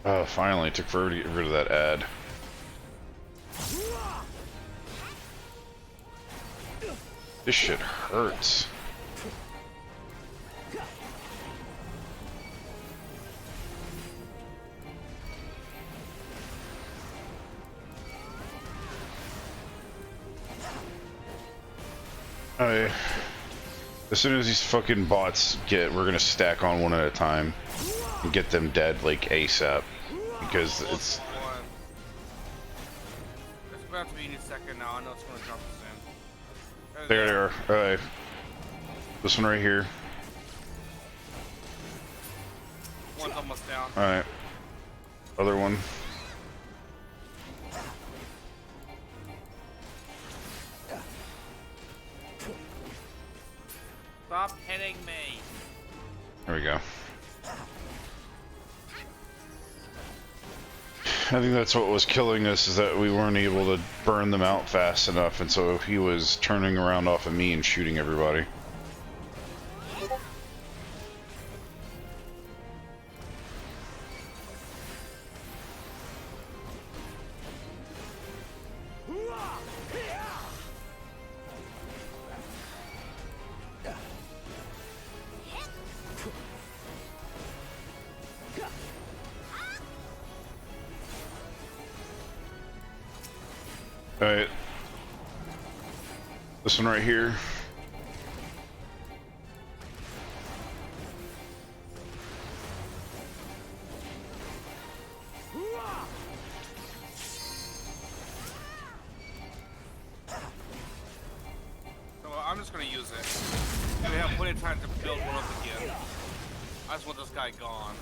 Oh, finally, it took forever to get rid of that ad. This shit hurts. Alright. As soon as these fucking bots we're gonna stack on one at a time and get them dead like ASAP. Because it's about to be any second now. I know it's gonna drop soon. there they are. Alright. This one right here. One's almost down. Alright. Other one. Stop hitting me. There we go. I think that's what was killing us, is that we weren't able to burn them out fast enough, and so he was turning around off of me and shooting everybody. Alright. This one right here. So I'm just gonna use it. We have plenty of time to build one up again. I just want this guy gone.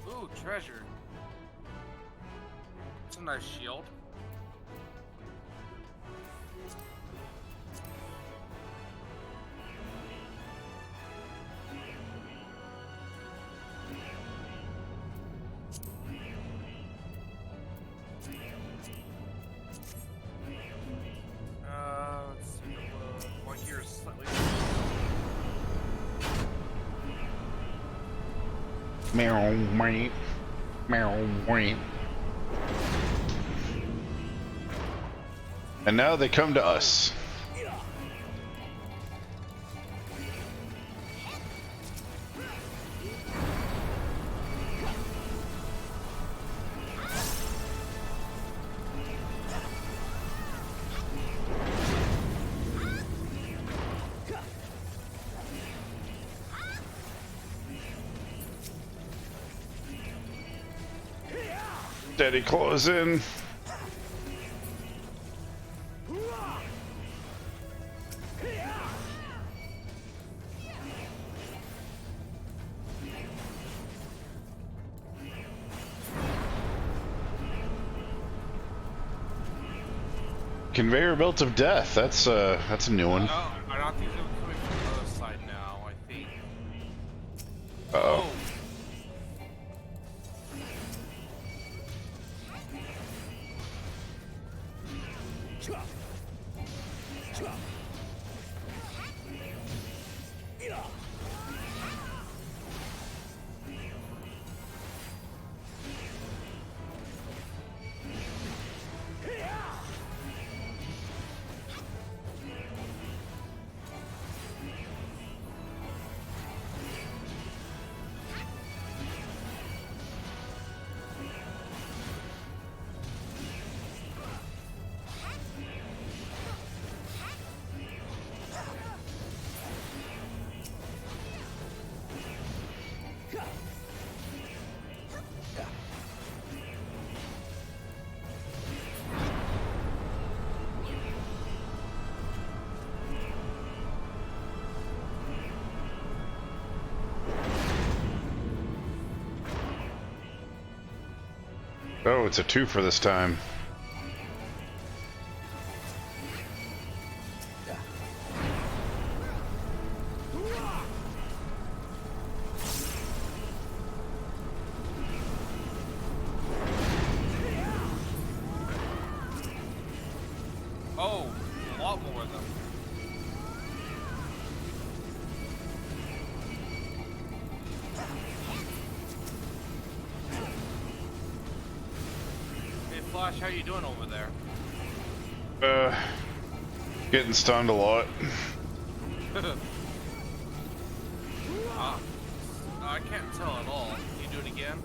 Ooh, treasure. It's a nice shield. Let's see. One here is slightly. Meow, meow, meow, meow. And now they come to us. Steady closing. Conveyor belt of death. That's a new one. I don't think they're coming from the other side now. I think. Uh oh. Oh, it's a 2 for this time. Oh, a lot more of them. Hey Flash, how you doing over there? Getting stunned a lot. I can't tell at all. Can you do it again?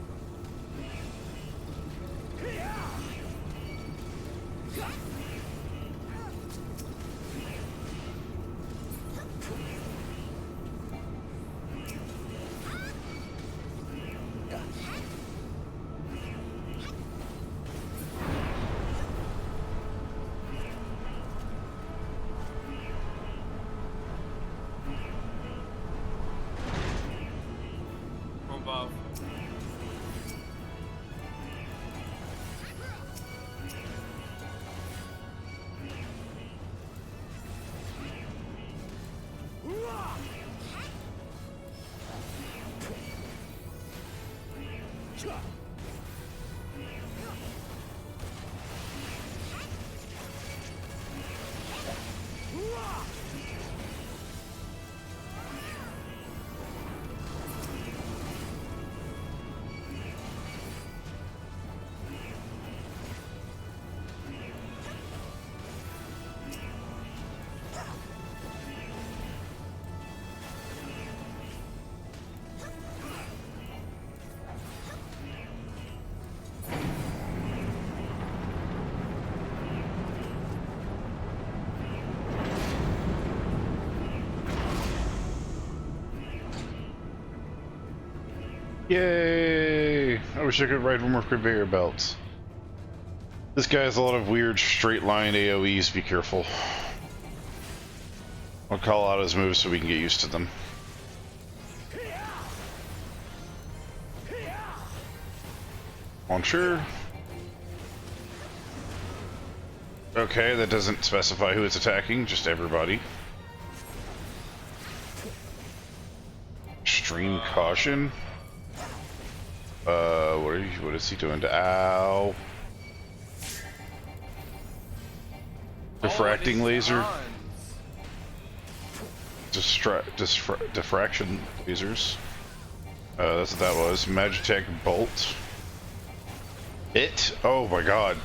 Above. Yay! I wish I could ride more conveyor belts. This guy has a lot of weird straight line AoEs, be careful. I'll call out his moves so we can get used to them. Launcher. Okay, that doesn't specify who it's attacking, just everybody. Extreme caution. What is he doing to ow? Diffracting laser. Diffraction lasers. That's what that was. Magitech bolt. Oh my god.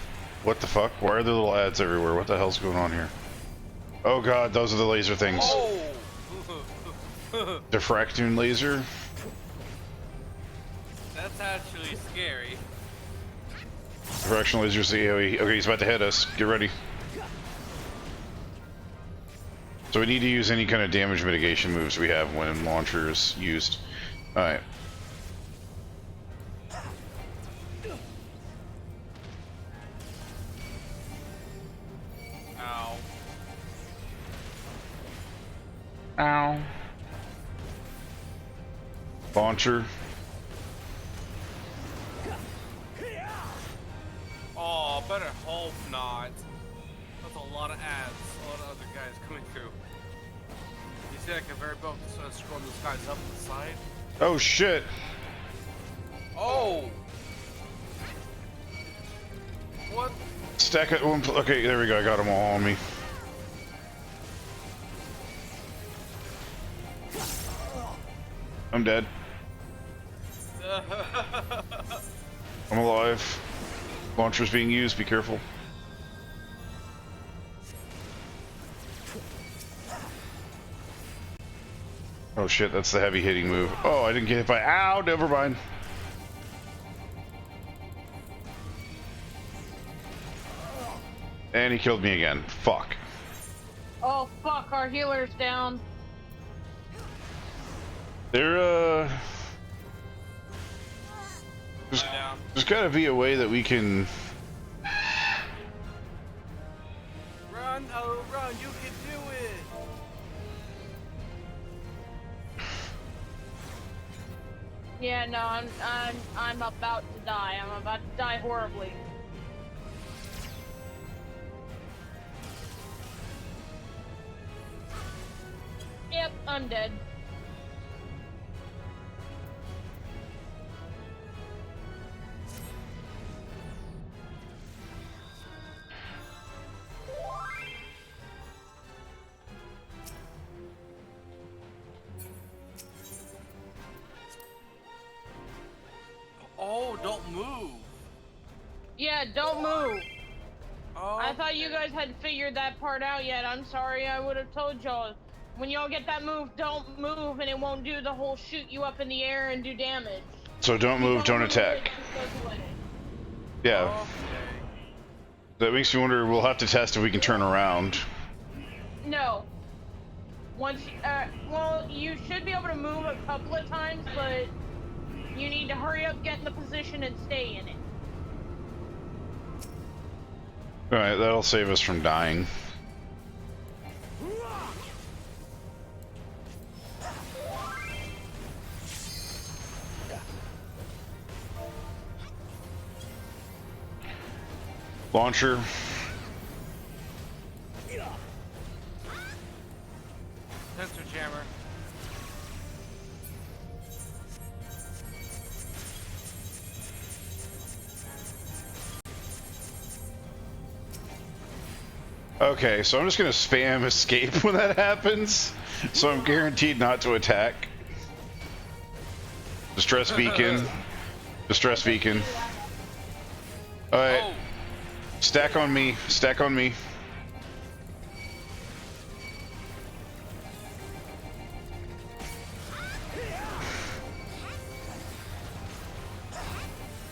What the fuck? Why are there little ads everywhere? What the hell's going on here? Oh god, those are the laser things. Oh. Diffracting laser. That's actually scary. Diffraction laser's the AoE. Okay, he's about to hit us. Get ready. So we need to use any kind of damage mitigation moves we have when launcher is used. Alright. Ow. Ow. Launcher. Oh, better hope not. That's a lot of ads, a lot of other guys coming through. You see that conveyor belt scrolling those guys up the side? Oh shit! Oh! What? Stack it one. Okay, there we go. I got them all on me. I'm dead. I'm alive. Launcher's being used, be careful. Oh shit, that's the heavy hitting move. Oh, I didn't get hit by. Ow, never mind. And he killed me again. Fuck. Oh fuck, our healer's down. There's gotta be a way that we can. Run, oh run, you can do it. Yeah, no, I'm about to die. I'm about to die horribly. Yep, I'm dead. Oh, don't move. Yeah, don't move. Oh, I thought you guys had figured that part out yet. I'm sorry, I would have told y'all. When y'all get that move, don't move, and it won't do the whole shoot you up in the air and do damage. So don't move, don't attack. Yeah. Okay. That makes me wonder, we'll have to test if we can turn around. No. Once, well, you should be able to move a couple of times, but you need to hurry up, get in the position, and stay in it. Alright, that'll save us from dying. Launcher. Sensor jammer. Okay, so I'm just gonna spam escape when that happens, so I'm guaranteed not to attack. Distress beacon. Distress beacon. Alright. Oh. Stack on me. Stack on me.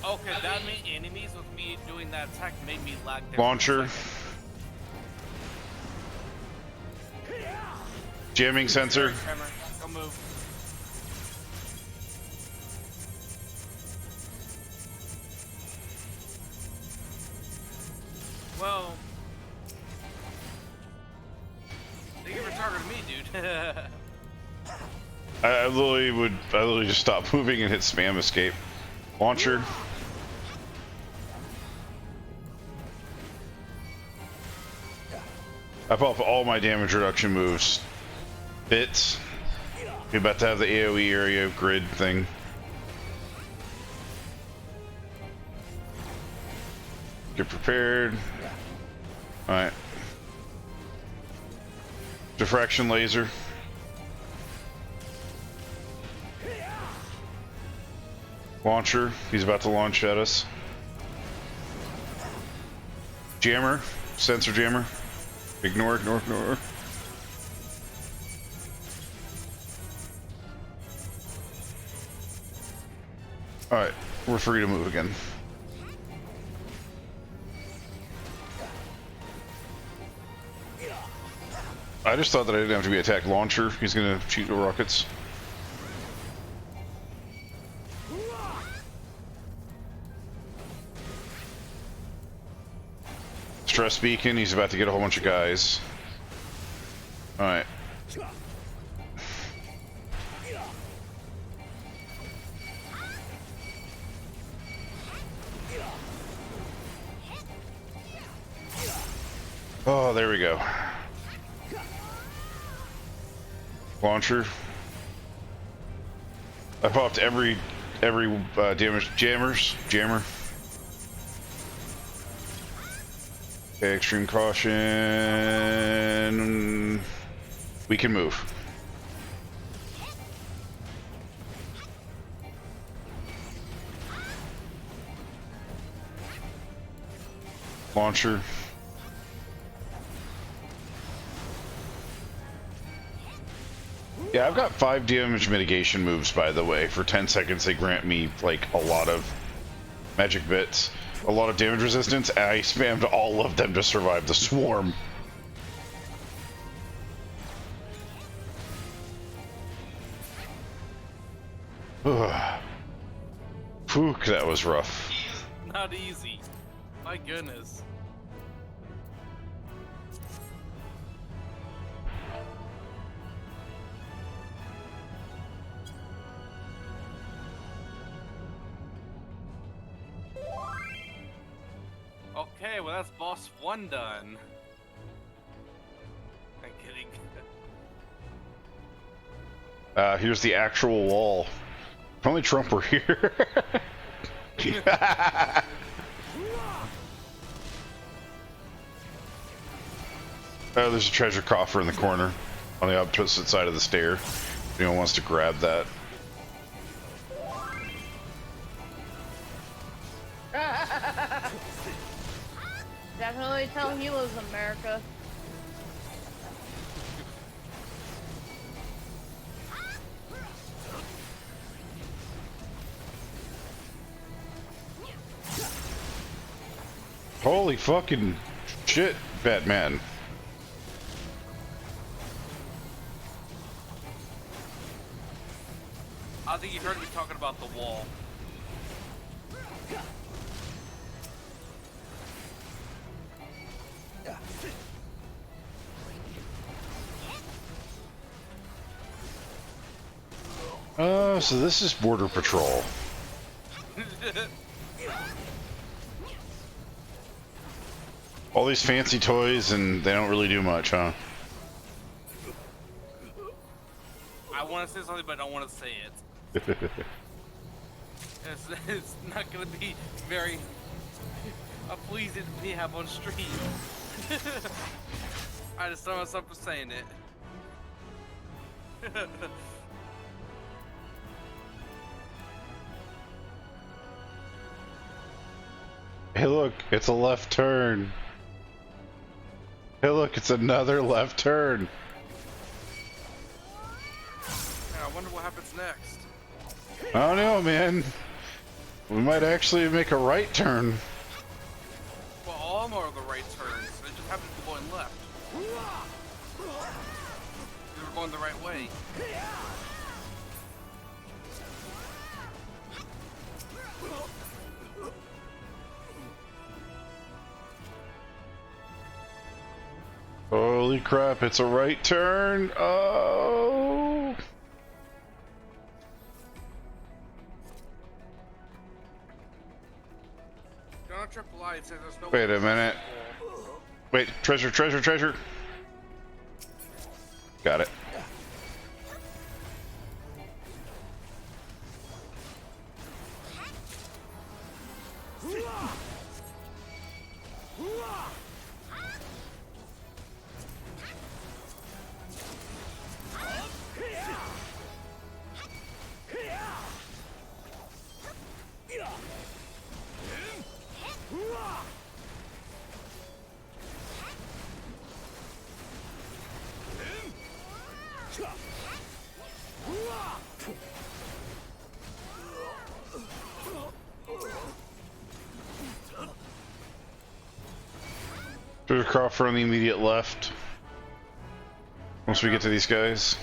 Okay, that made enemies with me doing that attack made me lag there. Launcher. Jamming sensor. Go move. Well, thank you for targeting me, dude. I literally just stop moving and hit spam escape. Launcher. I pop all my damage reduction moves. Bits. You're about to have the AoE area grid thing. Get prepared. Alright. Diffraction laser. Launcher. He's about to launch at us. Jammer. Sensor jammer. Ignore, ignore, ignore. Alright, we're free to move again. I just thought that I didn't have to be attack launcher. He's gonna shoot the rockets. Stress beacon, he's about to get a whole bunch of guys. Alright. Oh, there we go. Launcher. I popped every damage jammer. Okay, extreme caution. We can move. launcher. Yeah, I've got 5 damage mitigation moves, by the way. For 10 seconds, they grant me, like, a lot of magic bits. A lot of damage resistance, and I spammed all of them to survive the swarm. Ugh. Phew, that was rough. Not easy. My goodness. Okay, well that's boss 1 done. I'm kidding. Here's the actual wall. If only Trump were here. Oh, there's a treasure coffer in the corner on the opposite side of the stair. If anyone wants to grab that. Definitely tell he lives in America. Holy fucking shit, Batman. I think you heard me talking about the wall. So this is Border Patrol. All these fancy toys and they don't really do much, huh? I want to say something, but I don't want to say it. It's not going to be very pleasing to have on stream. I just saw myself for saying it. Hey look, it's a left turn. Hey look, it's another left turn. Man, I wonder what happens next. I don't know, man. We might actually make a right turn. Well, all of them are the right turns. They just happen to be going left. We were going the right way. Holy crap, it's a right turn. Oh. John Triple I says there's no Wait a minute. Wait, treasure, treasure, treasure. Got it. There's a coffer on the immediate left. Once we get to these guys.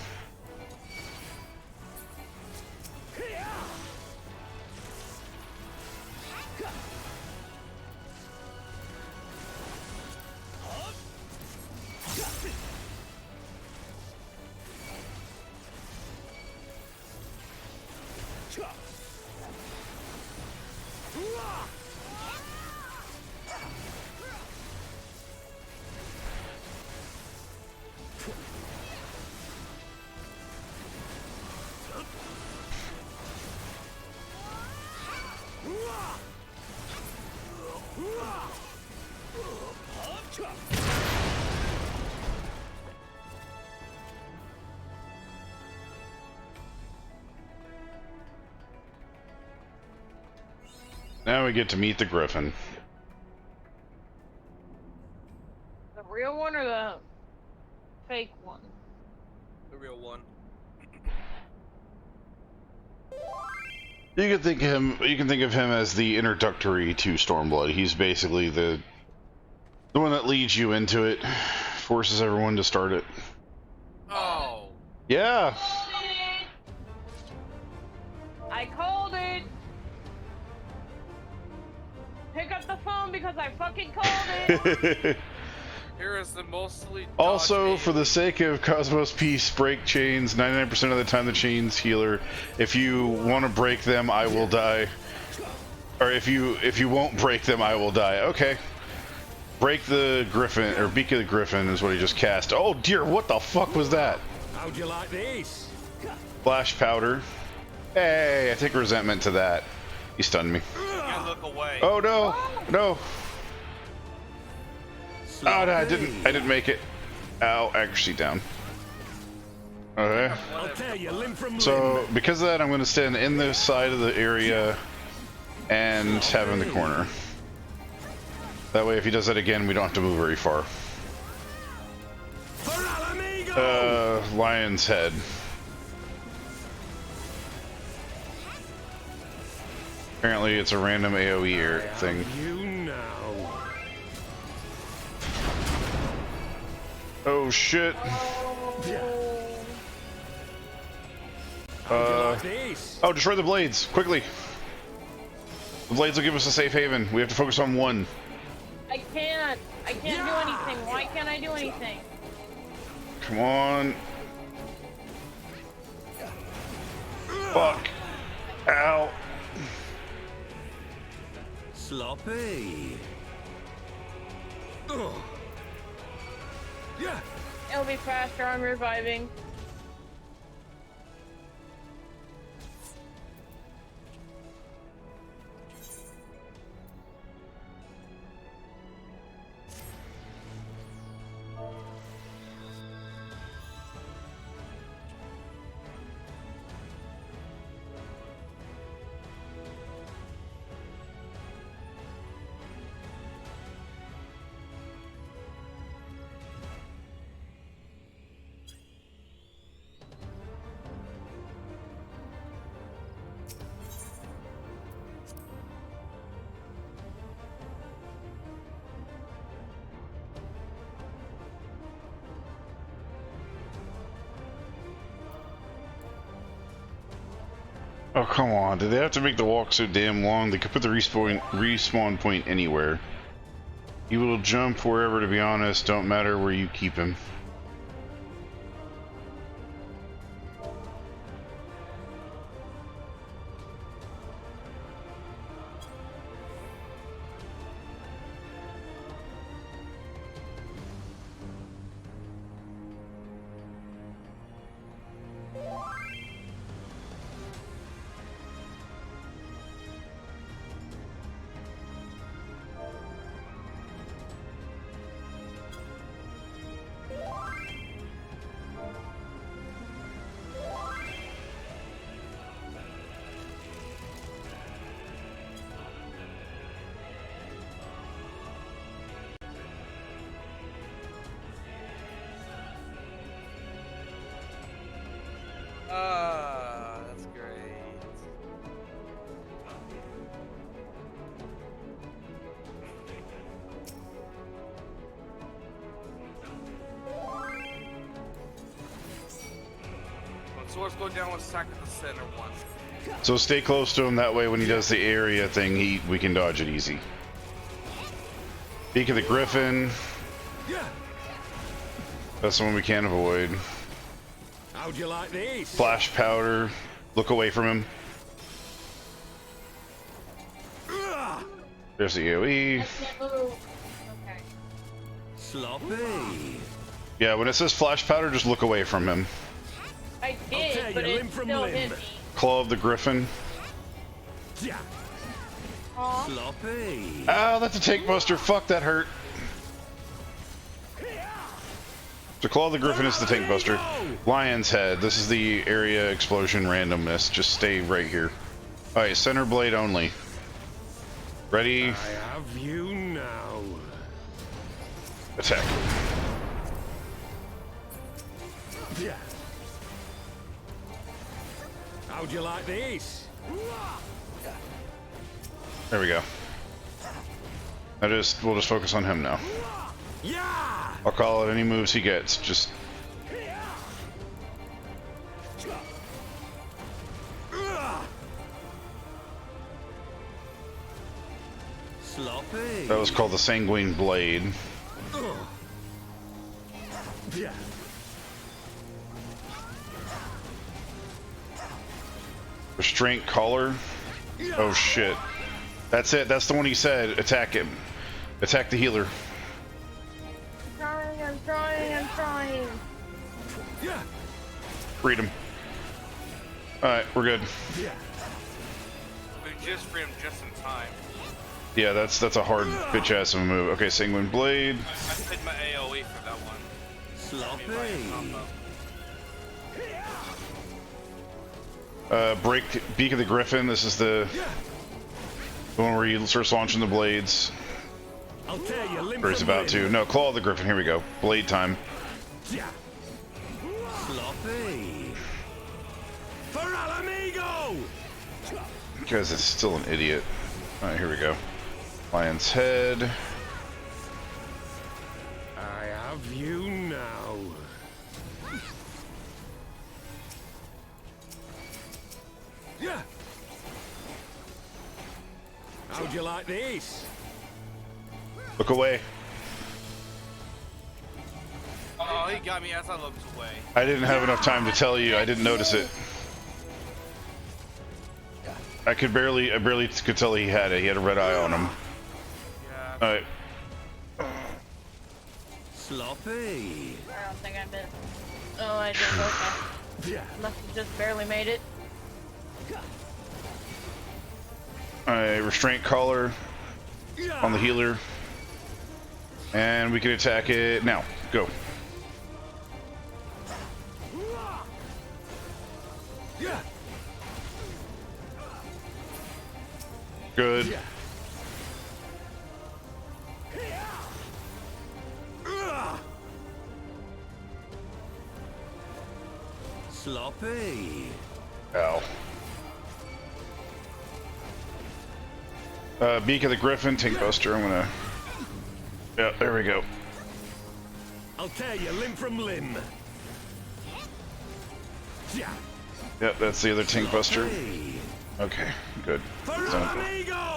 Now we get to meet the Griffin. one or the fake one? The real one. You can think of him. You can think of him as the introductory to Stormblood. He's basically the one that leads you into it, forces everyone to start it. Oh. Yeah. I called it. Pick up the phone because I fucking called it. Here is the mostly. Also, for the sake of Cosmos Peace, break chains. 99% of the time, the chains healer. If you want to break them, I will die. Or if you won't break them, I will die. Okay. Break the Griffin, or Beak of the Griffin is what he just cast. Oh dear, what the fuck was that? How'd you like this? Flash powder. Hey, I take resentment to that. He stunned me. Look away. Oh no, no. Oh no, I didn't make it. Ow, accuracy down. Okay. I'll tear you limb from limb. So because of that, I'm going to stand in this side of the area and have him in the corner. That way, if he does that again, we don't have to move very far. Lion's head. Apparently, it's a random AoE thing. Oh shit. Oh, destroy the blades, quickly. The blades will give us a safe haven. We have to focus on one. I can't do anything. Why can't I do anything? Come on. Fuck. Ow. Sloppy. Ugh. Yeah. It'll be faster. I'm reviving. Oh, come on. Did they have to make the walk so damn long? They could put the respawn point anywhere. He will jump wherever, to be honest. Don't matter where you keep him. That's great. When swords go down, let's sack at the center one. So stay close to him. That way, when he does the area thing, we can dodge it easy. Beak of the Griffin. That's the one we can't avoid. How'd you like this? Flash powder. Look away from him. There's the AoE. Okay. Sloppy. Yeah, when it says flash powder, just look away from him. I did, but it still hit me. Claw of the Griffin. Aww. Sloppy. Oh, that's a tank buster. Fuck, that hurt. The Claw of the Griffin is the tank buster. Lion's Head. This is the area explosion randomness. Just stay right here. Alright, center blade only. Ready? I have you now. Attack. How'd you like these? There we go. We'll just focus on him now. I'll call it any moves he gets. Just Sloppy. that was called the Sanguine Blade. Restraint Collar. Oh shit. That's it. That's the one he said. Attack him. Attack the healer. I'm trying. Freedom. Alright, we're good. We just freed him just in time. Yeah, that's a hard bitch ass of a move. Okay, Sanguine Blade. I played my AoE for that one. Sloppy. Break Beak of the Griffin. This is the one where he starts launching the blades. I'll tell you, limp Or he's about to. No, Claw of the Griffin. Here we go. Blade time. Sloppy. For Alamigo! Because it's still an idiot. Alright, here we go. Lion's Head. I have you now. How'd you like these? Look away. Oh, he got me as I looked away. I didn't have enough time to tell you. I didn't notice it. I barely could tell he had it. He had a red eye on him. Yeah. Alright. Sloppy. I don't think I missed. Oh, I did. Okay. Must have just barely made it. Alright, Restraint Collar on the healer. And we can attack it now. Go. Good. Sloppy. Ow. Beak of the Griffin, Tank Buster. I'm gonna. Yeah, there we go. I'll tear you limb from limb. Yep, that's the other Tank Buster. Okay, good.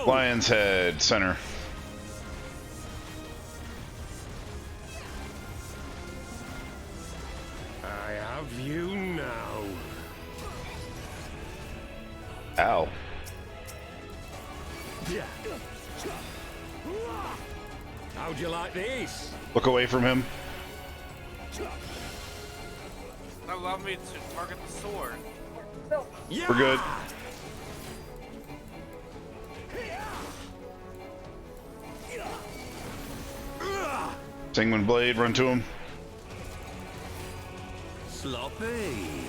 Lion's Head, center. I have you now. Ow. How'd you like these? Look away from him. Allow me to target the sword. We're good. Sanguine Blade, run to him. Sloppy.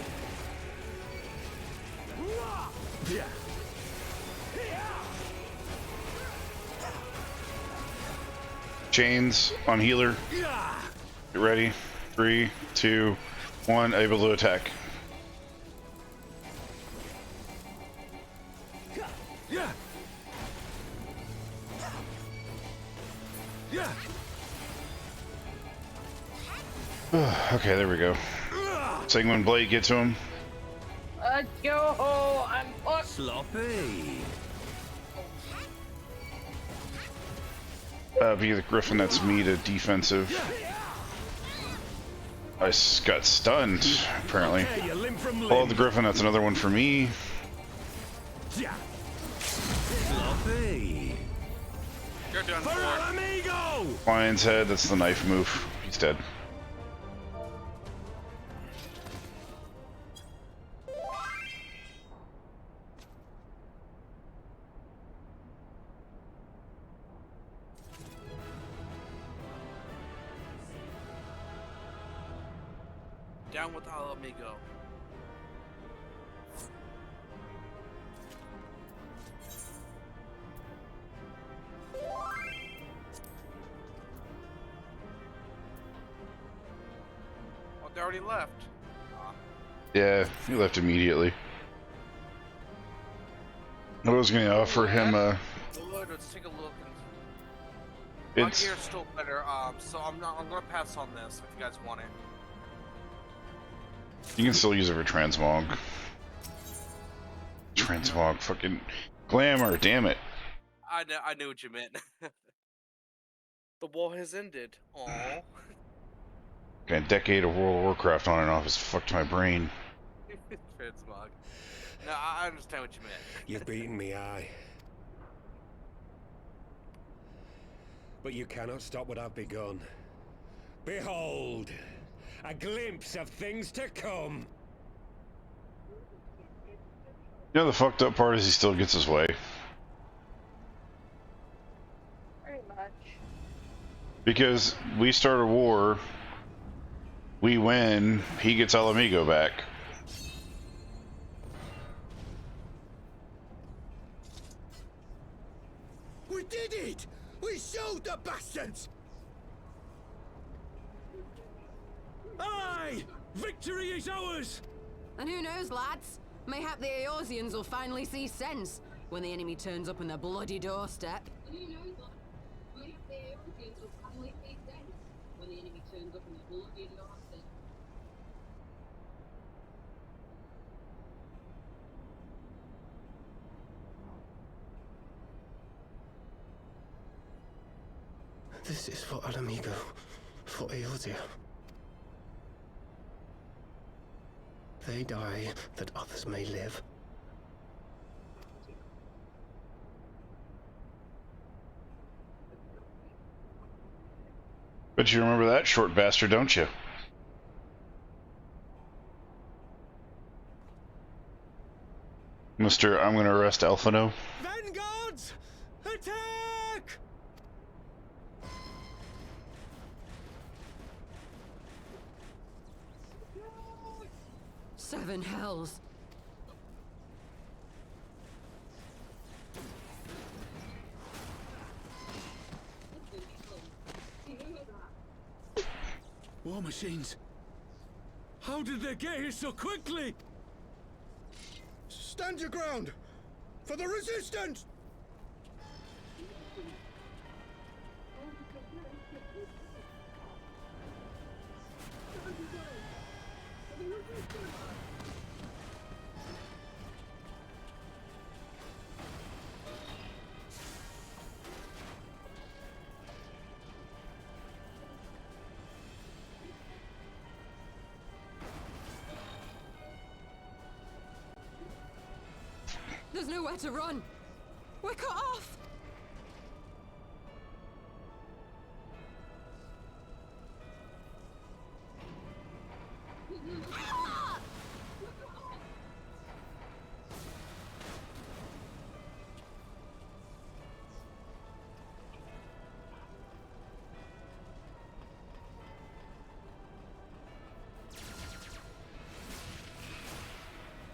Chains on healer. Get ready. 3, 2, 1. Able to attack. Okay, there we go. Sanguine Blade, get to him. Let's go. I'm fucked. Sloppy. Via the Griffin, that's me to defensive. I got stunned, apparently. Oh, the Griffin, that's another one for me. Sloppy. You're done for. Lion's Head, that's the knife move. He's dead. Down with Alamigo. Oh, they already left. Yeah, he left immediately. I was going to offer him a... Let's take a look. It's... My gear's still better, so I'm gonna pass on this if you guys want it. You can still use it for transmog. Transmog, fucking glamour, damn it. I knew what you meant. The war has ended. Aww. Got a decade of World of Warcraft on and off has fucked my brain. Transmog. No, I understand what you meant. You've beaten me, aye. But you cannot stop what I've begun. Behold, a glimpse of things to come. You know, the fucked up part is he still gets his way. Pretty much. Because we start a war, we win, he gets Alamigo back. We did it! We showed the bastards! Aye! Victory is ours! And who knows, lads? Mayhap the Eorzeans will finally see sense when the enemy turns up on their bloody doorstep. And who knows, lads? Maybe the Eorzeans will finally see sense when the enemy turns up on the bloody doorstep. This is for Alamigo, for Eorzea. They die that others may live. But you remember that short bastard, don't you? Mr. I'm gonna arrest Alphino. Vanguards! Attack! Seven hells. War machines. How did they get here so quickly? Stand your ground! For the resistance! There's nowhere to run. We're cut off.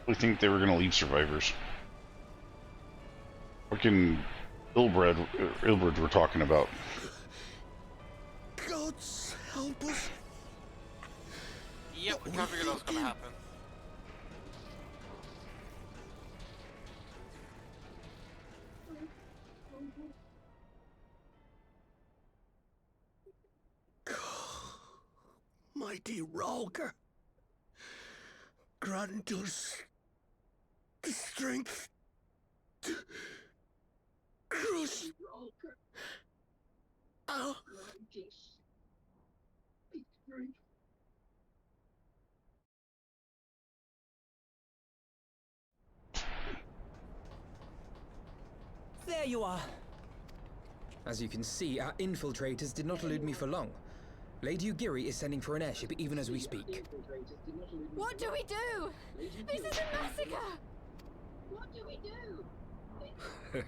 We think they were gonna leave survivors. Fucking Ilbred we're talking about. Gods help us. Yep, we kind of figured that was gonna happen. Mighty Rolker, grant us the strength to crush our There you are. As you can see, our infiltrators did not elude me for long. Lady Ugiri is sending for an airship even as we speak. What do we do? This is a massacre! What do we do?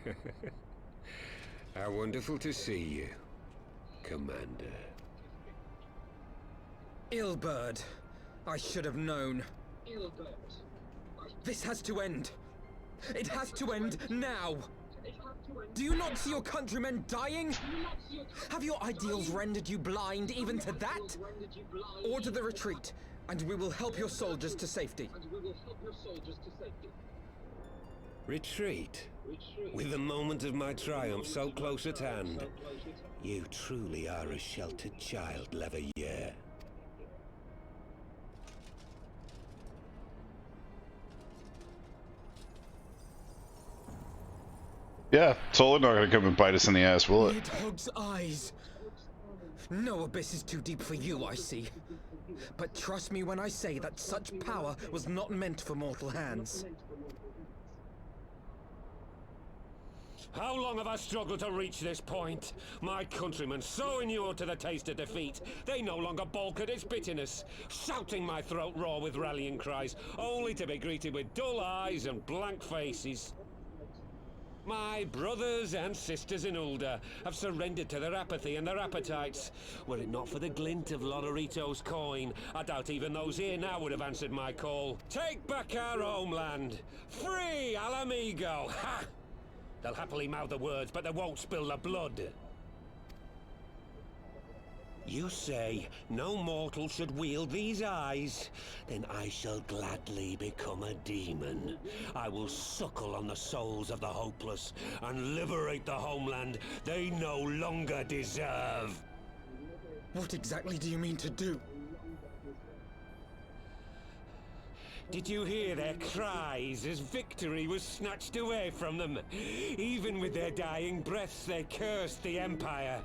How wonderful to see you, Commander. Ilberd, I should have known. This has to end. It has to end now. Do you not see your countrymen dying? Have your ideals rendered you blind even to that? Order the retreat. And we will help your soldiers to safety. Retreat? With the moment of my triumph so close at hand? You truly are a sheltered child, Leverrier. Yeah, totally not gonna come and bite us in the ass, will it? Nidhogg's eyes. No abyss is too deep for you, I see. But trust me when I say that such power was not meant for mortal hands. How long have I struggled to reach this point? My countrymen, so inured to the taste of defeat, they no longer balk at its bitterness, shouting my throat raw with rallying cries, only to be greeted with dull eyes and blank faces. My brothers and sisters in Ulda have surrendered to their apathy and their appetites. Were it not for the glint of Lodorito's coin, I doubt even those here now would have answered my call. Take back our homeland! Free Al Amigo! Ha! They'll happily mouth the words, but they won't spill the blood. You say no mortal should wield these eyes? Then I shall gladly become a demon. I will suckle on the souls of the hopeless and liberate the homeland they no longer deserve. What exactly do you mean to do? Did you hear their cries as victory was snatched away from them? Even with their dying breaths, they cursed the Empire.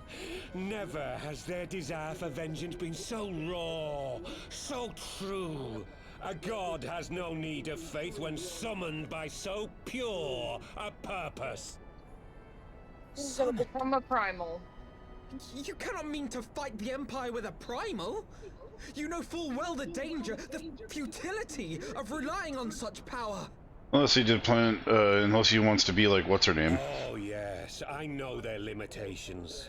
Never has their desire for vengeance been so raw, so true. A god has no need of faith when summoned by so pure a purpose. So become a primal. You cannot mean to fight the Empire with a primal! You know full well the danger, the futility of relying on such power. Unless he did plan, unless he wants to be like what's her name. Oh yes, I know their limitations.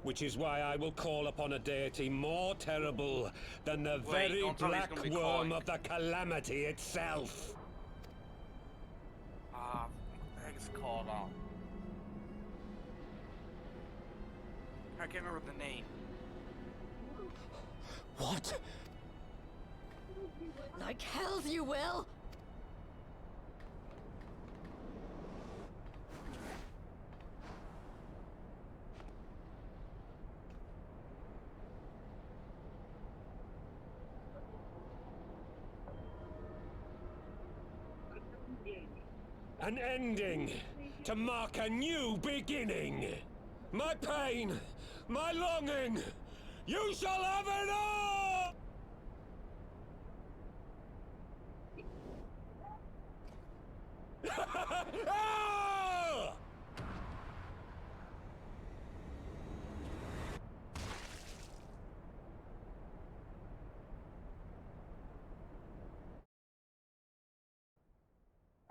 Which is why I will call upon a deity more terrible than the very black worm of the calamity itself. I think it's called, I can't remember the name. What? Like hells you will! An ending to mark a new beginning. My pain, my longing, you shall have it all! Ah!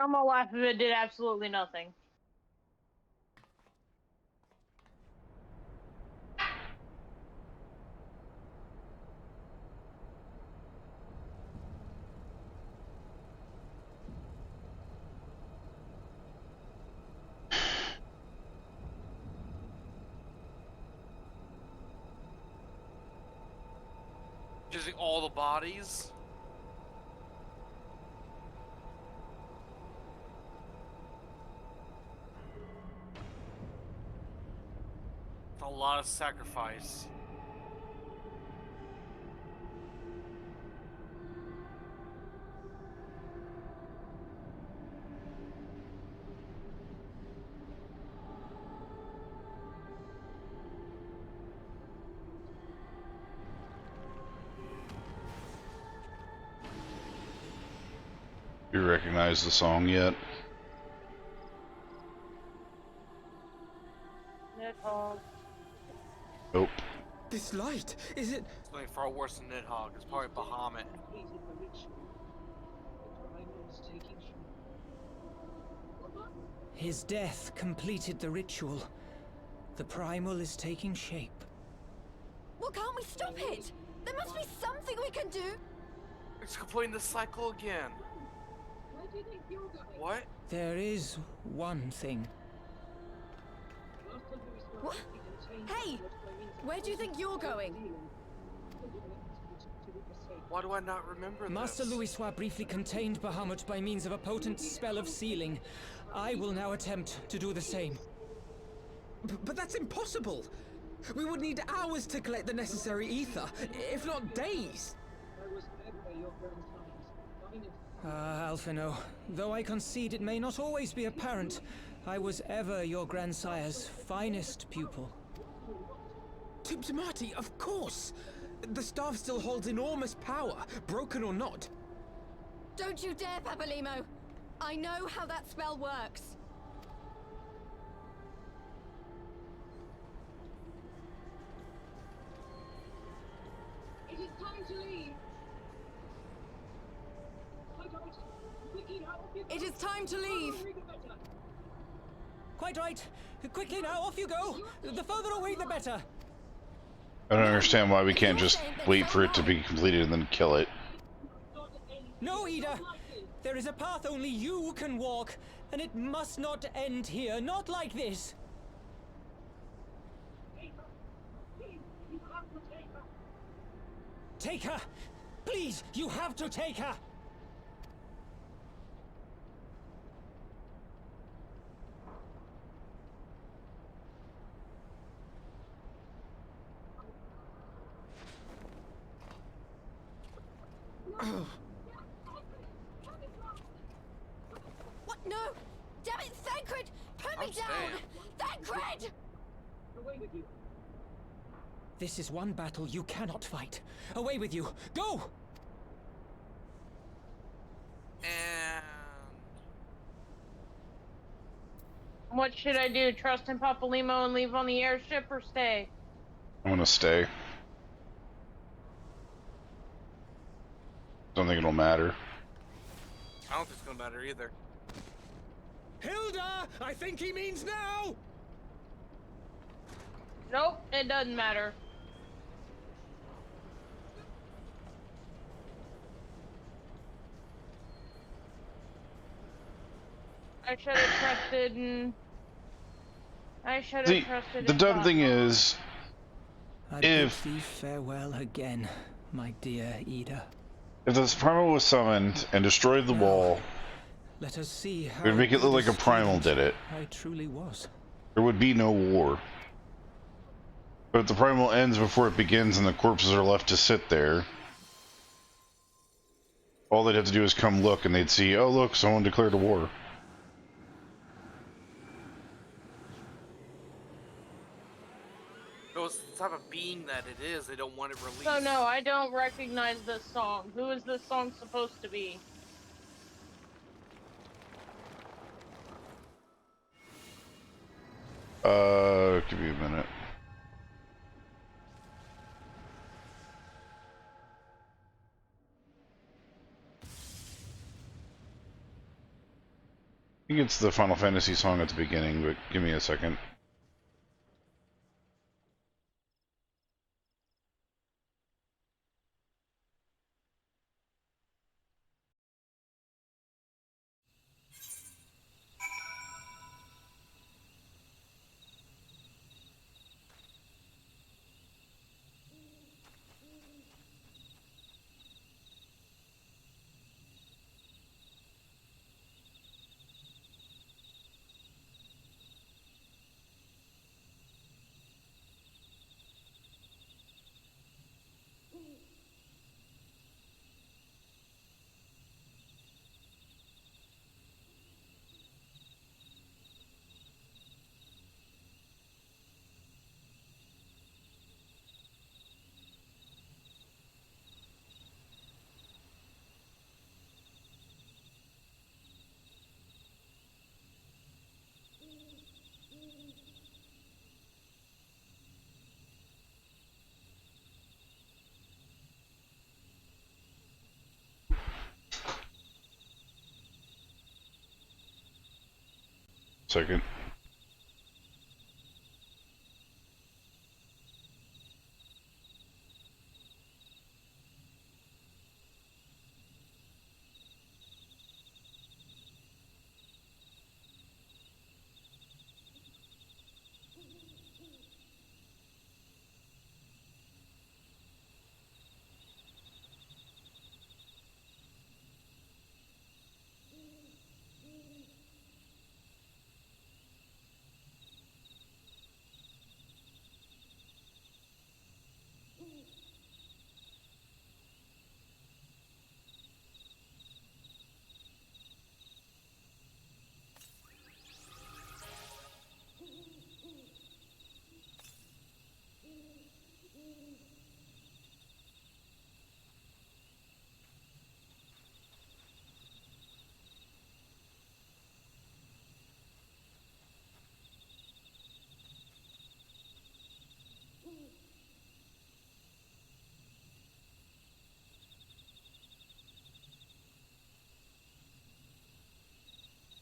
I'm gonna laugh if it did absolutely nothing. Just all the bodies. It's a lot of sacrifice. You recognize the song yet? Nope. This light, is it? Something far worse than Nidhogg. It's probably Bahamut. His death completed the ritual. The primal is taking shape. Well, can't we stop it? There must be something we can do! It's completing the cycle again. What? There is one thing. What? Hey! Where do you think you're going? Why do I not remember Master this? Louisoix briefly contained Bahamut by means of a potent spell of sealing. I will now attempt to do the same. But that's impossible! We would need hours to collect the necessary ether, if not days! Alphino, though I concede it may not always be apparent, I was ever your grandsire's finest pupil. Timtimati, of course! The staff still holds enormous power, broken or not. Don't you dare, Papalimo! I know how that spell works. It is time to leave. It is time to leave. Quite right. Quickly now, off you go. The further away, the better. I don't understand why we can't just wait for it to be completed and then kill it. No, Ida. There is a path only you can walk, and it must not end here. Not like this. Take her! Please, you have to take her! What? No! Damn it, Thancred! Put me down! Thancred! Away with you. This is one battle you cannot fight. Away with you! Go! And What should I do? Trust in Papalimo and leave on the airship, or stay? I want to stay. Don't think it'll matter. I don't think it's gonna matter either. Hilda! I think he means now! Nope, it doesn't matter. I should have trusted in... I should have trusted The in dumb thing Papa. is, I if bid thee farewell again, my dear Ida. if the primal was summoned and destroyed the wall, Let us see how it would make it look like a good primal student did it. I truly was. There would be no war. But if the primal ends before it begins and the corpses are left to sit there, all they'd have to do is come look and they'd see, oh look, someone declared a war. It was the type of being that it is, they don't want it released. So no, I don't recognize this song. Who is this song supposed to be? Give me a minute. I think it's the Final Fantasy song at the beginning, but give me a second. Second.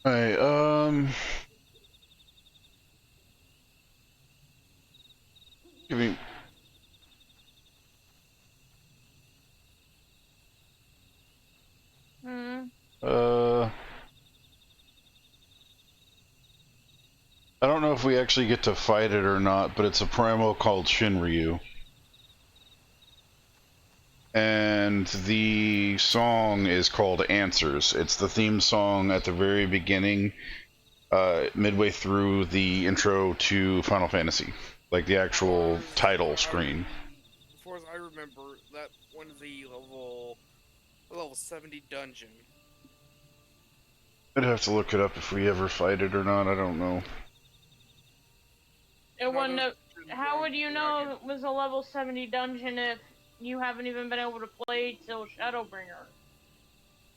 Alright, give me... I don't know if we actually get to fight it or not, but it's a primal called Shinryu. And the song is called Answers. It's the theme song at the very beginning, midway through the intro to Final Fantasy. Like the actual title screen. As far as I remember, that one is a level 70 dungeon. I'd have to look it up if we ever fight it or not, I don't know. How would you know it was a level 70 dungeon if you haven't even been able to play till Shadowbringer?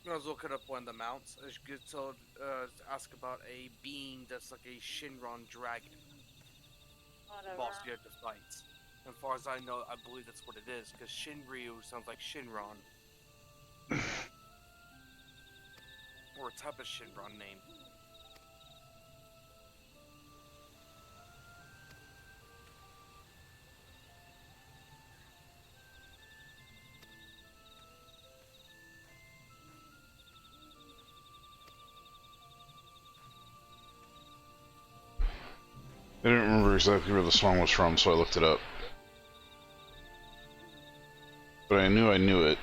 I was looking up one of the mounts. I could ask about a being that's like a Shinron dragon. Whatever. Boss you have to fight. As far as I know, I believe that's what it is, because Shinryu sounds like Shinron. Or a type of Shinron name. I didn't remember exactly where the song was from, so I looked it up. But I knew it.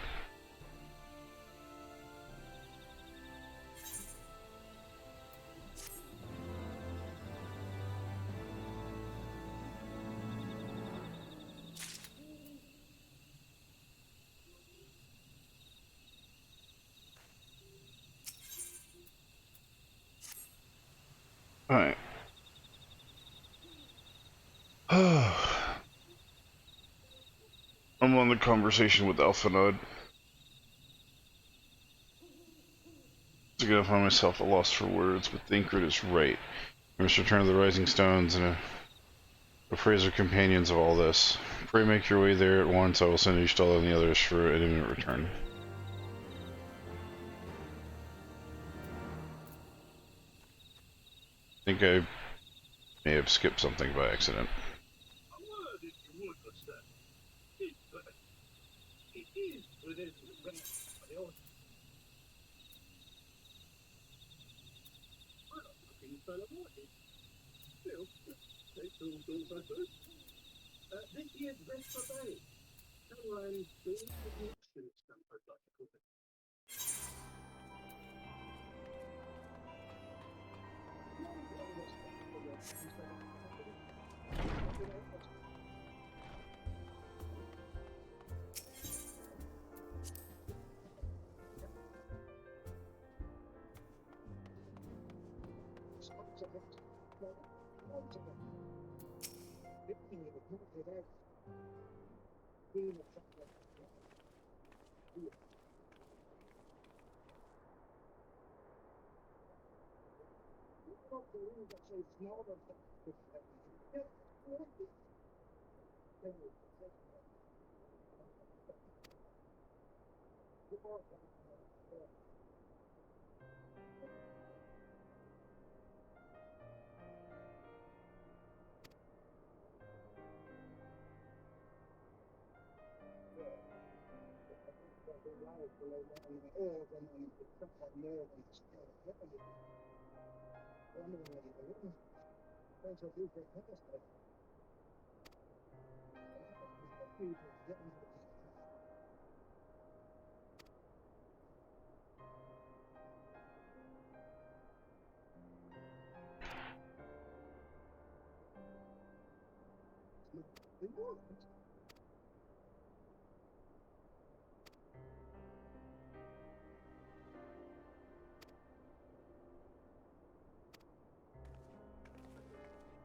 Alright. I'm on the conversation with Alphanod. I'm gonna find myself a loss for words, but Thinkrit is right. I must return to the Rising Stones and appraise our companions of all this. Pray make your way there at once. I will send Ishtal and the others for an imminent return. I think I may have skipped something by accident. This year's best for Bay. Caroline's doing the auction stamp I'd like to call it.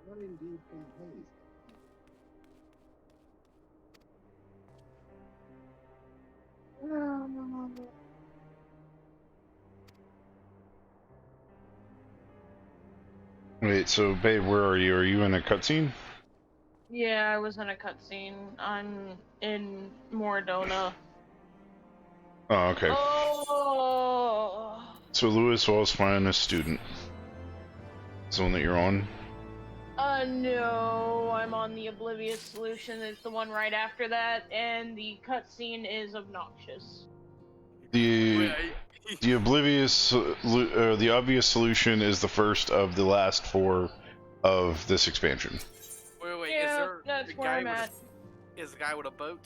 Not indeed composed. Wait, so babe, where are you? Are you in a cutscene? Yeah, I was in a cutscene. I'm in Moradona. Oh, okay. Oh. So Lewis was fine, a student. It's the one that you're on? No, I'm on the Oblivious solution. It's the one right after that, and the cutscene is obnoxious. The Oblivious, the obvious solution is the first of the last 4 of this expansion. Wait, Yeah, is there that's a where guy I'm with at. is the guy with a boat?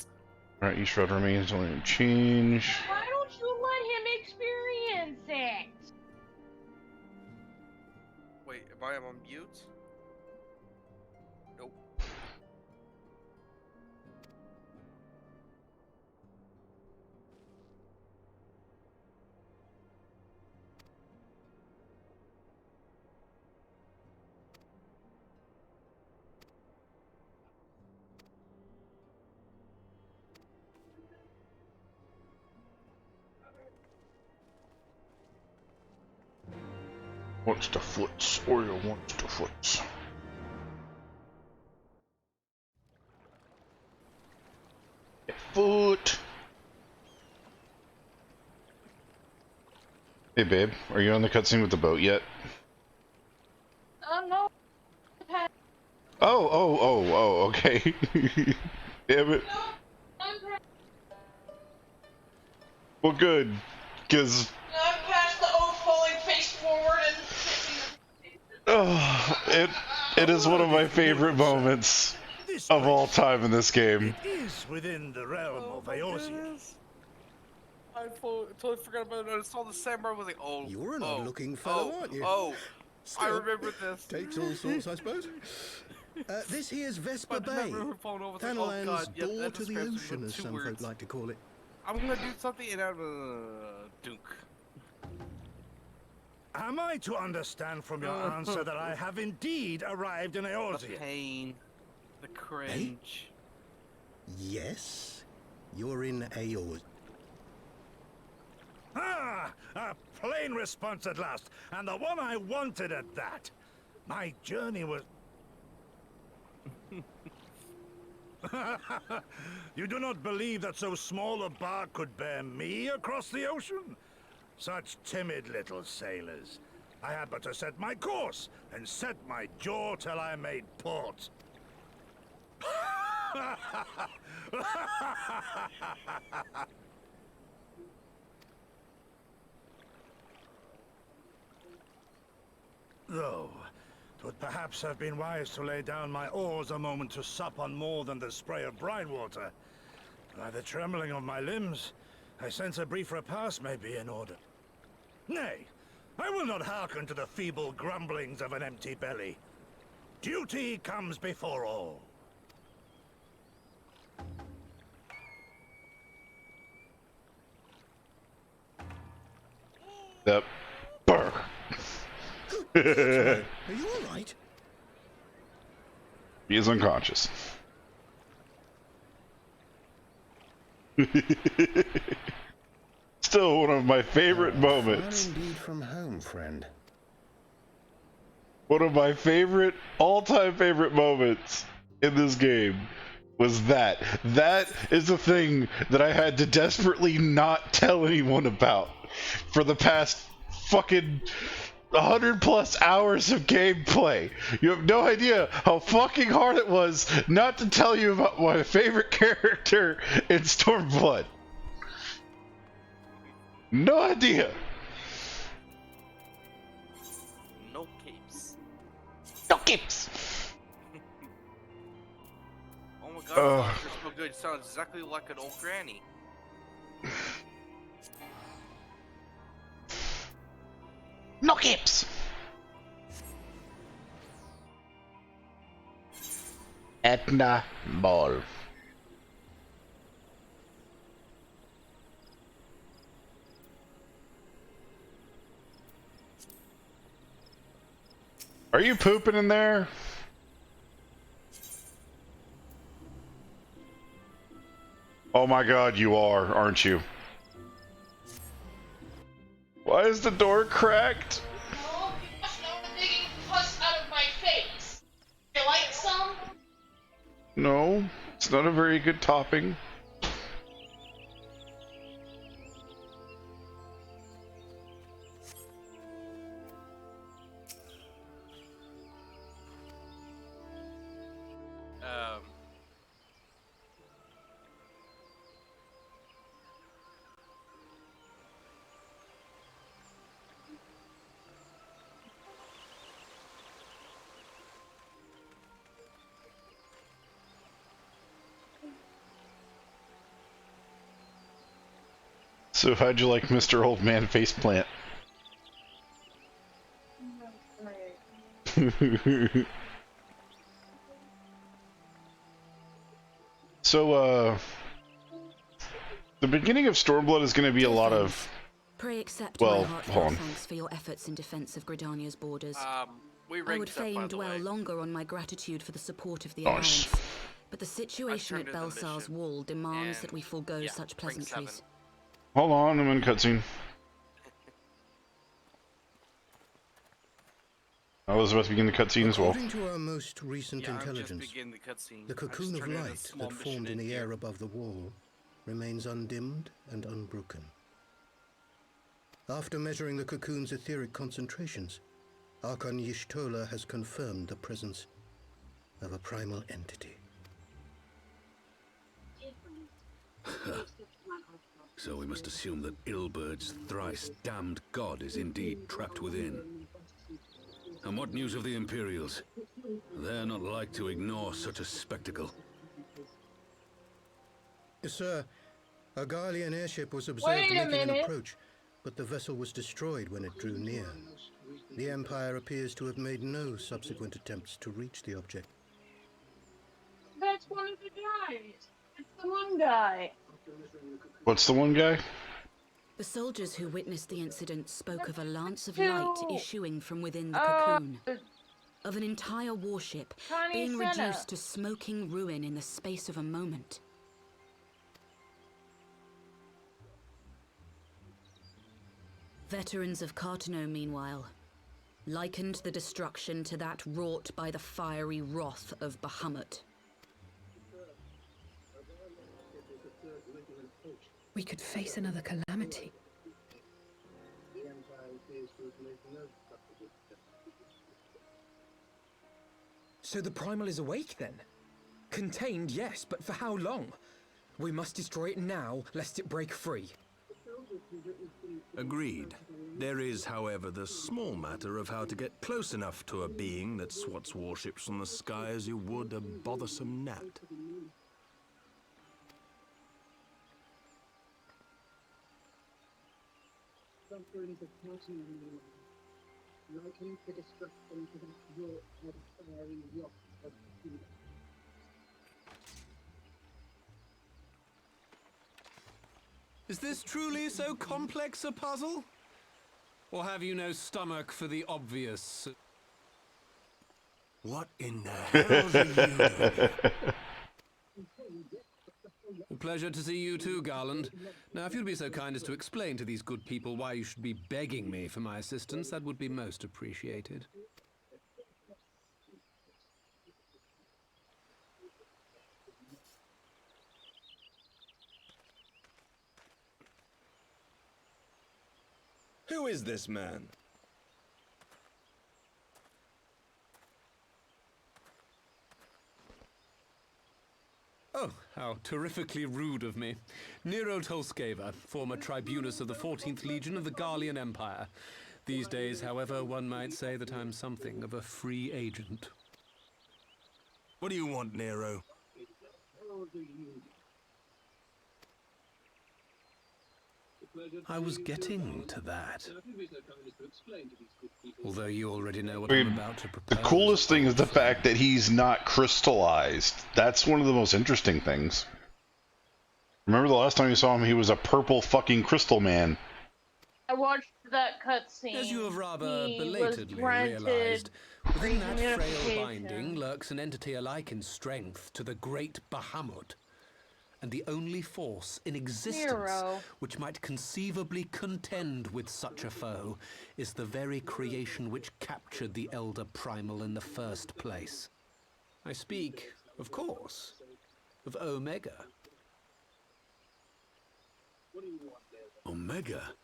Alright, each road remains only change. Why don't you let him experience it? Wait, am I on mute? Nope. What's the foots? Oreo wants the foots. Foot! Hey babe, are you on the cutscene with the boat yet? No. Oh, okay. Damn it. Well, good, because... I'm past the falling face forward and... it is one of my favorite moments of all time in this game. It is within the realm of Eorzea. I totally forgot about it. I saw the samurai. I was like, oh. You're an odd-looking fellow, aren't you? Oh, I Still, remember this. Takes all sorts, I suppose. This here's Vesper Bay, Thanalan's door to the ocean, as some folk like to call it. I'm gonna do something and Duke. Am I to understand from your answer that I have indeed arrived in Eorzea? The pain, the cringe. Yes, you're in Eorzea. Ah, a plain response at last, and the one I wanted at that. My journey was... You do not believe that so small a bark could bear me across the ocean? Such timid little sailors. I had but to set my course and set my jaw till I made port. Though, 'twould perhaps have been wise to lay down my oars a moment to sup on more than the spray of brine water. By the trembling of my limbs, I sense a brief repast may be in order. Nay, I will not hearken to the feeble grumblings of an empty belly. Duty comes before all. Yep. Bark. Are you all right? He is unconscious. Still one of my favorite moments. Far indeed from home, friend. One of my favorite, all-time favorite moments in this game was that. That is the thing that I had to desperately not tell anyone about for the past fucking 100+ hours of gameplay. You have no idea how fucking hard it was not to tell you about my favorite character in Stormblood. No idea. No capes. No capes. Oh my god, you're so good. You sound exactly like an old granny. No capes. Etna Ball. Are you pooping in there? Oh my god, you are, aren't you? Why is the door cracked? No, you must know the digging pus out of my face. You like some? No, it's not a very good topping. So how'd you like Mr. Old Man Faceplant? So, the beginning of Stormblood is going to be a lot of... Pray accept well, my heartfelt hold on. thanks for your efforts in defense of Gridania's borders. We I would rigged that, by fain the dwell way. longer on my gratitude for the support of the Nice. Alliance, but the situation I at turned in the Belsar's mission, Wall demands and that we forego such ring 7. pleasantries. Hold on, I'm in cutscene. I was about to begin the cutscene as well. According to our most recent Yeah, I'm just intelligence, beginning the cutscene. the I just cocoon of turned in a light small that mission formed in in the here. air above the wall remains undimmed and unbroken. After measuring the cocoon's etheric concentrations, Archon Y'shtola has confirmed the presence of a primal entity. So we must assume that Ilbert's thrice damned god is indeed trapped within. And what news of the Imperials? They're not like to ignore such a spectacle. Sir, a Garlean airship was observed Wait a making an minute. approach, but the vessel was destroyed when it drew near. The Empire appears to have made no subsequent attempts to reach the object. That's one of the guys. It's the one guy. What's the one guy? The soldiers who witnessed the incident spoke of a lance of Two. light issuing from within the cocoon. Of an entire warship Connie being Senna. reduced to smoking ruin in the space of a moment. Veterans of Cartano, meanwhile, likened the destruction to that wrought by the fiery wrath of Bahamut. We could face another calamity. So the primal is awake then? Contained, yes, but for how long? We must destroy it now, lest it break free. Agreed. There is, however, the small matter of how to get close enough to a being that swats warships from the sky as you would a bothersome gnat. Sufferings of Cartano, likened the destruction to that wrought by the fiery wrath of Bahamut. Is this truly so complex a puzzle? Or have you no stomach for the obvious? What in the hell are you doing? A pleasure to see you too, Garland. Now, if you'd be so kind as to explain to these good people why you should be begging me for my assistance, that would be most appreciated. Who is this man? Oh, how terrifically rude of me. Nero Tolskeva, former tribunus of the 14th Legion of the Garlean Empire. These days, however, one might say that I'm something of a free agent. What do you want, Nero? I was getting to that. Although you already know what I mean, I'm about to the propose. coolest thing is the fact that he's not crystallized. That's one of the most interesting things. Remember the last time you saw him, he was a purple fucking crystal man. I watched that cutscene. As you have rather He belatedly was granted realized, within that frail reunification. binding lurks an entity alike in strength to the great Bahamut, and the only force in existence Nero. which might conceivably contend with such a foe is the very creation which captured the Elder Primal in the first place. I speak, of course, of Omega. Omega?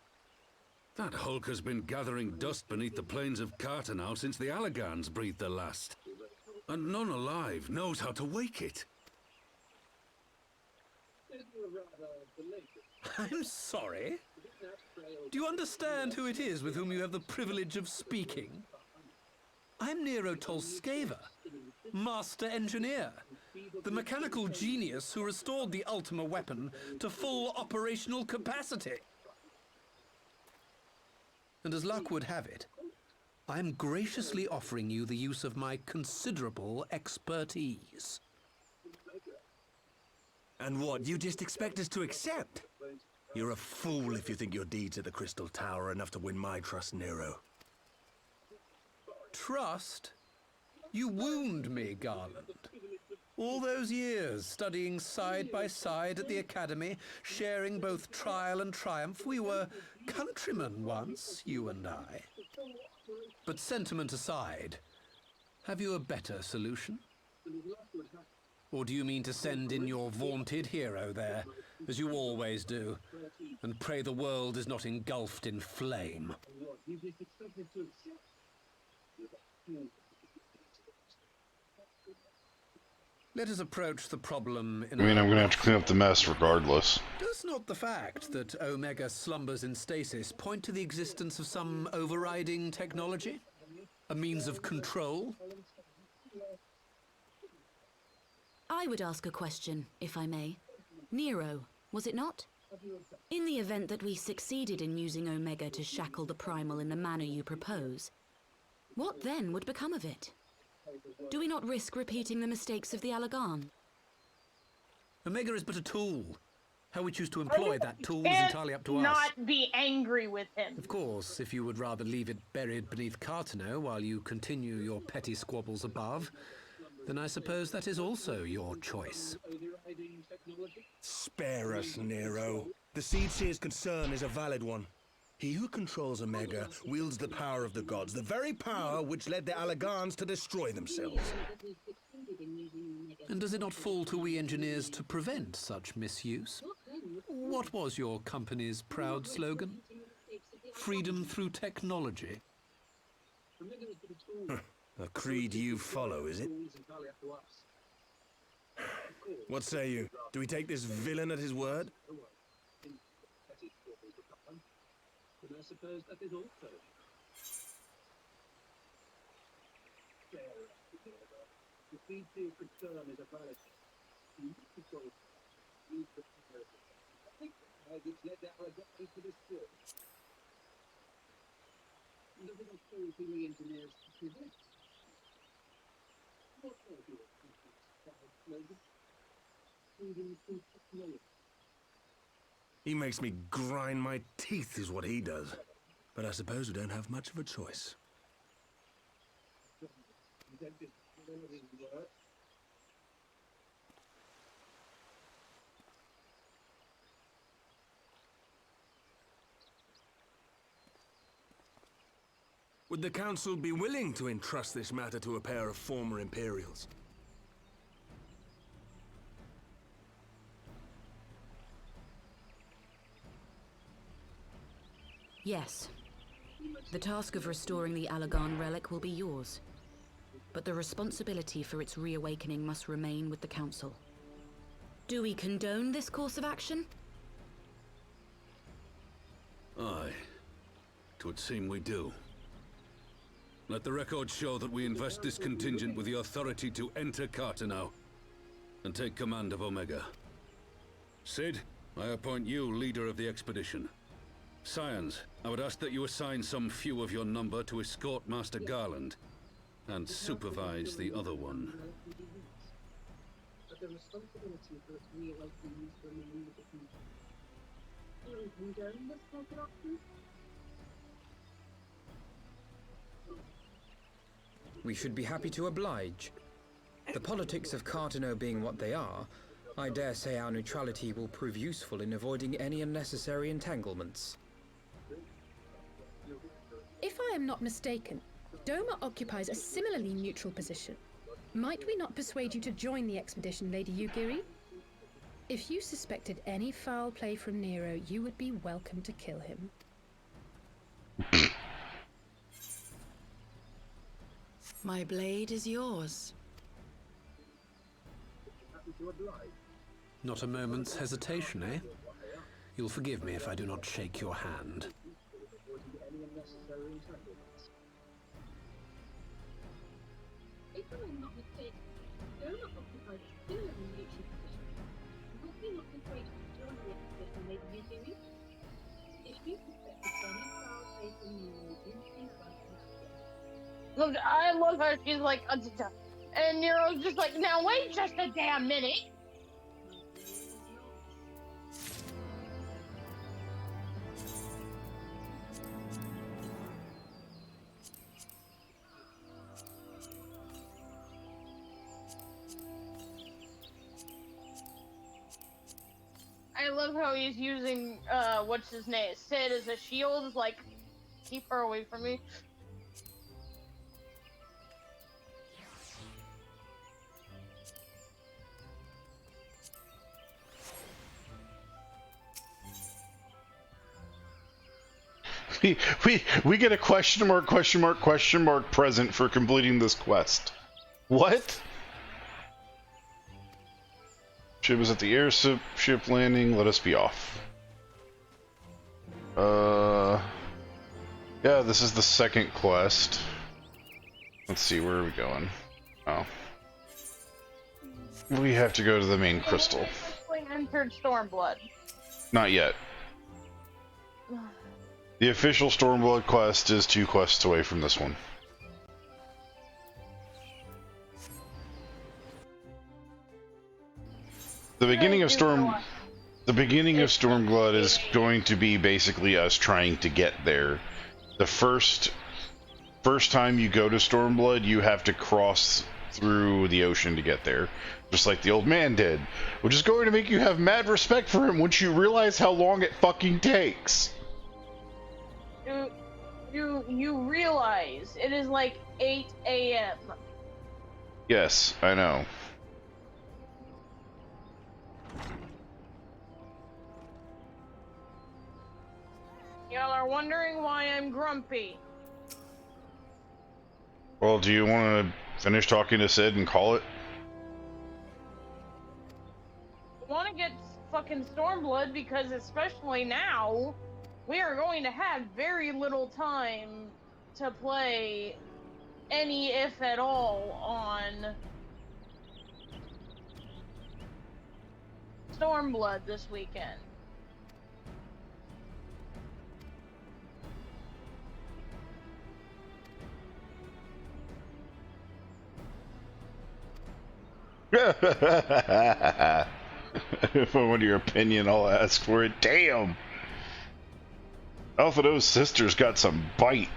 That hulk has been gathering dust beneath the plains of Cartano since the Allagans breathed their last. And none alive knows how to wake it. I'm sorry? Do you understand who it is with whom you have the privilege of speaking? I'm Nero Tolskeva, Master Engineer, the mechanical genius who restored the Ultima weapon to full operational capacity. And as luck would have it, I am graciously offering you the use of my considerable expertise. And what, you just expect us to accept? You're a fool if you think your deeds at the Crystal Tower are enough to win my trust, Nero. Trust? You wound me, Garland. All those years, studying side by side at the Academy, sharing both trial and triumph, we were countrymen once, you and I. But sentiment aside, have you a better solution? Or do you mean to send in your vaunted hero there, as you always do, and pray the world is not engulfed in flame? Let us approach the problem in I mean, I'm going to have to clean up the mess regardless. Does not the fact that Omega slumbers in stasis point to the existence of some overriding technology? A means of control? I would ask a question, if I may. Nero, was it not? In the event that we succeeded in using Omega to shackle the Primal in the manner you propose, what then would become of it? Do we not risk repeating the mistakes of the Allagan? Omega is but a tool. How we choose to employ that tool is entirely up to us. Not be angry with him. Of course, if you would rather leave it buried beneath Cartano while you continue your petty squabbles above, then I suppose that is also your choice. Spare us, Nero. The Seedseer's concern is a valid one. He who controls Omega wields the power of the gods, the very power which led the Allagans to destroy themselves. And does it not fall to we engineers to prevent such misuse? What was your company's proud slogan? Freedom through technology. A creed you follow, is it? What say you? Do we take this villain at his word? I suppose that is also the Seedseer's concern is a valid one. Which led the Allagans to destroy. And does it not fall to the engineers to prevent? What are your slogan? Freedom through technology. He makes me grind my teeth, is what he does. But I suppose we don't have much of a choice. Would the Council be willing to entrust this matter to a pair of former Imperials? Yes. The task of restoring the Allagan relic will be yours. But the responsibility for its reawakening must remain with the Council. Do we condone this course of action? Aye. 'Twould seem we do. Let the record show that we invest this contingent with the authority to enter Cartano and take command of Omega. Sid, I appoint you leader of the expedition. Scions, I would ask that you assign some few of your number to escort Master Garland and supervise the other one. But the responsibility for its reawakening must remain with the Council. Do we condone this course of action? We should be happy to oblige. The politics of Cartano being what they are, I dare say our neutrality will prove useful in avoiding any unnecessary entanglements. If I am not mistaken, Doma occupies a similarly neutral position. Might we not persuade you to join the expedition, Lady Yugiri? If you suspected any foul play from Nero, you would be welcome to kill him. My blade is yours. Not a moment's hesitation, eh? You'll forgive me if I do not shake your hand. If I am not mistaken, Doma occupies a similarly neutral position. Would we not persuade you to join the expedition, Lady Yugiri? If you suspected any foul play from Nero, Look, I love how she's like, and Nero's just like, now wait just a damn minute. I love how he's using, what's his name, Sid as a shield, like, keep her away from me. We get a question mark present for completing this quest. What? Ship is at the airship landing. Let us be off. Yeah, this is the second quest. Let's see, where are we going? Oh. We have to go to the main crystal. We entered Stormblood. Not yet. The official Stormblood quest is 2 quests away from this one. The beginning of Stormblood is going to be basically us trying to get there. The first time you go to Stormblood, you have to cross through the ocean to get there, just like the old man did, which is going to make you have mad respect for him once you realize how long it fucking takes. You realize it is like 8 a.m. Yes, I know. Y'all are wondering why I'm grumpy. Well, do you want to finish talking to Sid and call it? I want to get fucking Stormblood because especially now, we are going to have very little time to play any, if at all, on Stormblood this weekend. If I want your opinion, I'll ask for it. Damn! Alphado's sister's got some bite.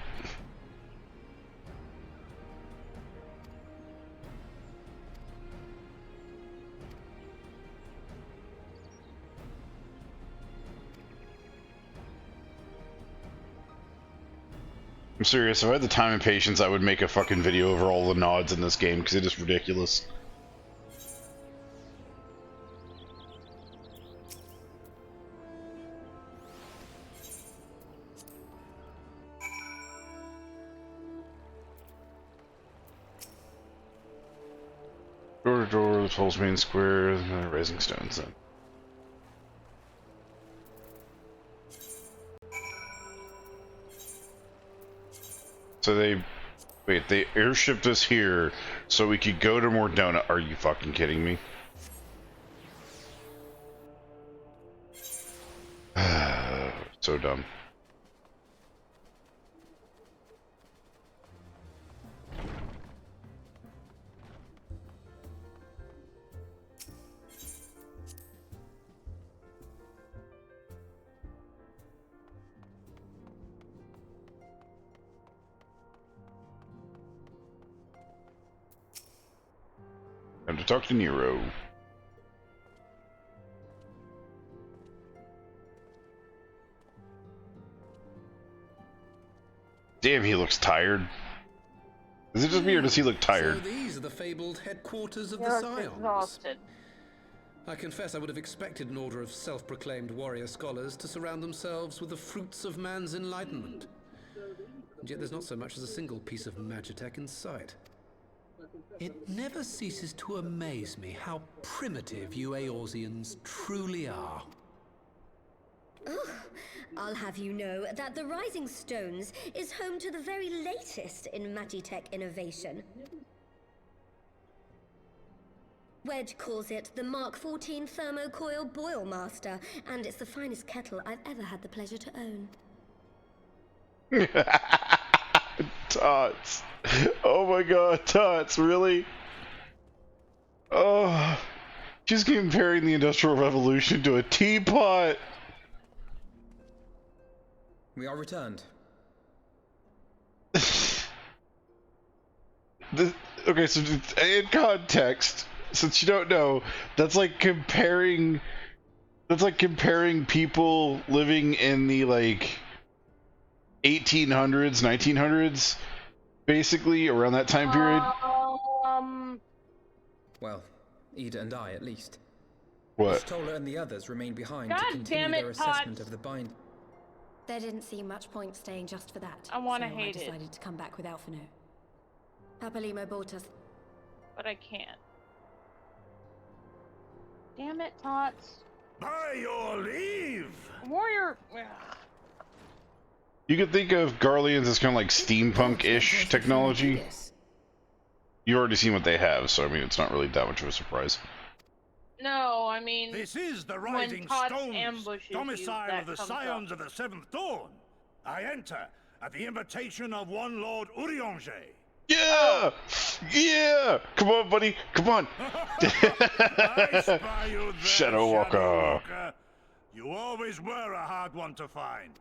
I'm serious, if I had the time and patience, I would make a fucking video over all the nods in this game, because it is ridiculous. Door to door, the Toll's main square, raising stones then. So they airshipped us here so we could go to Mordona. Are you fucking kidding me? So dumb. Time to talk to Nero. Damn, he looks tired. Is it just me or does he look tired? So these are the fabled headquarters of the Scions. Exhausted. I confess I would have expected an order of self-proclaimed warrior scholars to surround themselves with the fruits of man's enlightenment. And yet there's not so much as a single piece of magitech in sight. It never ceases to amaze me how primitive you Eorzeans truly are. Oh, I'll have you know that the Rising Stones is home to the very latest in magitech innovation. Wedge calls it the Mark XIV Thermocoil Boil Master, and it's the finest kettle I've ever had the pleasure to own. Tots. Oh my god, Tots, really? Oh, she's comparing the Industrial Revolution to a teapot. We are returned. Okay, so in context, since you don't know, that's like comparing people living in the like 1800s, 1900s, basically around that time period. Well, Ida and I, at least. What? Stoller and the others remained behind God to continue damn it, their assessment Tots. of the bind. There didn't seem much point staying just for that. I wanna so hate I it. decided to come back with Alphino. Papalimo bought us. But I can't. Damn it, Tots. By your leave! Warrior. You could think of Garleans as kind of like steampunk-ish technology. You already seen what they have, so I mean, it's not really that much of a surprise. No, I mean. This is the when Rising Tots Stones, ambushes domicile you, of the that comes Scions up. of the Seventh Dawn. I enter at the invitation of one Lord Urianger. Yeah! Yeah! Come on, buddy! Come on! I spy you there, Shadow Walker. You always were a hard one to find.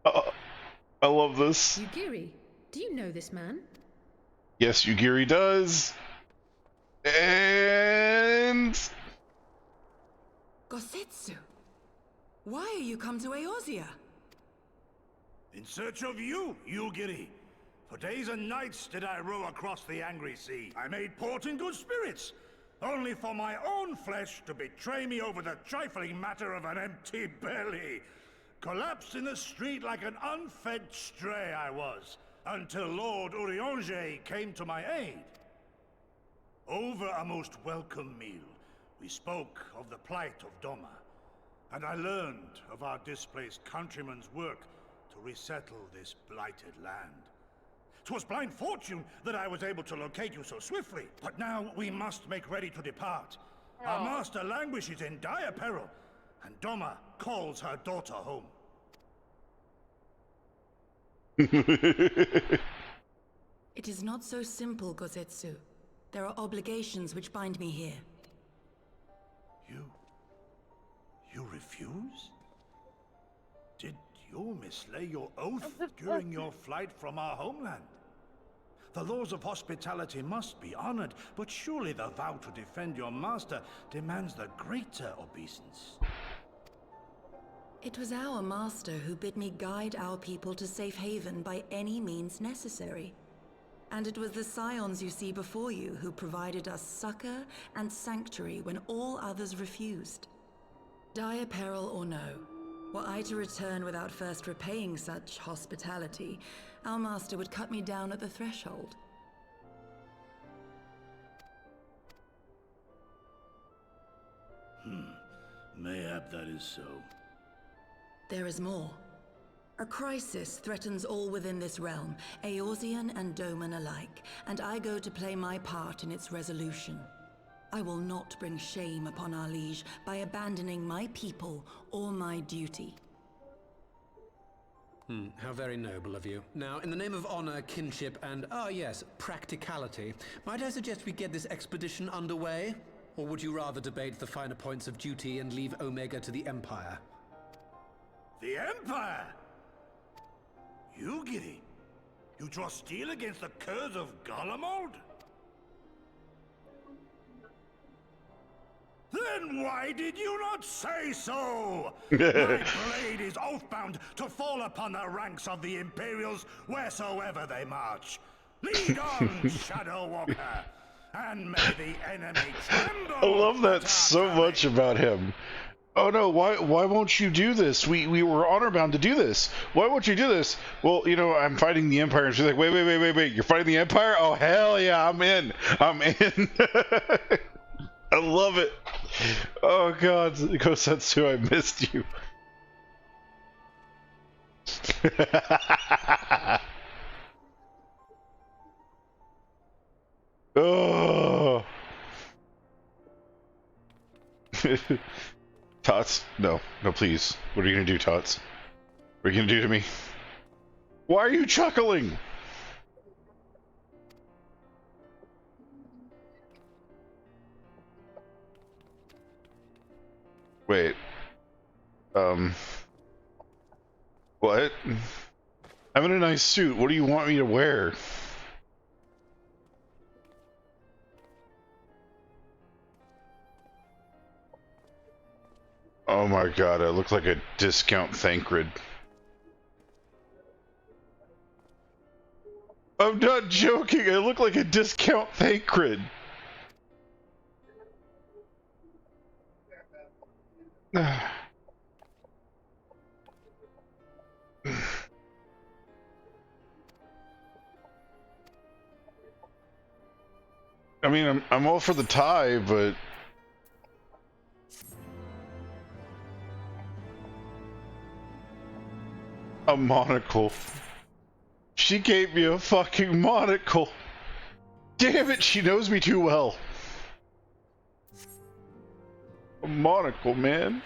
I love this. Yugiri, do you know this man? Yes, Yugiri does. And... Gosetsu, why are you come to Eorzea? In search of you, Yugiri. For days and nights did I row across the angry sea. I made port in good spirits, only for my own flesh to betray me over the trifling matter of an empty belly. Collapsed in the street like an unfed stray I was, until Lord Urianger came to my aid. Over a most welcome meal, we spoke of the plight of Doma, and I learned of our displaced countrymen's work to resettle this blighted land. 'Twas blind fortune that I was able to locate you so swiftly, but now we must make ready to depart. Our master languishes in dire peril, and Doma calls her daughter home. It is not so simple, Gosetsu. There are obligations which bind me here. You refuse? Did you mislay your oath during your flight from our homeland? The laws of hospitality must be honored, but surely the vow to defend your master demands the greater obeisance. It was our master who bid me guide our people to safe haven by any means necessary. And it was the Scions you see before you who provided us succor and sanctuary when all others refused. Dire peril or no, were I to return without first repaying such hospitality, our master would cut me down at the threshold. Mayhap that is so. There is more. A crisis threatens all within this realm, Eorzean and Doman alike, and I go to play my part in its resolution. I will not bring shame upon our liege by abandoning my people or my duty. How very noble of you. Now, in the name of honor, kinship, and, yes, practicality, might I suggest we get this expedition underway? Or would you rather debate the finer points of duty and leave Omega to the Empire? The Empire? Yugiri, you draw steel against the curse of Garlemald? Then why did you not say so? My blade is oath-bound to fall upon the ranks of the Imperials wheresoever they march. Lead on, Shadow Walker, and may the enemy tremble. I love that so much about him. Oh no, why won't you do this? We were honor bound to do this. Why won't you do this? Well, you know, I'm fighting the Empire. And she's like, wait, you're fighting the Empire? Oh hell yeah, I'm in. I love it. Oh god, Gosetsu, I missed you. Oh. Tots? No, please. What are you gonna do, Tots? What are you gonna do to me? Why are you chuckling? Wait. What? I'm in a nice suit. What do you want me to wear? Oh my god, I look like a discount Thancred. I'm not joking, I look like a discount Thancred. I mean, I'm all for the tie, but a monocle. She gave me a fucking monocle. Damn it, she knows me too well. A monocle, man.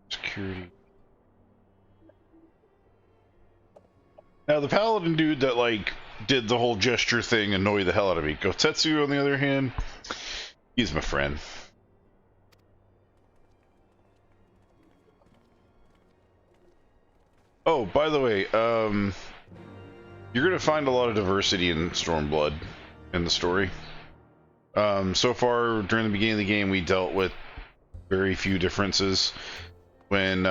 Security. Now the paladin dude that like did the whole gesture thing annoyed the hell out of me. Gotetsu, on the other hand, he's my friend. Oh, by the way, you're gonna find a lot of diversity in Stormblood in the story. So far, during the beginning of the game, we dealt with very few differences. When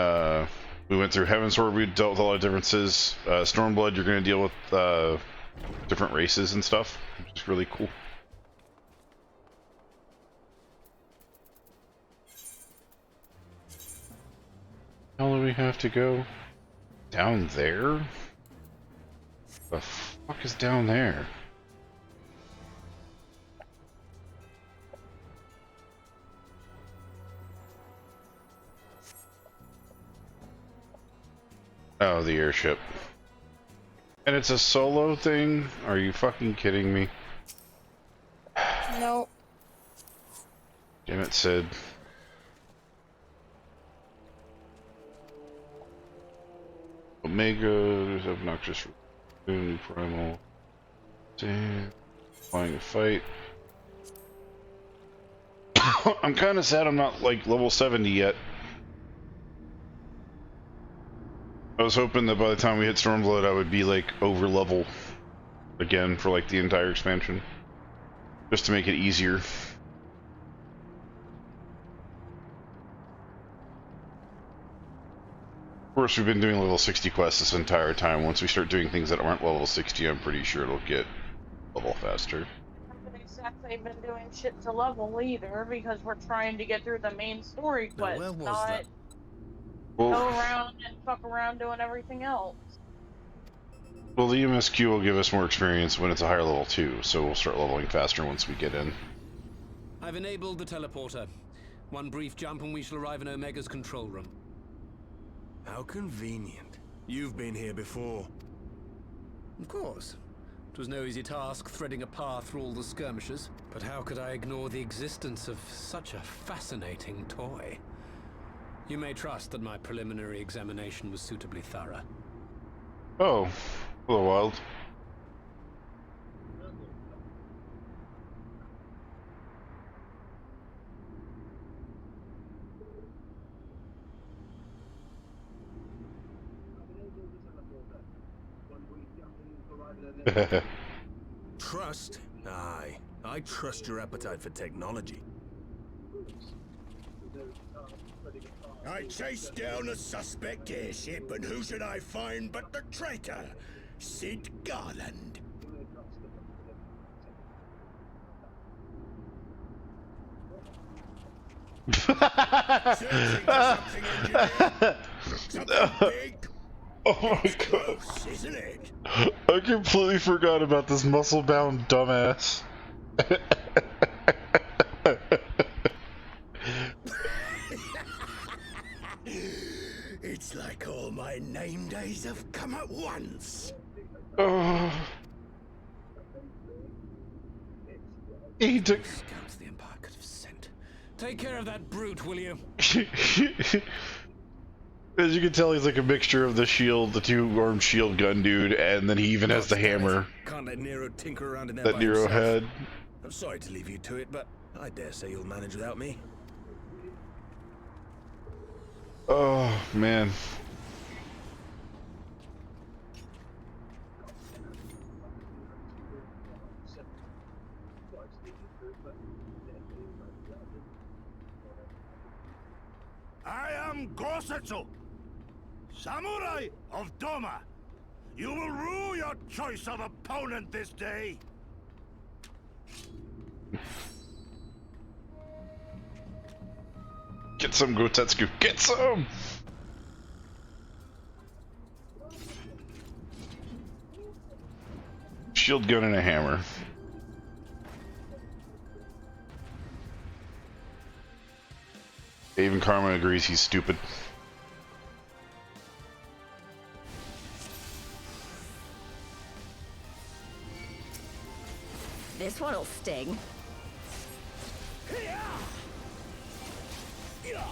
we went through Heavensward, we dealt with a lot of differences. Stormblood, you're going to deal with different races and stuff, which is really cool. How do we have to go? Down there? The fuck is down there? Oh, the airship. And it's a solo thing? Are you fucking kidding me? Nope. Damn it, Sid. Omega, there's obnoxious new primal. Damn. Flying a fight. I'm kind of sad I'm not like level 70 yet. I was hoping that by the time we hit Stormblood I would be like over level again for like the entire expansion. Just to make it easier. Of course, we've been doing level 60 quests this entire time. Once we start doing things that aren't level 60, I'm pretty sure it'll get level faster. I haven't exactly been doing shit to level either, because we're trying to get through the main story quest, not go around and fuck around doing everything else. Well, the MSQ will give us more experience when it's a higher level too, so we'll start leveling faster once we get in. I've enabled the teleporter. One brief jump and we shall arrive in Omega's control room. How convenient. You've been here before. Of course. It was no easy task threading a path through all the skirmishes, but how could I ignore the existence of such a fascinating toy? You may trust that my preliminary examination was suitably thorough. Oh, hello, Wild. Trust? Aye. I trust your appetite for technology. I chased down a suspect airship, and who should I find but the traitor, Sid Garland. Oh my god. Isn't it? I completely forgot about this muscle-bound dumbass. It's like all my name days have come at once. Oh. He took... Scouts the Empire could have sent. Take care of that brute, will you? As you can tell, he's like a mixture of the shield, the two-armed shield gun dude, and then he even has the hammer. Can't let Nero tinker around in there that by Nero himself. had. I'm sorry to leave you to it, but I dare say you'll manage without me. Oh, man. I am Gosetsu, Samurai of Doma. You will rue your choice of opponent this day. Get some, Gotetsu. Get some! Shield gun and a hammer. Even Karma agrees he's stupid. This one'll sting.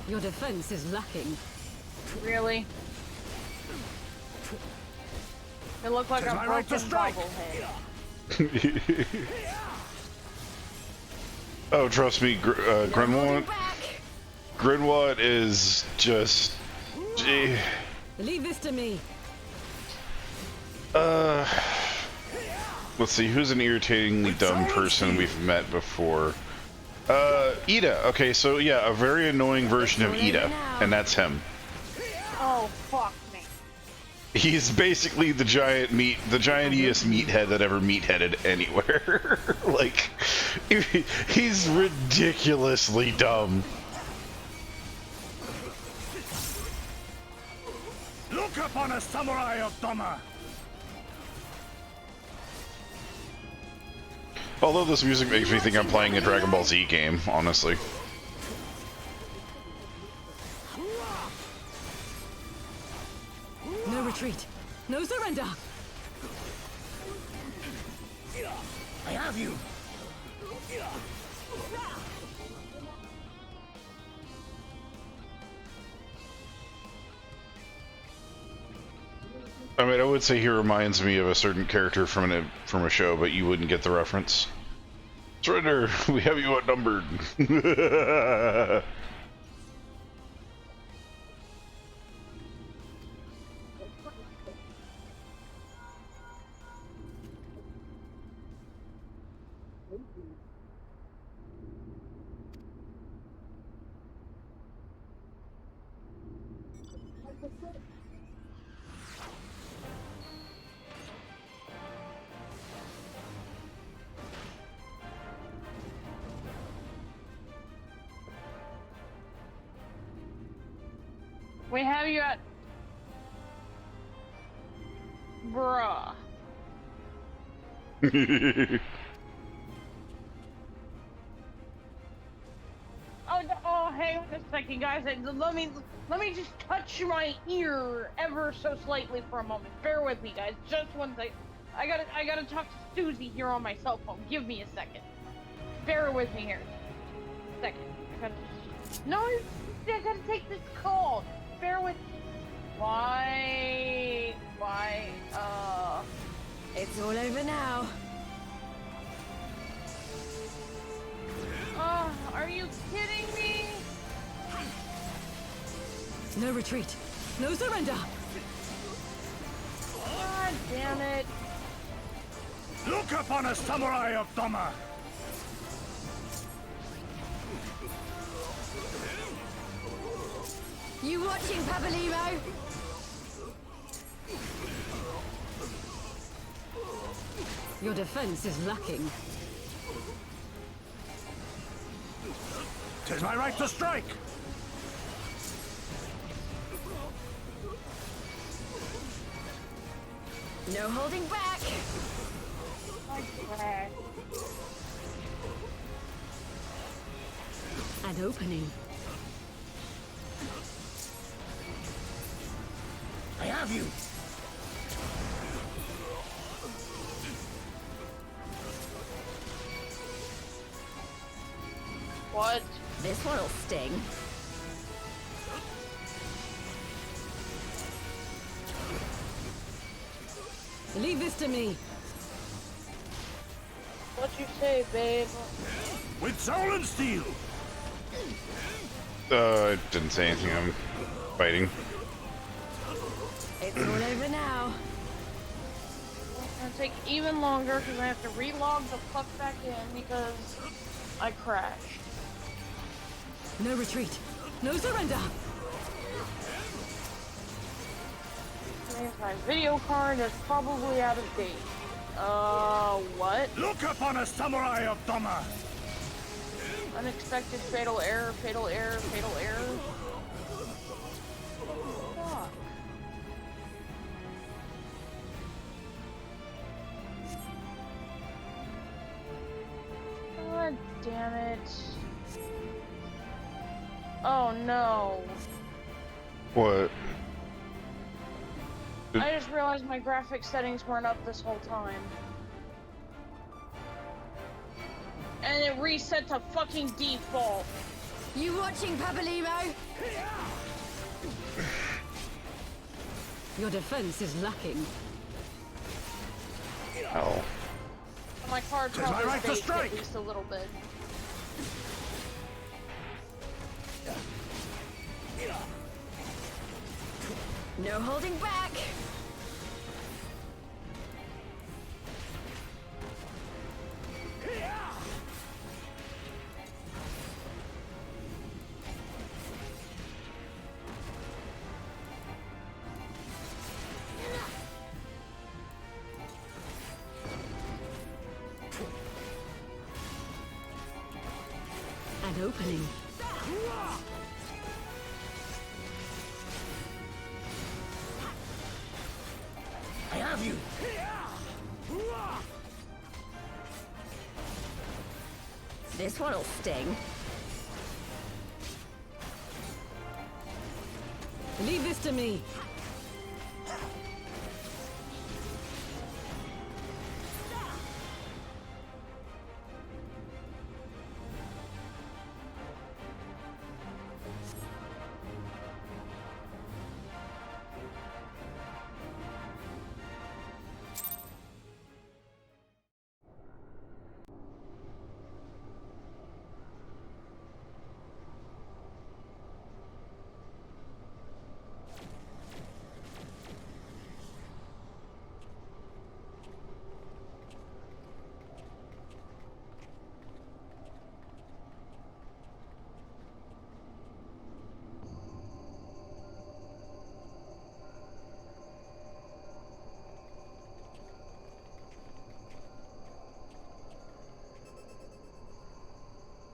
Your defense is lacking. Really? It looked like a broken bobblehead. Oh, trust me, Grinwad is just... Gee. Leave this to me. Let's see, who's an irritatingly dumb person we've met before? Ida. Okay, so yeah, a very annoying version of Ida, and that's him. Oh, fuck me. He's basically the giantest meathead that ever meatheaded anywhere. Like, he's ridiculously dumb. Look upon a samurai of Doma. Although this music makes me think I'm playing a Dragon Ball Z game, honestly. No retreat. No surrender. I have you. I mean, I would say he reminds me of a certain character from a show, but you wouldn't get the reference. Surrender! We have you outnumbered. We have you at... Bruh. Oh, hang on a second, guys. Let me just touch my ear ever so slightly for a moment. Bear with me, guys. Just one second. I gotta talk to Susie here on my cell phone. Give me a second. Bear with me here. Second. I gotta take this call. Bear with me. Why? It's all over now. Are you kidding me? No retreat. No surrender. God damn it. Look upon a samurai of Doma. You watching, Pabalimo? Your defense is lacking. 'Tis my right to strike! No holding back! An opening. I have you! What? This one'll sting. Leave this to me. What'd you say, babe? With soul and steel! I didn't say anything. I'm fighting. It's all over now. It's gonna take even longer because I have to relog the fuck back in because I crashed. No retreat. No surrender. Means my video card is probably out of date. What? Look upon a samurai of Doma! Unexpected fatal error, fatal error, fatal error. Fuck. God damn it. Oh no. What? I just realized my graphics settings weren't up this whole time. And it reset to fucking default. You watching, Papalimo? Your defense is lacking. Oh. My card Tis my probably right to baked strike. at least a little bit. No holding back! An opening. I have you! This one'll sting. Leave this to me.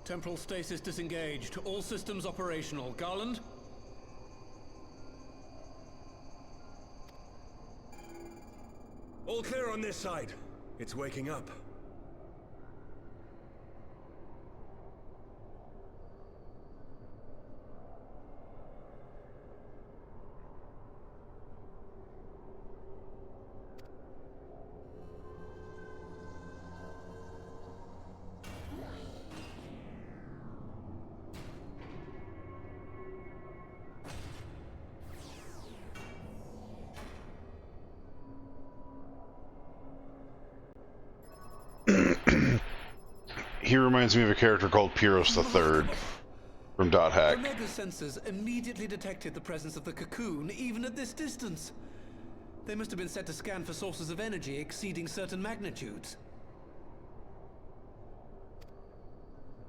Temporal stasis disengaged. All systems operational. Garland? All clear on this side. It's waking up. He reminds me of a character called Pyros III from Dot Hack. Omega sensors immediately detected the presence of the cocoon, even at this distance. They must have been set to scan for sources of energy exceeding certain magnitudes.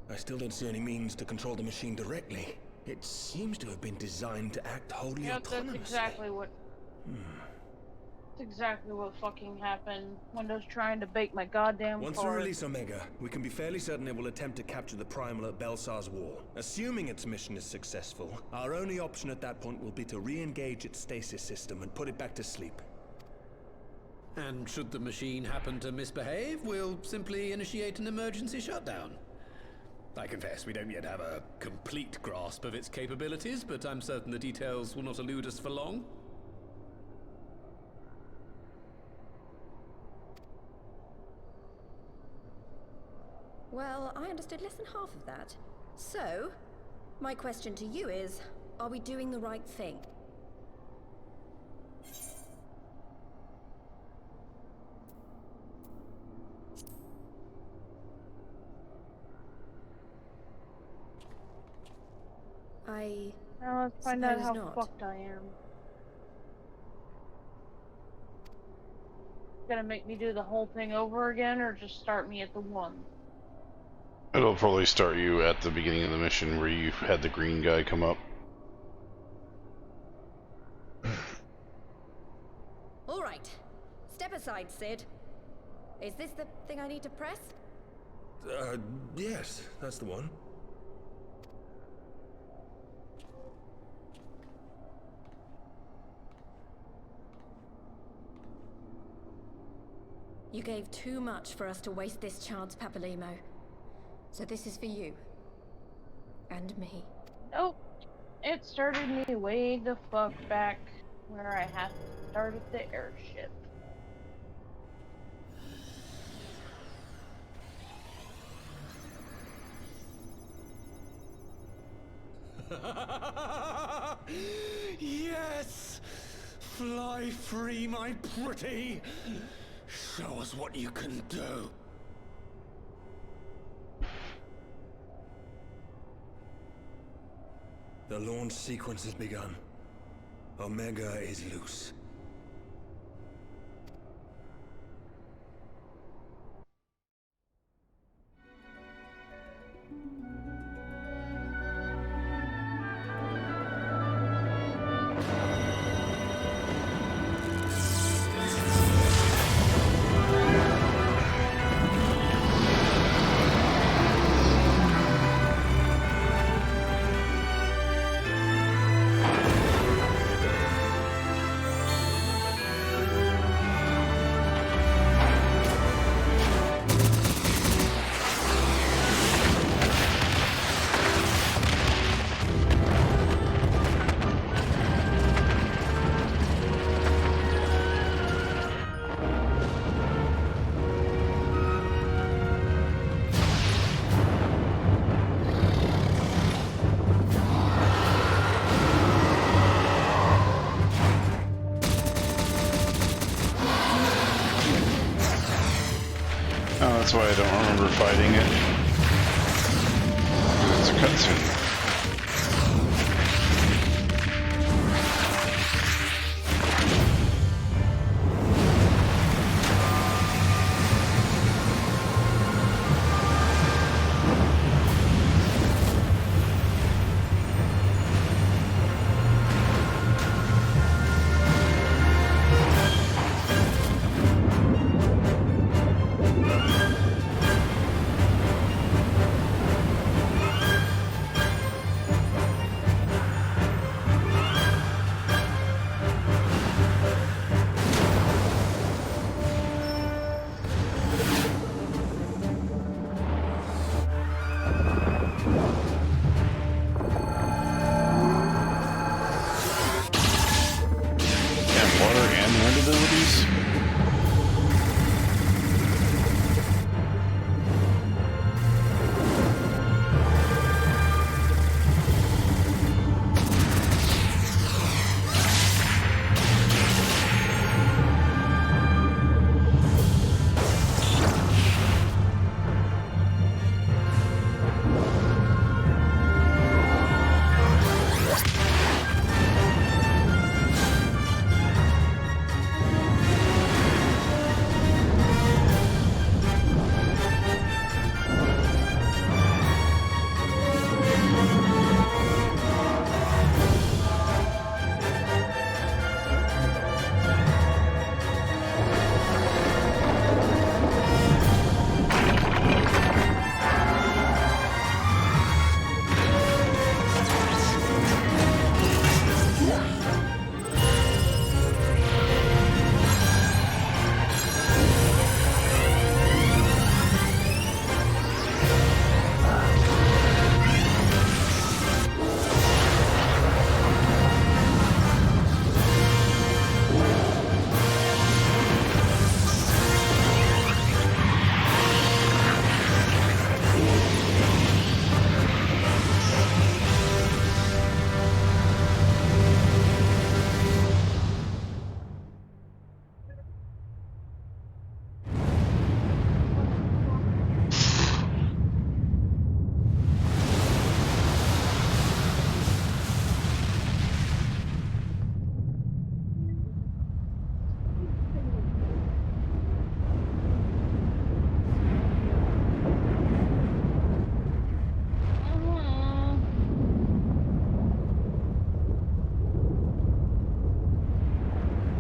I still don't see any means to control the machine directly. It seems to have been designed to act wholly Yep, autonomously. that's exactly what... That's exactly what fucking happened. Windows trying to bake my goddamn Once we card. release Omega, we can be fairly certain it will attempt to capture the Primal at Belsar's Wall. Assuming its mission is successful, our only option at that point will be to re-engage its stasis system and put it back to sleep. And should the machine happen to misbehave, we'll simply initiate an emergency shutdown. I confess, we don't yet have a complete grasp of its capabilities, but I'm certain the details will not elude us for long. Well, I understood less than half of that. So, my question to you is, are we doing the right thing? Now let's find out how not. fucked I am. Gonna make me do the whole thing over again, or just start me at the 1? It'll probably start you at the beginning of the mission where you had the green guy come up. All right. Step aside, Sid. Is this the thing I need to press? Yes, that's the one. You gave too much for us to waste this chance, Papalimo. So this is for you. And me. Nope. It started me way the fuck back where I had to start at the airship. Yes! Fly free, my pretty! Show us what you can do. The launch sequence has begun. Omega is loose. That's why I don't remember fighting it. It's a cutscene.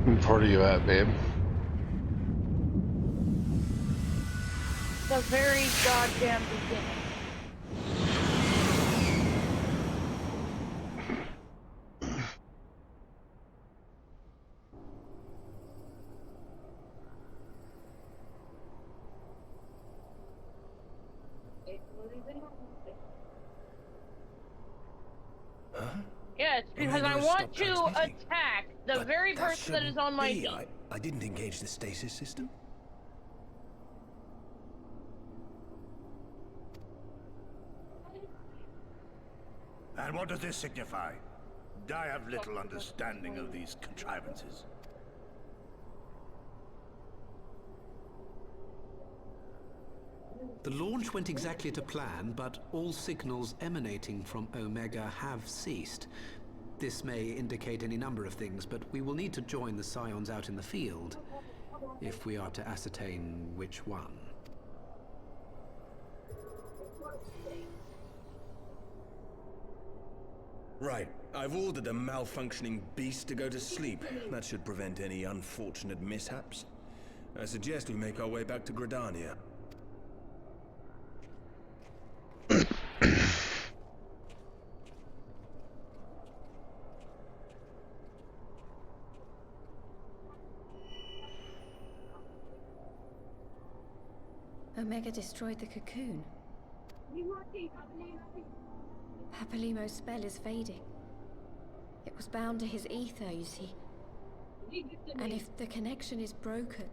What part are you at, babe? The very goddamn beginning. Yeah, it's because I want to attack the very person that is on my team. I didn't engage the stasis system. And what does this signify? I have little understanding of these contrivances. The launch went exactly to plan, but all signals emanating from Omega have ceased. This may indicate any number of things, but we will need to join the Scions out in the field if we are to ascertain which one. Right. I've ordered a malfunctioning beast to go to sleep. That should prevent any unfortunate mishaps. I suggest we make our way back to Gridania. Omega destroyed the cocoon. Papalimo's spell is fading. It was bound to his ether, you see. And if the connection is broken...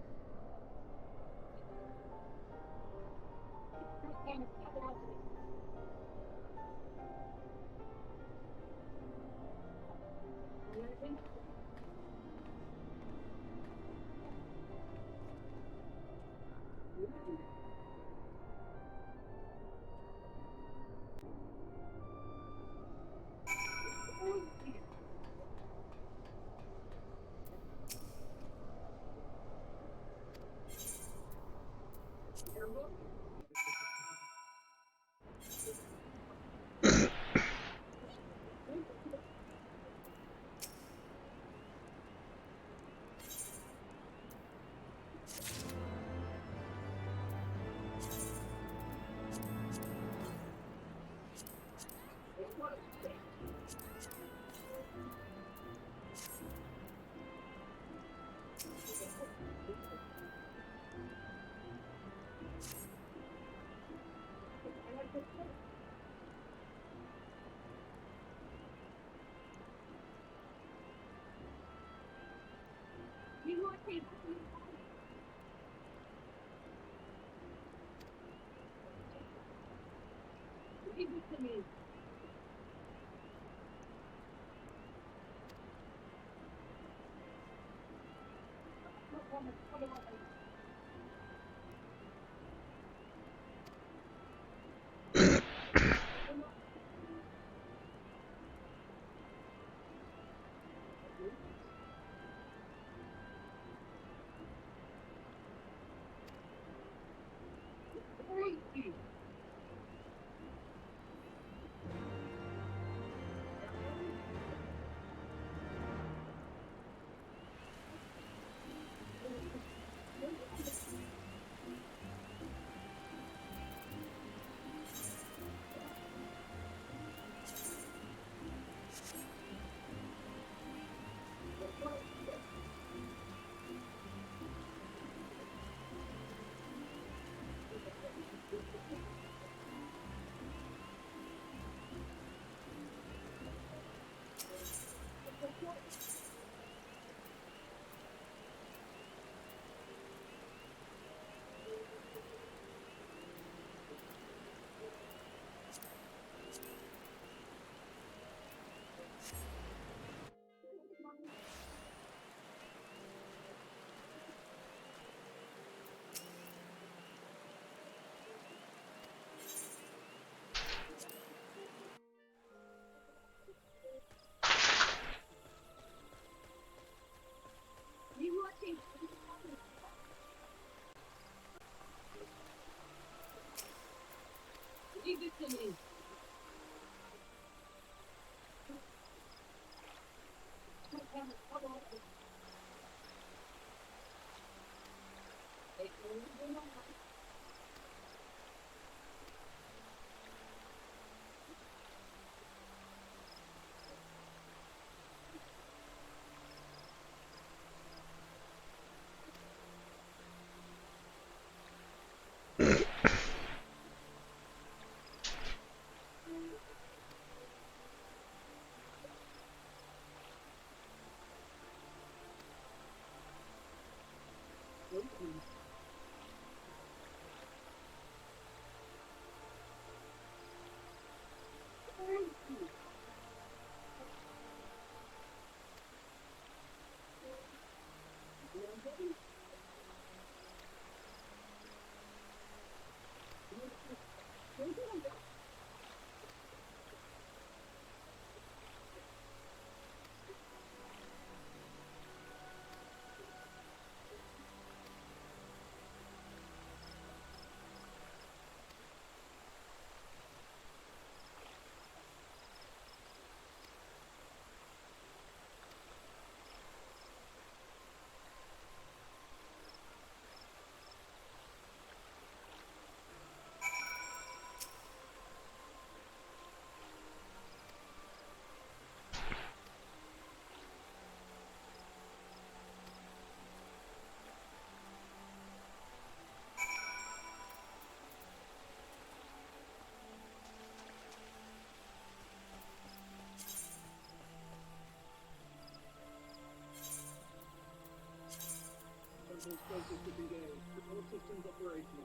All systems operational.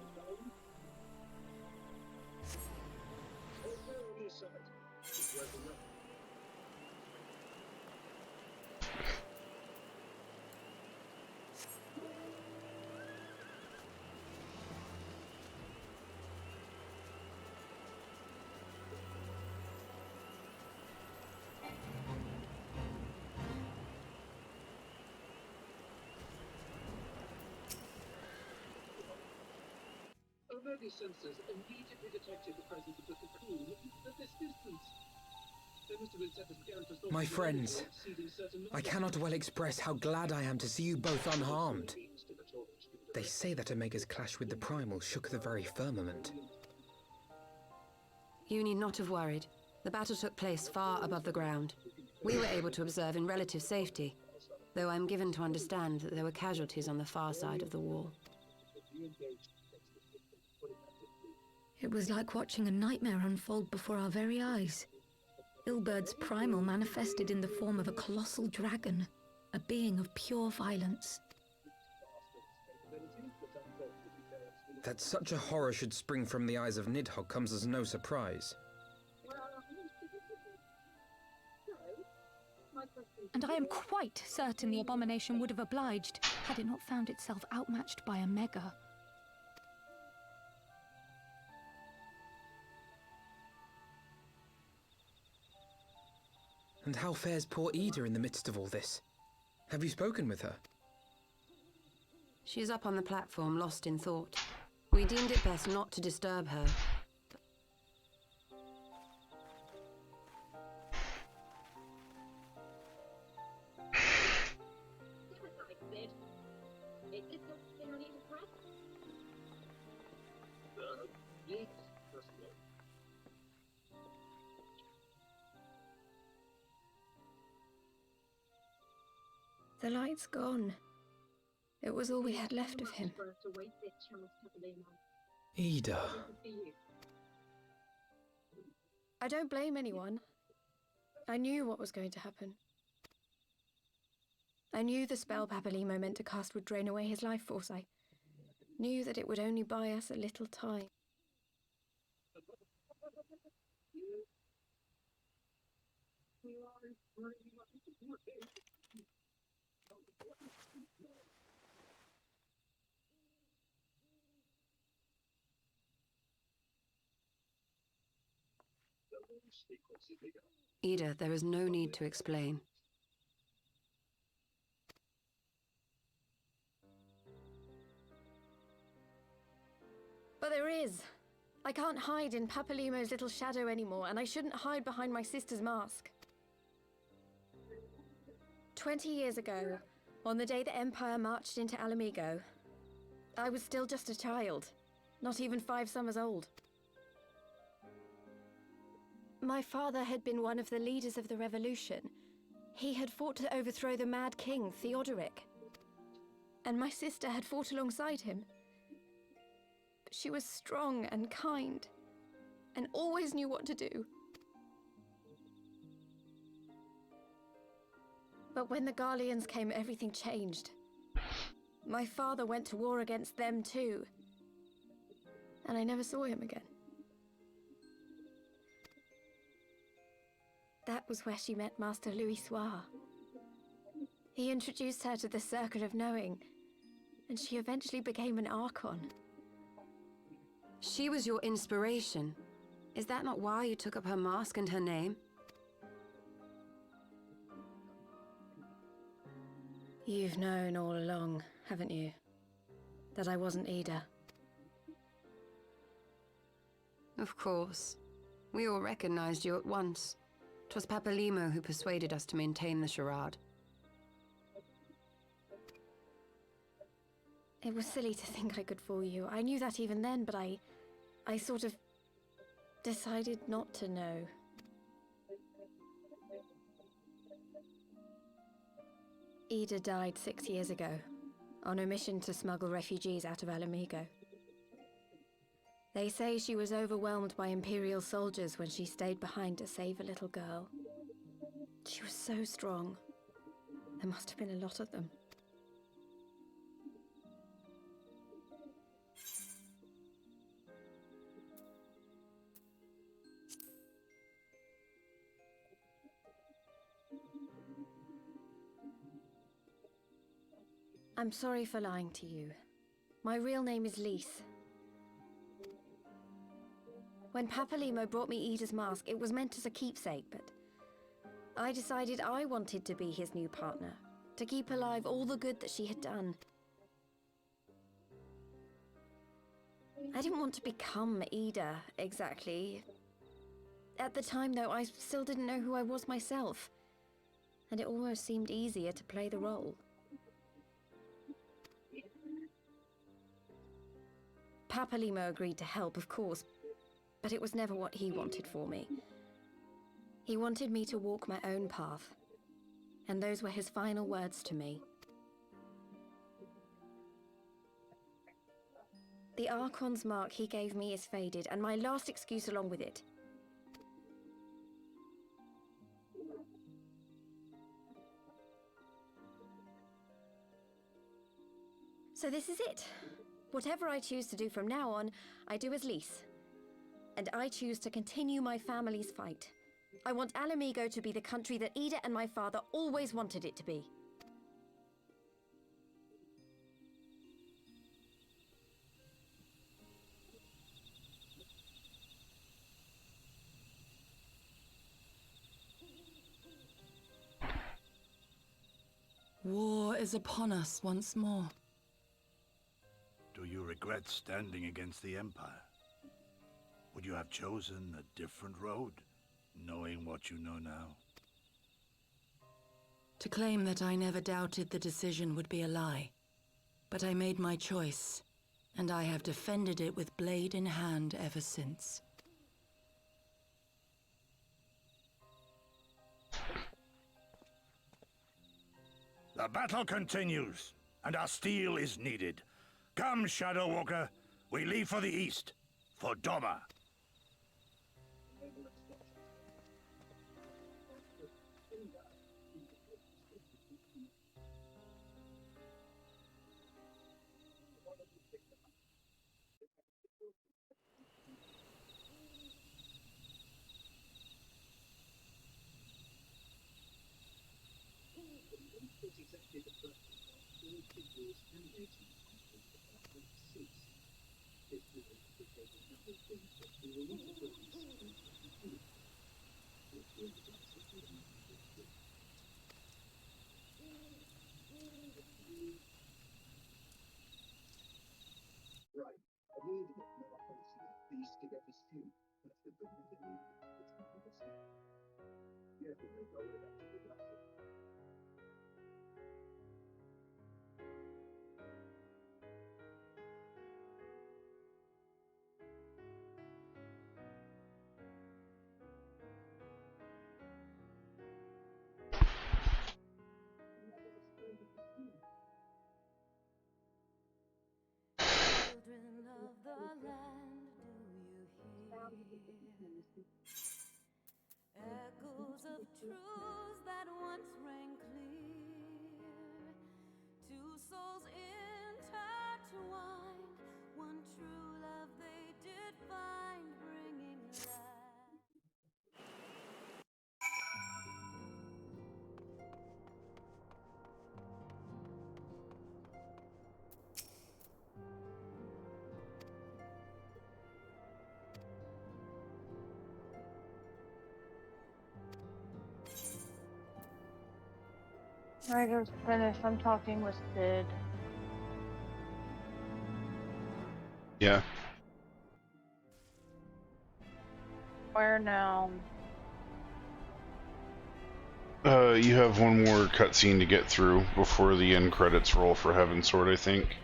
Also on your side. It's working well. Omega sensors immediately detected the presence of the cocoon at this distance. They must have been set as scan for My friends, I cannot well express how glad I am to see you both unharmed. They say that Omega's clash with the Primal shook the very firmament. You need not have worried. The battle took place far above the ground. We were able to observe in relative safety, though I'm given to understand that there were casualties on the far side of the wall. It was like watching a nightmare unfold before our very eyes. Ilbird's primal manifested in the form of a colossal dragon, a being of pure violence. That such a horror should spring from the eyes of Nidhogg comes as no surprise. And I am quite certain the abomination would have obliged had it not found itself outmatched by Omega. And how fares poor Ida in the midst of all this? Have you spoken with her? She's up on the platform, lost in thought. We deemed it best not to disturb her. The light's gone. It was all we had left of him. Ida. I don't blame anyone. I knew what was going to happen. I knew the spell Papalimo meant to cast would drain away his life force. I knew that it would only buy us a little time. Ida, there is no need to explain. But there is. I can't hide in Papalimo's little shadow anymore, and I shouldn't hide behind my sister's mask. 20 years ago, on the day the Empire marched into Alamigo, I was still just a child, not even 5 summers old. My father had been one of the leaders of the revolution. He had fought to overthrow the Mad King, Theodoric. And my sister had fought alongside him. But she was strong and kind, and always knew what to do. But when the Garleans came, everything changed. My father went to war against them too. And I never saw him again. That was where she met Master Louis Soir. He introduced her to the Circle of Knowing, and she eventually became an Archon. She was your inspiration. Is that not why you took up her mask and her name? You've known all along, haven't you? That I wasn't Ida. Of course. We all recognized you at once. 'Twas Papalimo who persuaded us to maintain the charade. It was silly to think I could fool you. I knew that even then, but I sort of decided not to know. Ida died 6 years ago, on a mission to smuggle refugees out of Alamigo. They say she was overwhelmed by Imperial soldiers when she stayed behind to save a little girl. She was so strong. There must have been a lot of them. I'm sorry for lying to you. My real name is Lise. When Papalimo brought me Ida's mask, it was meant as a keepsake, but I decided I wanted to be his new partner, to keep alive all the good that she had done. I didn't want to become Ida, exactly. At the time, though, I still didn't know who I was myself, and it almost seemed easier to play the role. Papalimo agreed to help, of course, but it was never what he wanted for me. He wanted me to walk my own path, and those were his final words to me. The Archon's mark he gave me is faded, and my last excuse along with it. So this is it. Whatever I choose to do from now on, I do as Lise. And I choose to continue my family's fight. I want Ala Mhigo to be the country that Ida and my father always wanted it to be. War is upon us once more. Do you regret standing against the Empire? Would you have chosen a different road, knowing what you know now? To claim that I never doubted the decision would be a lie. But I made my choice, and I have defended it with blade in hand ever since. The battle continues, and our steel is needed. Come, Shadow Walker, we leave for the east, for Doma. Children of the land, do you hear? Echoes of truths that once rang clear. Two souls intertwined, one true love they did find, bringing life. Writer's finished. I'm talking with Sid. Yeah. Where now? You have one more cutscene to get through before the end credits roll for Heavensward, I think.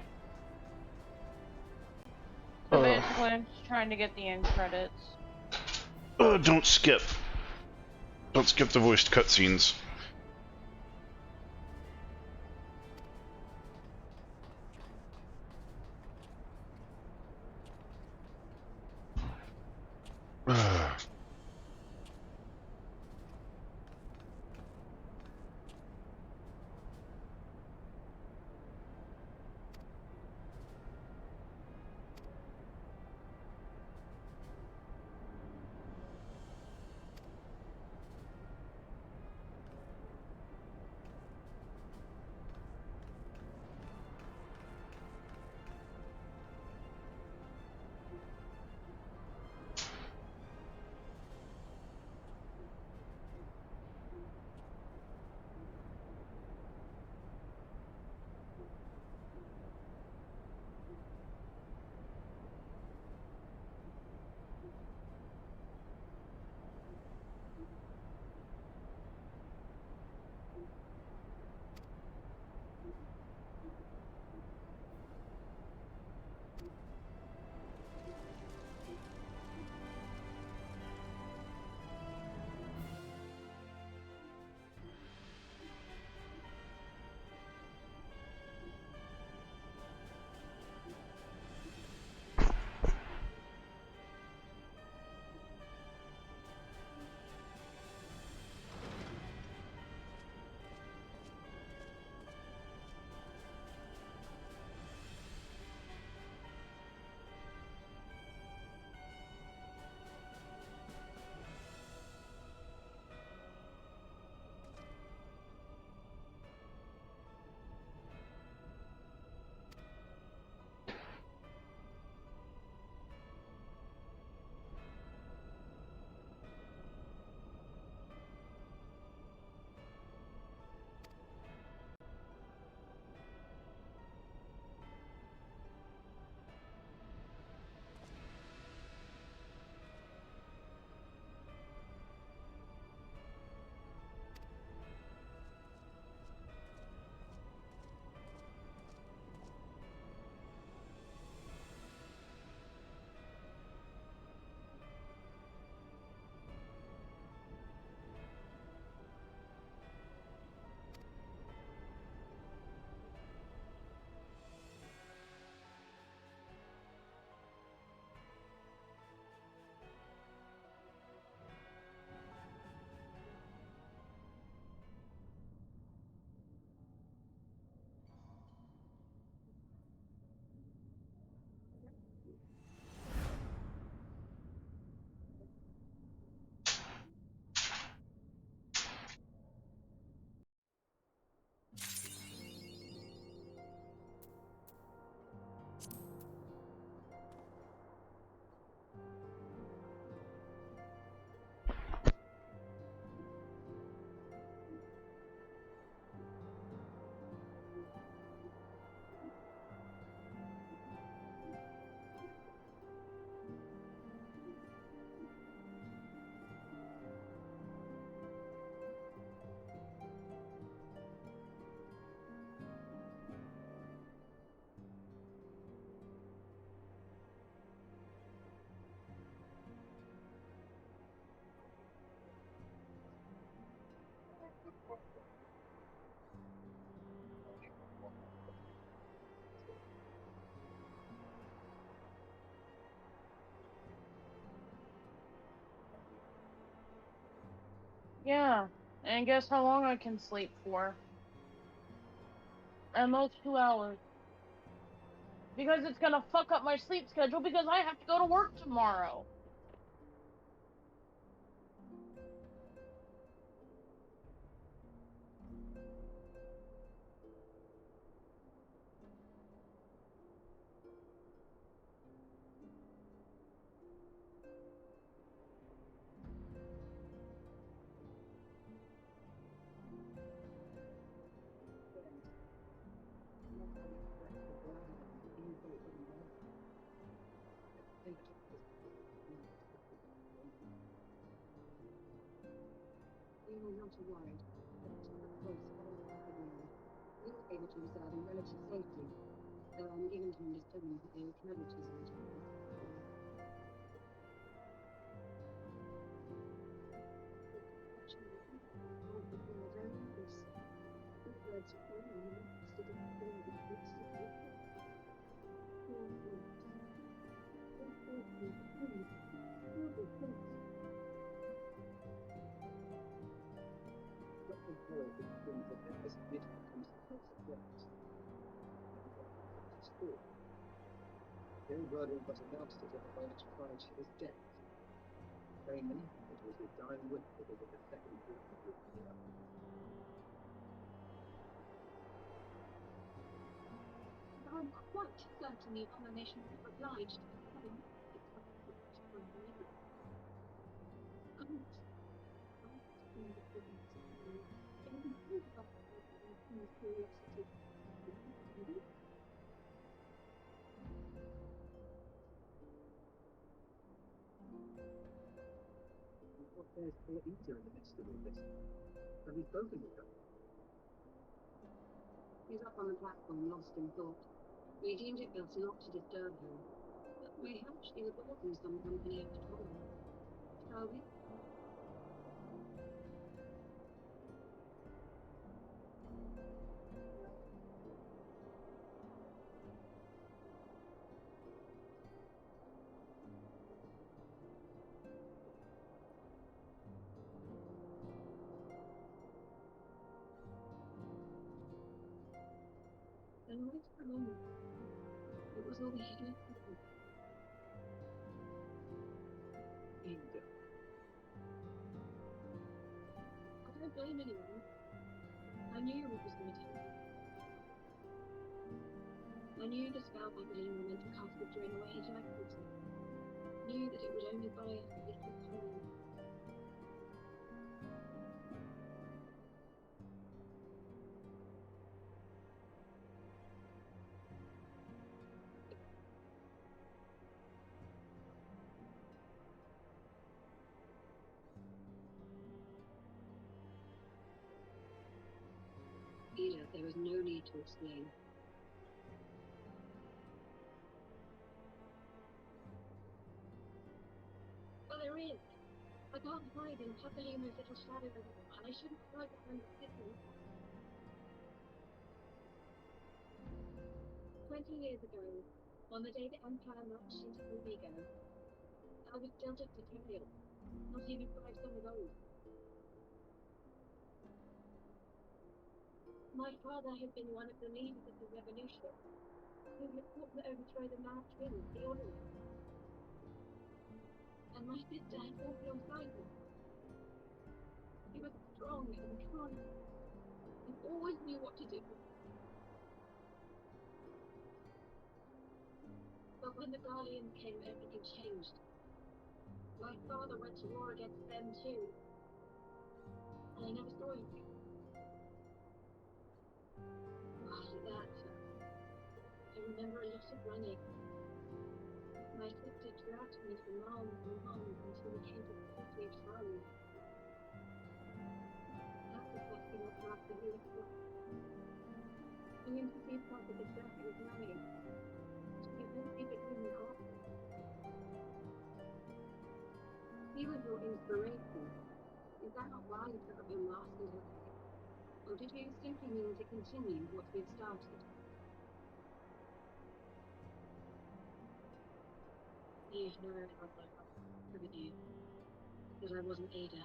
So basically, I'm just trying to get the end credits. Don't skip. Don't skip the voiced cutscenes. Yeah, and guess how long I can sleep for? At most 2 hours. Because it's gonna fuck up my sleep schedule because I have to go to work tomorrow. We were not worried, but a close follow academia. We were able to reserve in relative safety, though I'm given to understand that they were predators in the Gilbert was announced as a moment prior to his death. Very many thought it was his dying wish that it was the second group of the year. I'm quite certain the abomination would have obliged to having it from the middle. What there's poor Eater in the midst of all this? Have you spoken with her? He's up on the platform, lost in thought. We deemed it best not to disturb him. But mayhap she would welcome some company after all. Shall we? Then wait for a moment. It was all we had left of him. Ada. I don't blame anyone. I knew what was going to happen. I knew the spell Magdalene were meant to cast would drain away his life force. Knew that it would only buy us a little time. Ida, there is no need to explain. Well, there is. I can't hide in Papalimo's little shadow anymore, and I shouldn't hide behind the city. 20 years ago, on the day the Empire marched into Omega, I was still just a child, not even 5 summers old. My father had been one of the leaders of the revolution, who had fought to overthrow the Mad King, Theodoric. And my sister had fought alongside him. He was strong and kind, and always knew what to do. But when the Guardians came, everything changed. My father went to war against them too, and I never saw him again. After that, I remember a lot of running. My sister dragged me for miles and miles until we came to the city of Charlie. That's the first thing that after he was killed. I knew to see part of the death he was running. You won't see the human heart. He was your inspiration. Is that not why you took up your mask and your head? Or did you simply mean to continue what we had started? You've known about my heart, haven't you? That I wasn't Ada.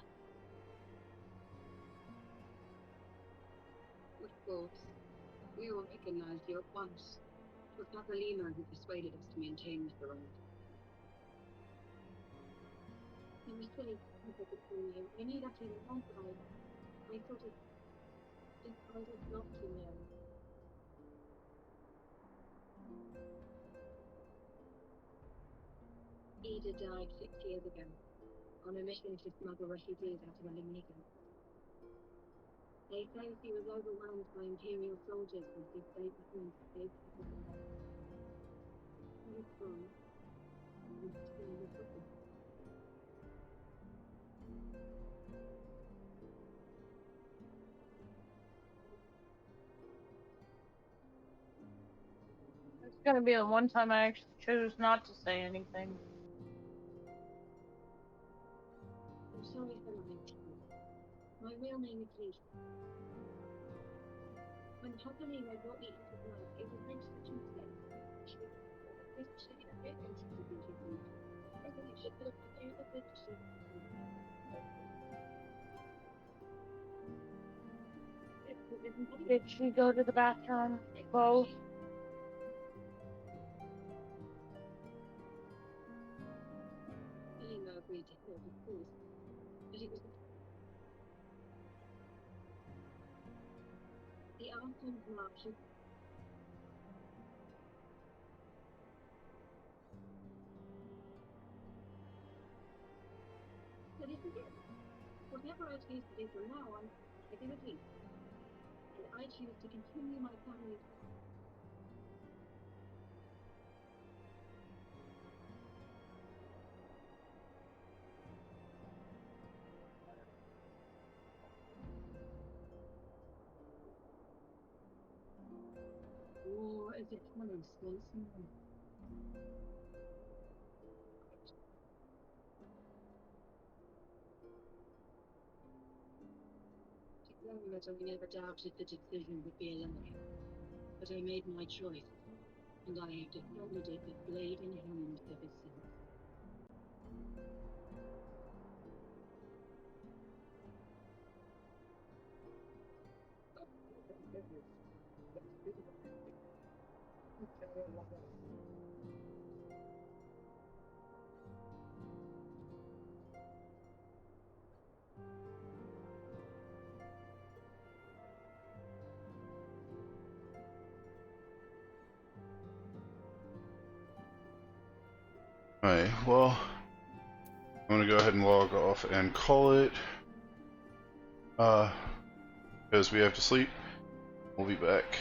course. We all recognized you at once. It was Papa Lima who persuaded us to maintain the throne. It was silly to think I could fool you. I knew that even then, but I thought it decided not to know. Ida died 6 years ago, on a mission to smuggle refugees out of Alameda. They say he was overwhelmed by Imperial soldiers as he stayed behind to save people. He was gone, and still was looking. It's gonna be the one time I actually chose not to say anything. I'm sorry for lying to you. My real name is Lisa. When Papa Lima brought me into the world, it was meant such a mistake. Did she go to the bathroom? Both? Lima agreed to help, of course, but it was the arson marshal. But this is it. Whatever I choose to do from now on, I do at least. And I choose to continue my family's. War is upon us once more. That I never doubted the decision would be a lie. But I made my choice, and I have defended it with blade in hand ever since. Alright, well, I'm gonna go ahead and log off and call it. Because we have to sleep. We'll be back.